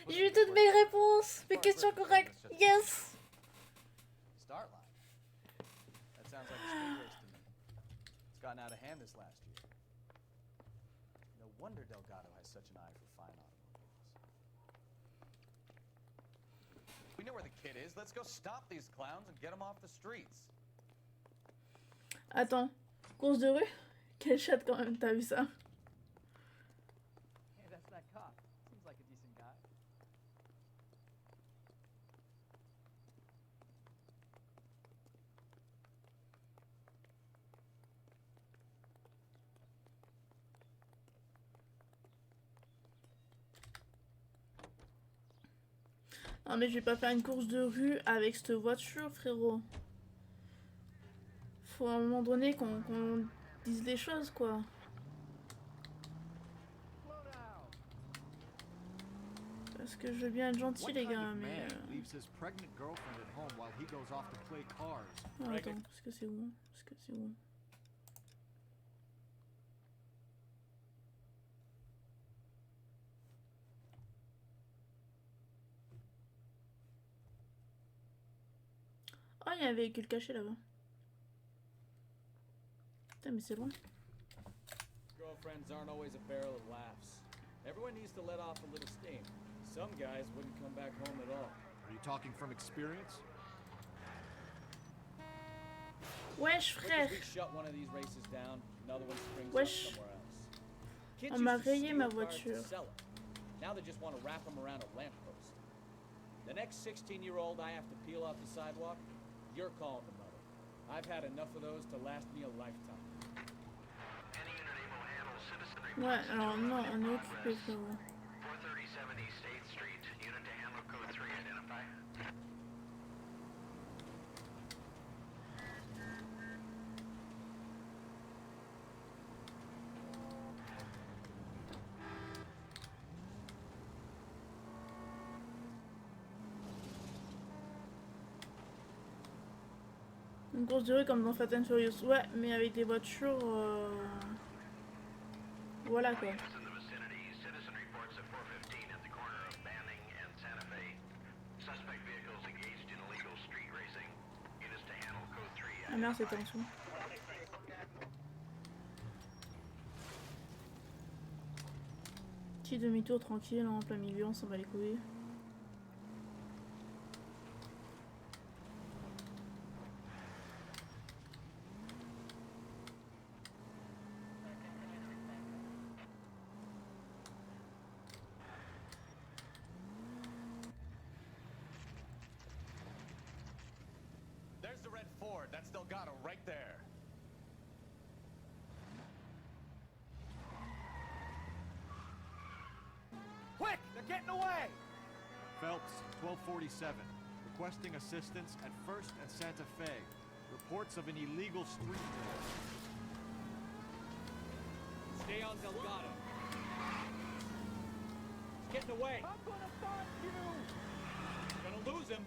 J'ai eu toutes mes réponses, mes questions correctes. Yes. Start line. That sounds like a street race to me. It's gotten out of hand this last year. No wonder Delgado has such an eye for fine automobiles. We know where the kid is. Let's go stop these clowns and get them off the streets. Attends, course de rue? Quel chat quand même, t'as vu ça? Hey, that's that cop. Seems like a decent guy. Non mais je vais pas faire une course de rue avec cette voiture, frérot. Faut à un moment donné qu'on dise les choses, quoi. Parce que je veux bien être gentil, les gars, mais... Oh, attends, est-ce que c'est où? Est-ce que c'est où? Oh, il y a un véhicule caché là-bas. Putain, mais c'est loin. Girlfriends aren't always a barrel of laughs. Everyone needs to let off a little steam. Some guys wouldn't come back home at all. Are you talking from experience? Wesh, frère. We shut one of these races down, another one springs Wesh. up somewhere else. Kids On m'a used to rayé steal ma cars to voiture. sell 'em. Now they just want to wrap them around a lamppost. The next 16-year-old I have to peel off the sidewalk, you're calling the mother. I've had enough of those to last me a lifetime. Ouais, alors non, on est occupé, frérot. 437 East 8th Street, unit to handle code 3, identify. Une course de rue comme dans Fast and Furious. Ouais, mais avec des voitures... Voilà, quoi. Ah merde, c'était en dessous. Petit demi-tour tranquille, en plein milieu, on s'en bat les couilles. There's the red Ford. That's Delgado right there. Quick! They're getting away! Phelps, 1247. Requesting assistance at 1st and Santa Fe. Reports of an illegal street race. Stay on Delgado. He's getting away. I'm gonna find you! Gonna lose him.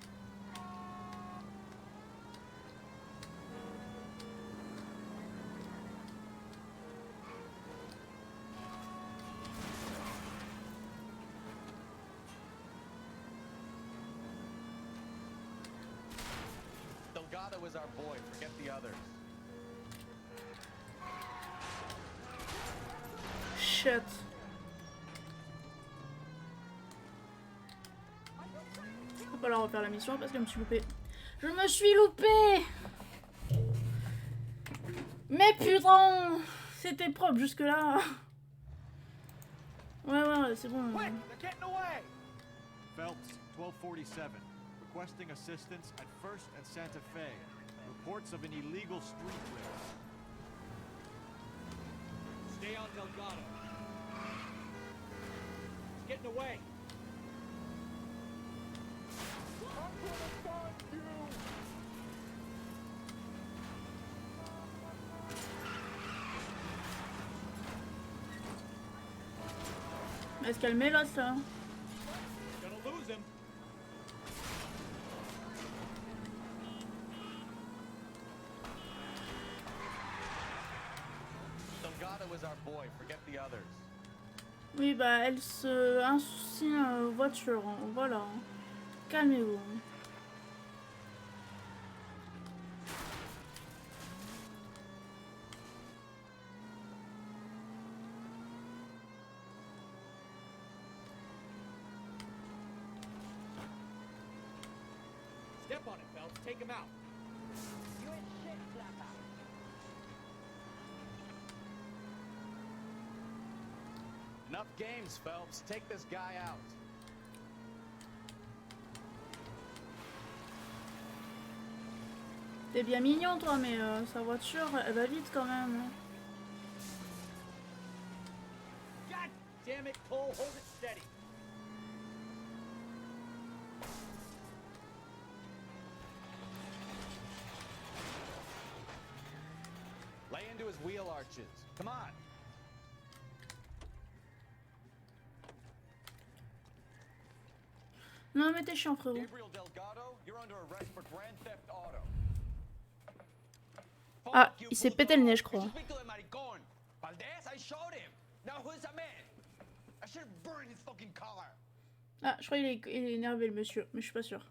Delgado is our boy. Forget the others. shit. Je peux pas la refaire la mission parce que je me suis loupée. Je me suis loupée. Mais putain, c'était propre jusque là. Ouais, c'est bon. Phelps, 1247. Requesting assistance at 1st and Santa Fe. Reports of an illegal street race. Stay on Delgado. It's getting away. Elle se calmer là, ça. Gonna lose him. Delgado is our boy. Forget the others. Oui, bah, elle se insoucie voiture. Hein. Voilà. Calmez-vous. Step on it, Phelps. Take him out. You ain't shit, Flapper. Enough games, Phelps. Take this guy out. T'es bien mignon, toi, mais sa voiture, elle va vite quand même. God damn it, Cole. Hold it steady. Lay into his wheel arches. Come on. Non, mais t'es chiant, frérot. Gabriel Delgado, you're under arrest for grand theft auto. Ah, il s'est pété le nez, je crois. Valdez, I showed him. Now who's the man? I should have burned his fucking car. Ah, je crois qu'il est énervé, le monsieur, mais je suis pas sûr.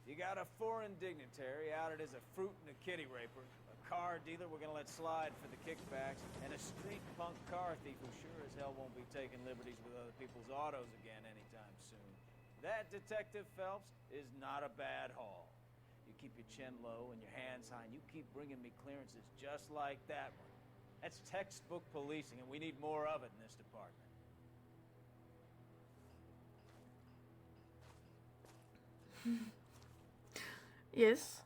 You got a foreign dignitary outed as a fruit and a kitty raper, a car dealer we're gonna let slide for the kickbacks, and a street punk car thief who sure as hell won't be taking liberties with other people's autos again anytime soon. That, Detective Phelps, is not a bad haul. You keep your chin low and your hands high, and you keep bringing me clearances just like that one. That's textbook policing, and we need more of it in this department. Yes.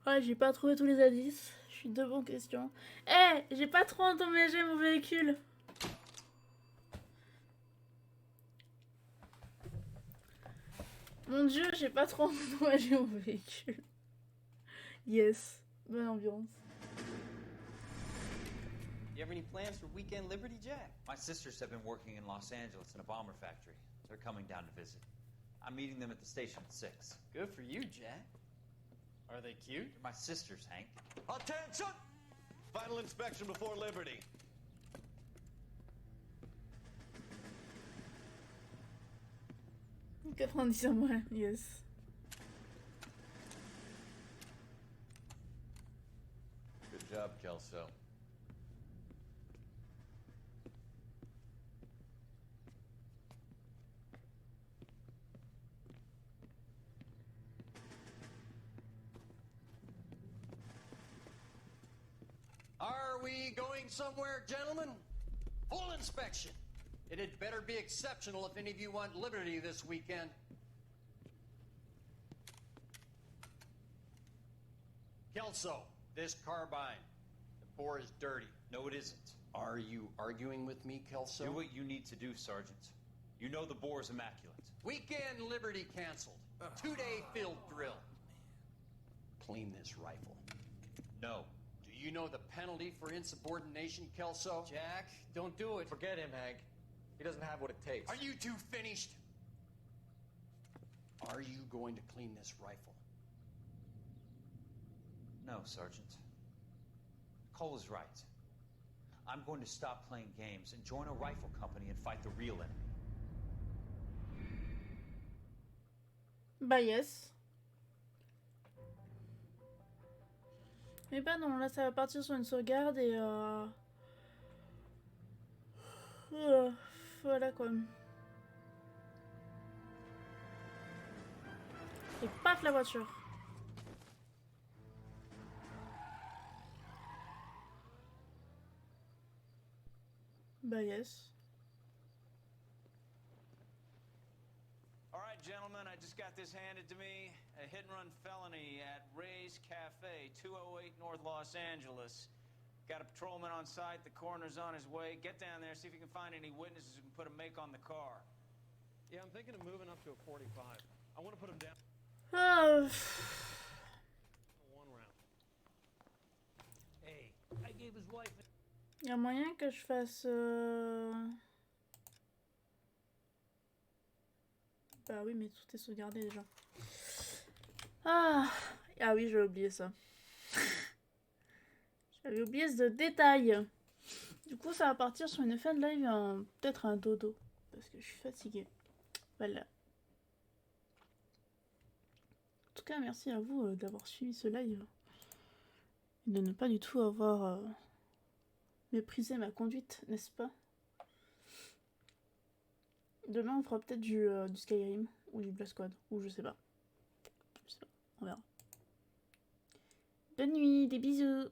Ouais, j'ai pas trouvé tous les indices. Je suis de bonnes questions. Eh, j'ai pas trop endommagé mon véhicule. Mon dieu, j'ai pas trop endommagé mon véhicule. Yes. Bonne ambiance. You have any plans for weekend Liberty, Jack? My sisters have been working in Los Angeles in a bomber factory. They're coming down to visit. I'm meeting them at the station at 6. Good for you, Jack. Are they cute? They're my sisters, Hank. Attention! Final inspection before Liberty. $90 yes. Good job, Kelso. Are we going somewhere, gentlemen? Full inspection. It had better be exceptional if any of you want liberty this weekend. Kelso, this carbine. The bore is dirty. No, it isn't. Are you arguing with me, Kelso? Do what you need to do, Sergeant. You know the bore is immaculate. Weekend liberty canceled. 2-day field drill. Clean this rifle. No. Do you know the penalty for insubordination, Kelso? Jack, don't do it. Forget him, Hank. He doesn't have what it takes. Are you two finished? Are you going to clean this rifle? No, Sergeant. Cole is right. I'm going to stop playing games and join a rifle company and fight the real enemy. Bah yes. Mais bah non, là ça va partir sur une sauvegarde et voilà quoi. Et paf la voiture. Bah yes. All right, gentlemen, I just got this handed to me. A hit-and-run felony at Ray's Cafe, 208 North Los Angeles. Got a patrolman on site. The coroner's on his way. Get down there, see if you can find any witnesses who can put a make on the car. Yeah, I'm thinking of moving up to a 45. I want to put him down. One round. Hey, I gave his wife. Y a moyen que je fasse. Bah oui, mais tout est sauvegardé déjà. Ah oui, j'ai oublié ça. J'avais oublié ce détail. Du coup, ça va partir sur une fin de live, peut-être un dodo. Parce que je suis fatiguée. Voilà. En tout cas, merci à vous d'avoir suivi ce live. Et de ne pas du tout avoir méprisé ma conduite, n'est-ce pas? Demain, on fera peut-être du Skyrim ou du Black Squad. Ou je sais pas. On verra. Bonne nuit, des bisous.